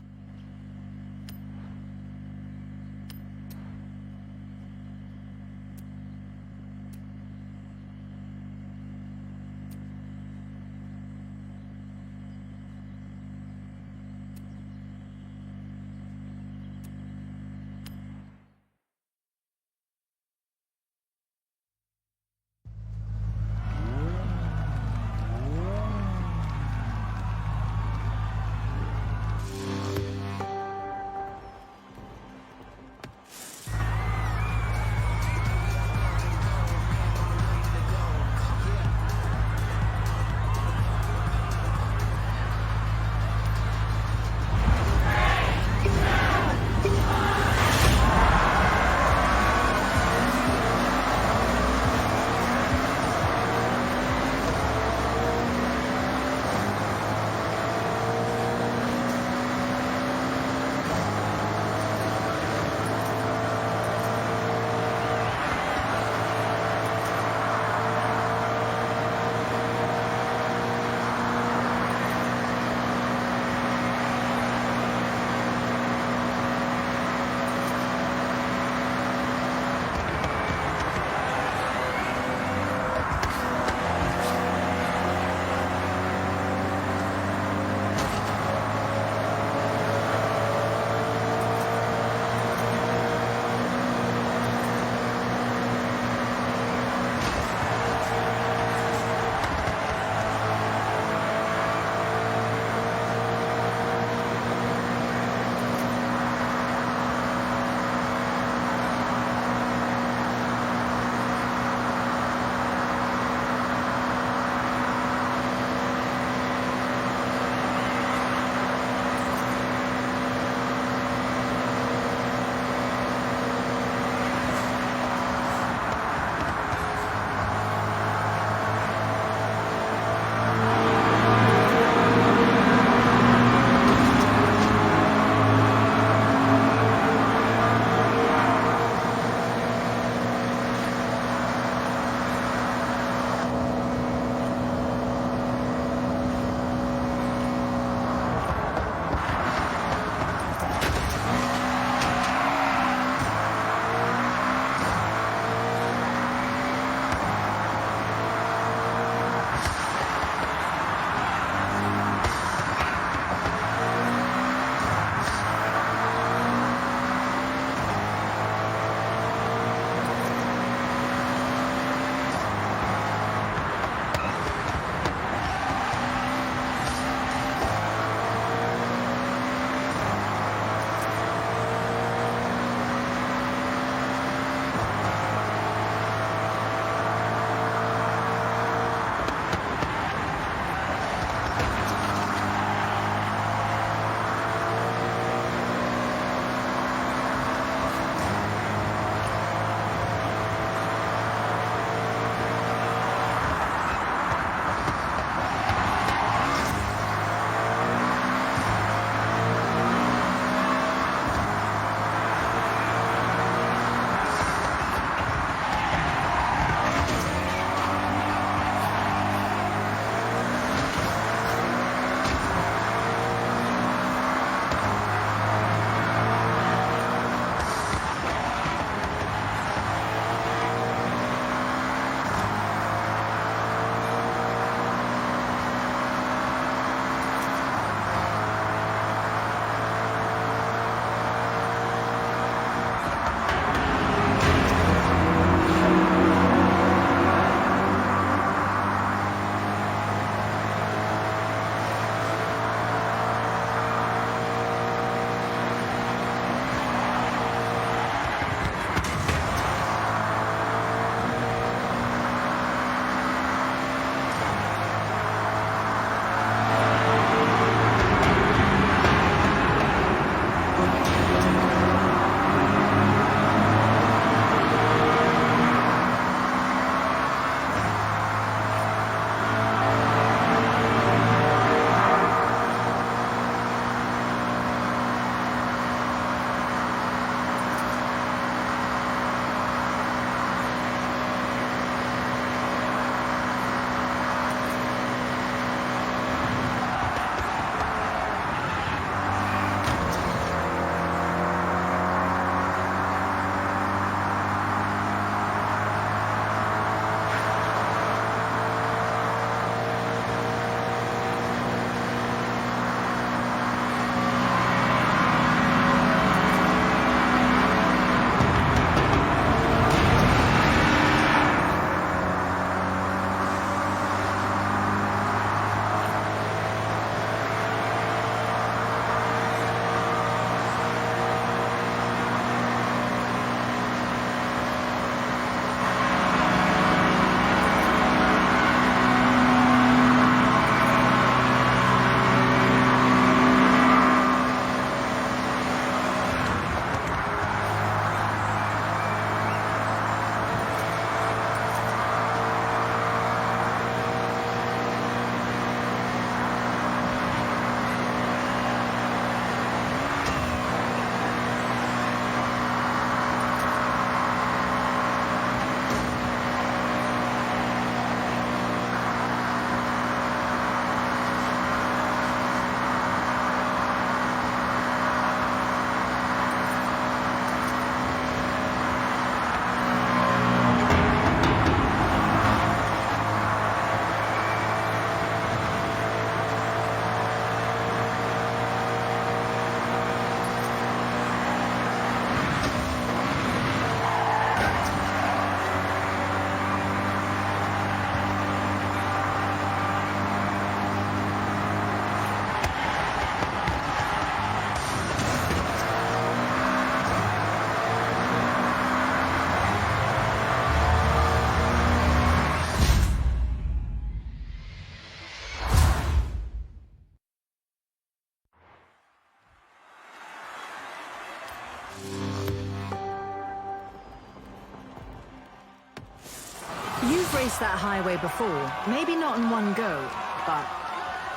raced that highway before. Maybe not in one go, but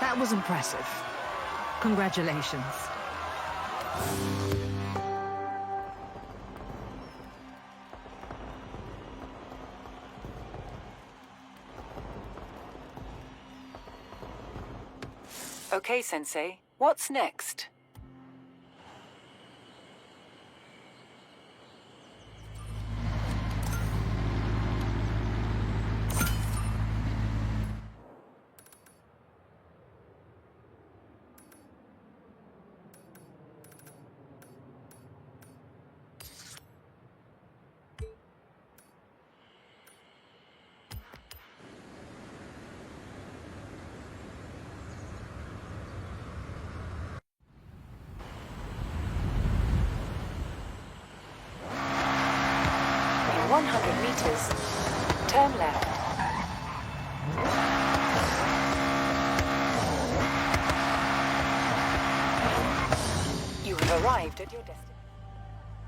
that was impressive. Congratulations. Okay, Sensei. What's next? In 100 meters, turn left. You have arrived at your destination.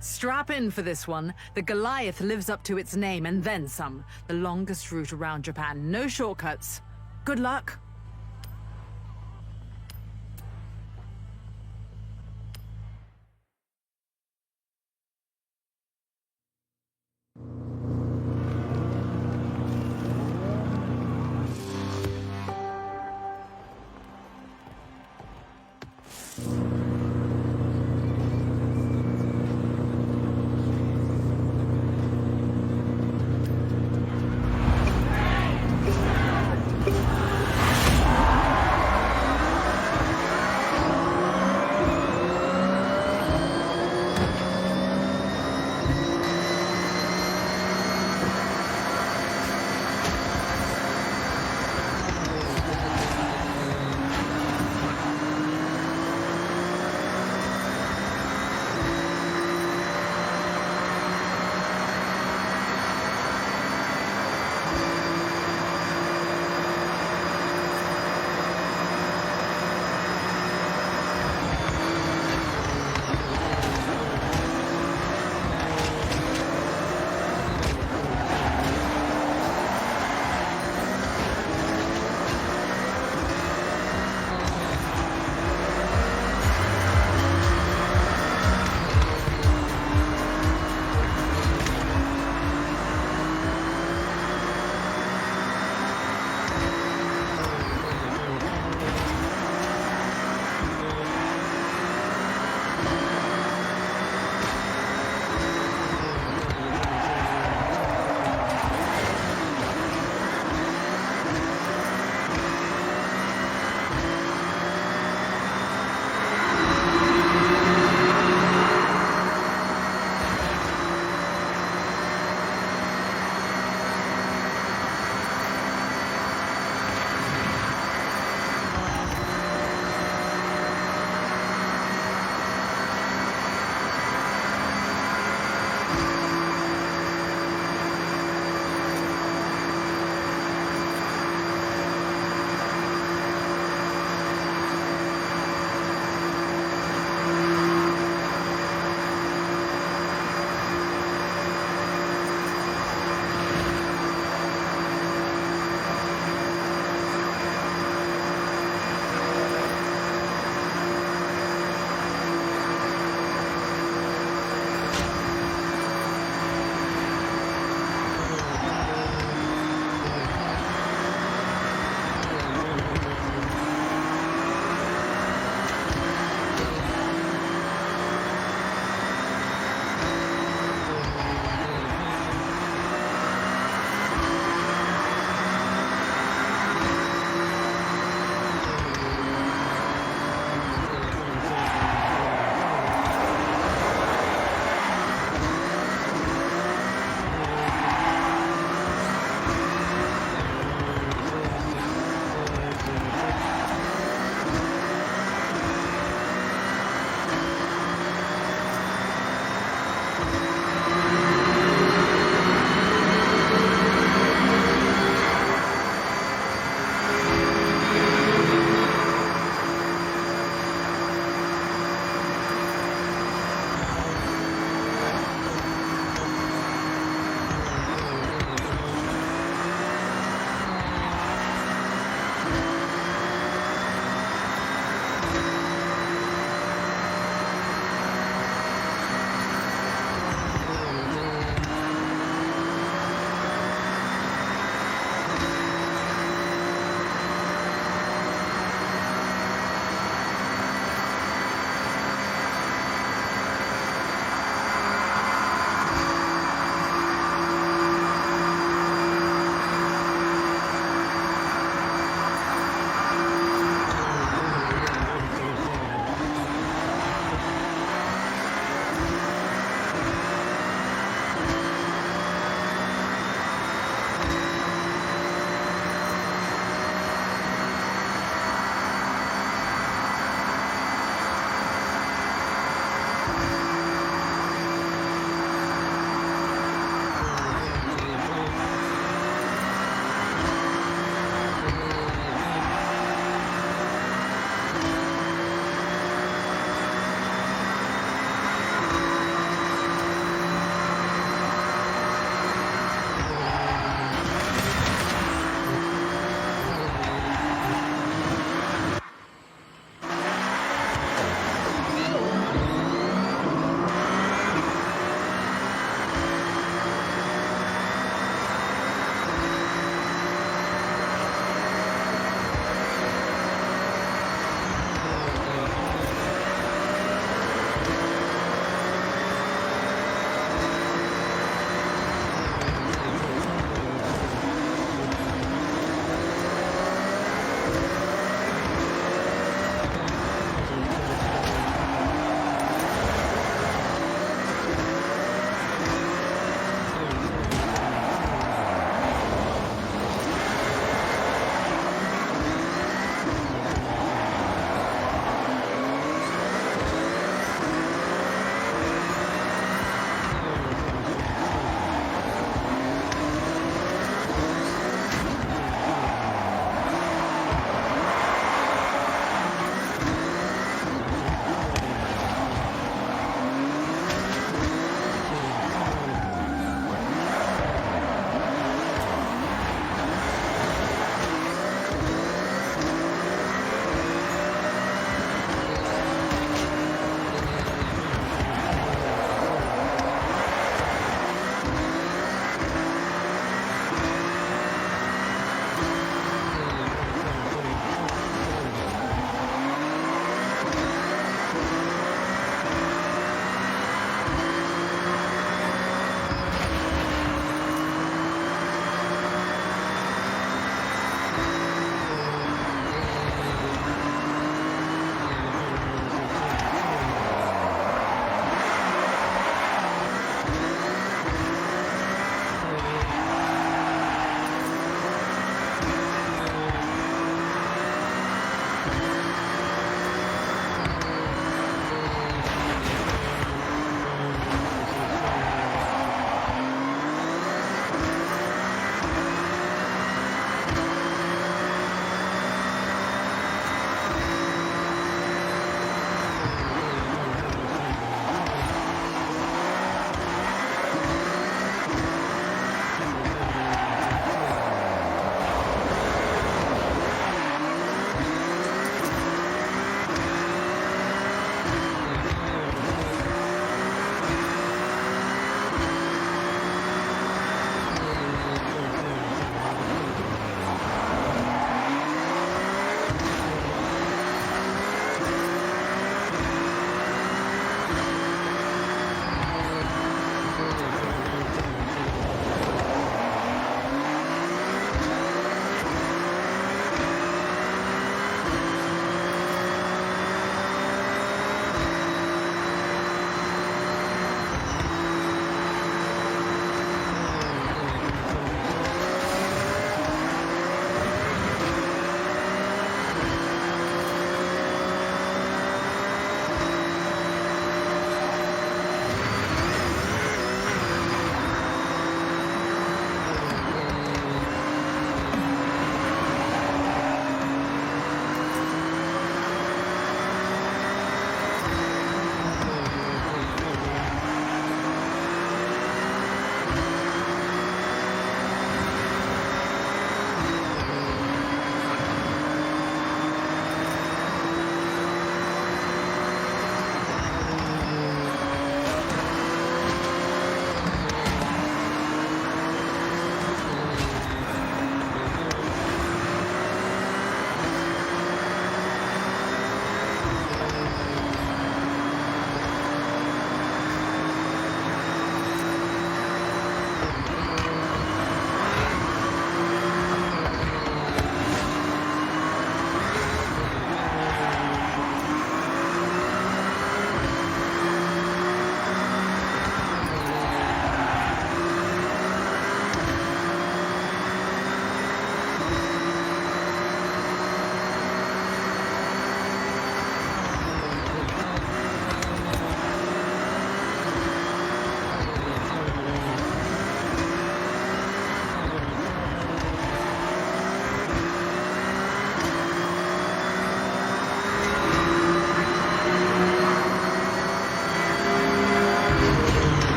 Strap in for this one. The Goliath lives up to its name and then some. The longest route around Japan. No shortcuts. Good luck.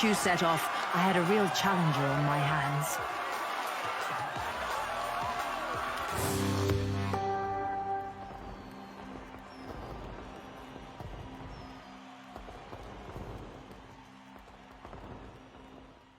moment you set off, I had a real challenger on my hands.